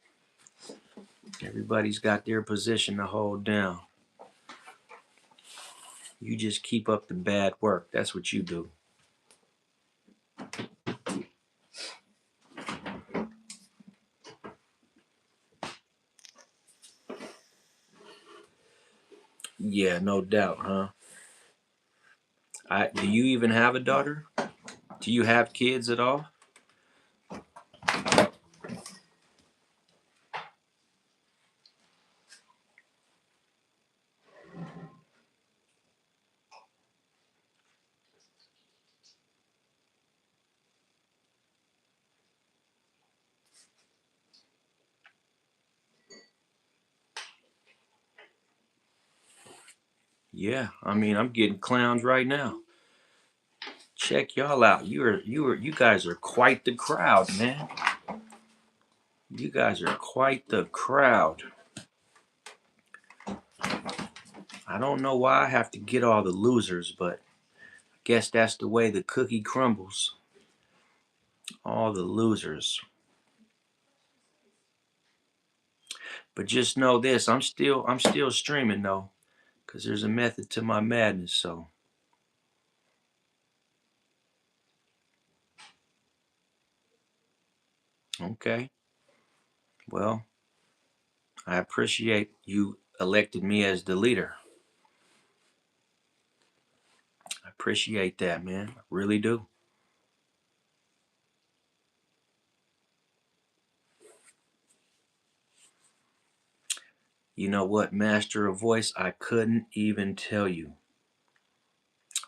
Everybody's got their position to hold down. You just keep up the bad work. That's what you do. Yeah, no doubt, huh? Do you even have a daughter? Do you have kids at all? Yeah, I mean, I'm getting clowns right now. Check y'all out. You guys are quite the crowd, man. You guys are quite the crowd. I don't know why I have to get all the losers, but I guess that's the way the cookie crumbles. All the losers. But just know this, I'm still streaming though, cause there's a method to my madness. So okay, well, I appreciate you elected me as the leader. I appreciate that, man. I really do. You know what, Master of Voice? I couldn't even tell you.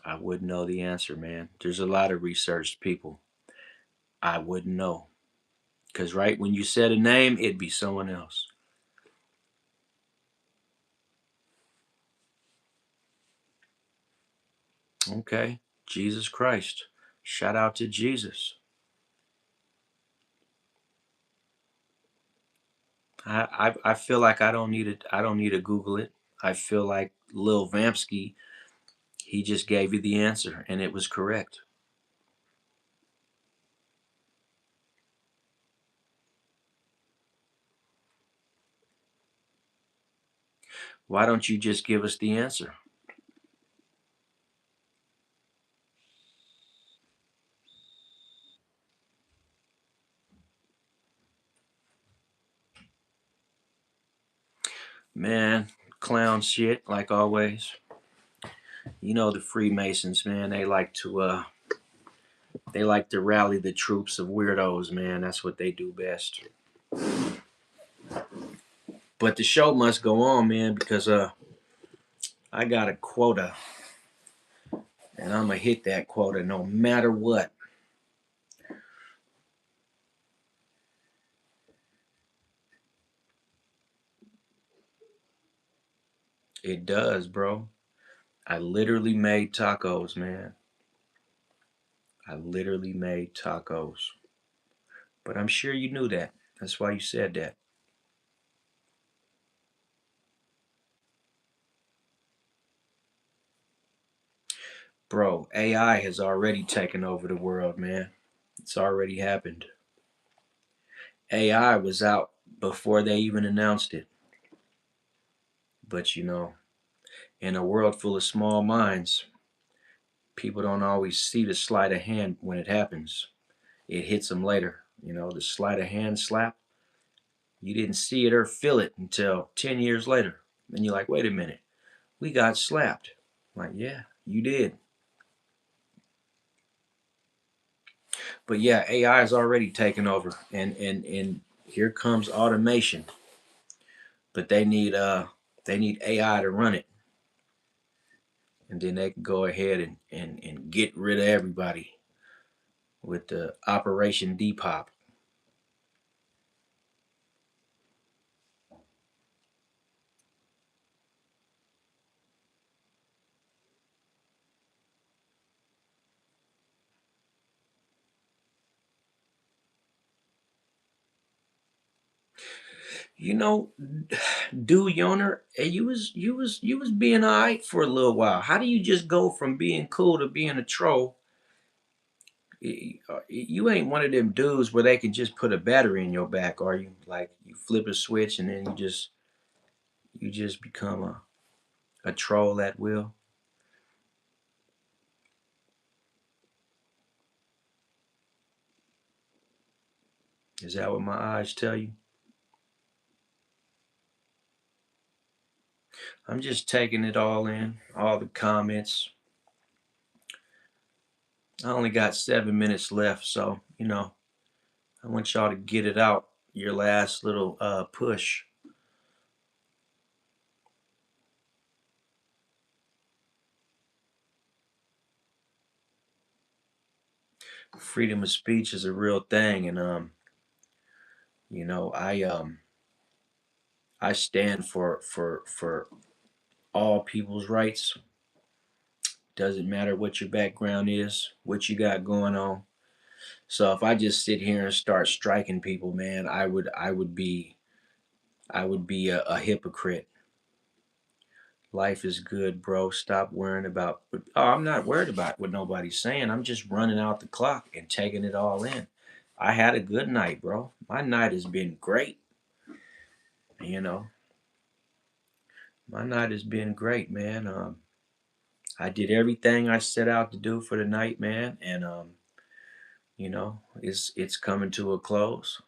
I wouldn't know the answer, man. There's a lot of researched people. I wouldn't know. Because right when you said a name, it'd be someone else. Okay. Jesus Christ. Shout out to Jesus. I feel like I don't need it. I don't need to Google it. I feel like Lil Vampsky, he just gave you the answer and it was correct. Why don't you just give us the answer? Man, clown shit, like always. You know the Freemasons, man, they like to rally the troops of weirdos, man. That's what they do best. But the show must go on, man, because I got a quota and I'm gonna hit that quota no matter what. It does, bro. I literally made tacos, man. I literally made tacos. But I'm sure you knew that. That's why you said that. Bro, AI has already taken over the world, man. It's already happened. AI was out before they even announced it. But in a world full of small minds, people don't always see the sleight of hand when it happens. It hits them later. The sleight of hand slap, you didn't see it or feel it until 10 years later. And you're like, wait a minute, we got slapped. I'm like, yeah, you did. But yeah, AI is already taken over, and here comes automation. But they need AI to run it, and then they can go ahead and get rid of everybody with the Operation Depop. You know, dude Yoner, you was being alright for a little while. How do you just go from being cool to being a troll? You ain't one of them dudes where they can just put a battery in your back, are you? Like you flip a switch and then you just become a troll at will. Is that what my eyes tell you? I'm just taking it all in, all the comments. I only got 7 minutes left, so I want y'all to get it out. Your last little push. Freedom of speech is a real thing, and I stand for all people's rights. Doesn't matter what your background is, what you got going on. So if I just sit here and start striking people, man, I would be a hypocrite. Life is good, bro. Stop worrying about. Oh, I'm not worried about what nobody's saying. I'm just running out the clock and taking it all in. I had a good night, bro. My night has been great. You know, my night has been great, man. I did everything I set out to do for the night, man, and it's coming to a close.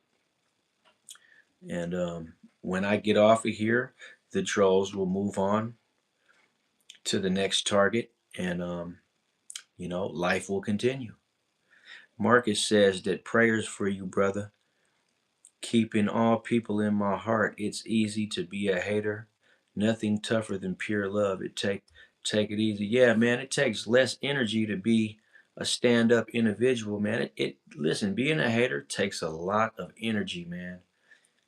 And when I get off of here, the trolls will move on to the next target, and life will continue. Marcus says that prayers for you, brother. Keeping all people in my heart. It's easy to be a hater. Nothing tougher than pure love. Take it easy. Yeah, man, it takes less energy to be a stand-up individual, man. It listen, being a hater takes a lot of energy, man.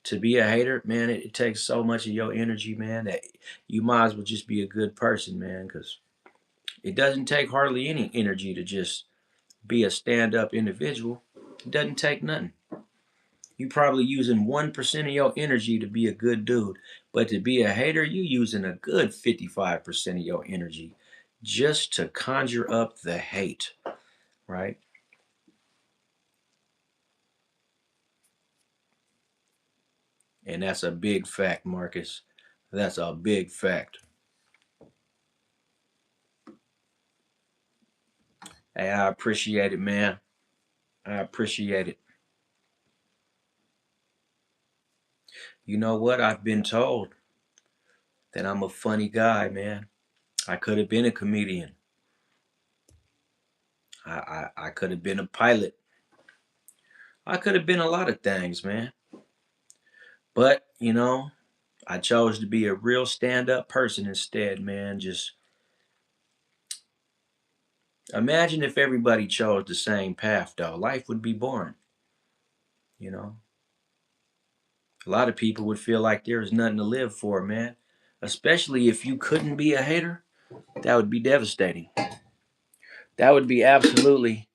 To be a hater, man, it takes so much of your energy, man, that you might as well just be a good person, man, because it doesn't take hardly any energy to just be a stand-up individual. It doesn't take nothing. You probably using 1% of your energy to be a good dude, but to be a hater, you using a good 55% of your energy just to conjure up the hate, right? And that's a big fact, Marcus. That's a big fact. Hey, I appreciate it, man. I appreciate it. You know what? I've been told that I'm a funny guy, man. I could have been a comedian. I could have been a pilot. I could have been a lot of things, man. But, I chose to be a real stand up person instead, man. Just imagine if everybody chose the same path, though. Life would be boring, you know? A lot of people would feel like there is nothing to live for, man. Especially if you couldn't be a hater, that would be devastating. That would be absolutely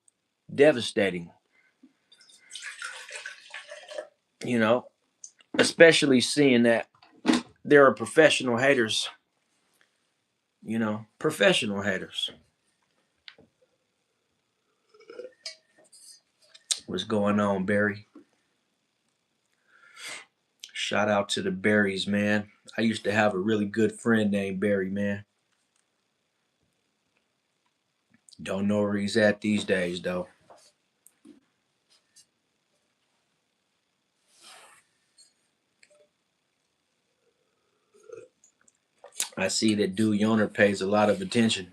devastating, you know? Especially seeing that there are professional haters, professional haters. What's going on, Barry? Shout out to the Barrys, man. I used to have a really good friend named Barry, man. Don't know where he's at these days, though. I see that dude Yoner pays a lot of attention.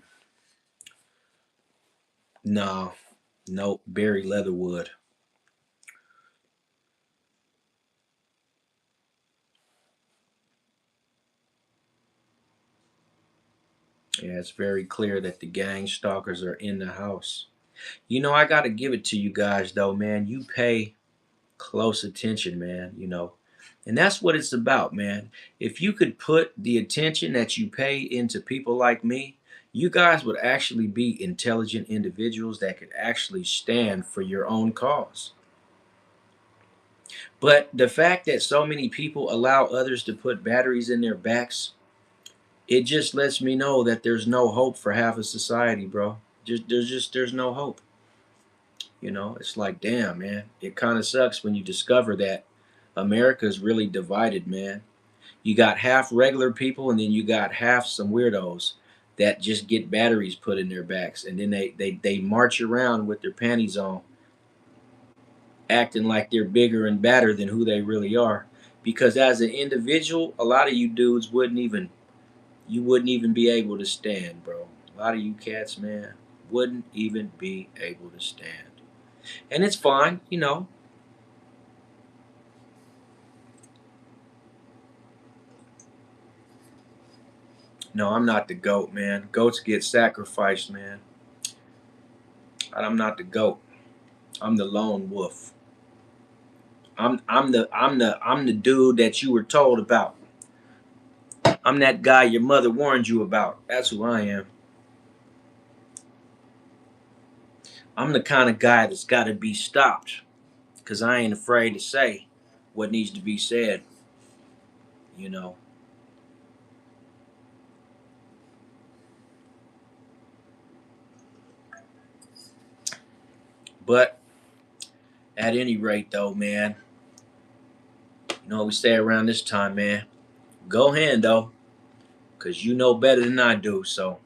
No, nope, Barry Leatherwood. Yeah, it's very clear that the gang stalkers are in the house. You know, I gotta give it to you guys, though, man. You pay close attention, man. And that's what it's about, man. If you could put the attention that you pay into people like me, you guys would actually be intelligent individuals that could actually stand for your own cause. But the fact that so many people allow others to put batteries in their backs, it just lets me know that there's no hope for half of society, bro. There's no hope. It's like, damn, man. It kind of sucks when you discover that America is really divided, man. You got half regular people, and then you got half some weirdos that just get batteries put in their backs, and then they march around with their panties on, acting like they're bigger and badder than who they really are. Because as an individual, a lot of you dudes wouldn't even be able to stand, bro. A lot of you cats, man, wouldn't even be able to stand. And it's fine. No, I'm not the goat, man. Goats get sacrificed, man. I'm not the goat. I'm the lone wolf. I'm the dude that you were told about. I'm that guy your mother warned you about. That's who I am. I'm the kind of guy that's got to be stopped because I ain't afraid to say what needs to be said. You know. But at any rate, though, man, you know what we say around this time, man. Go ahead, though, because you know better than I do. So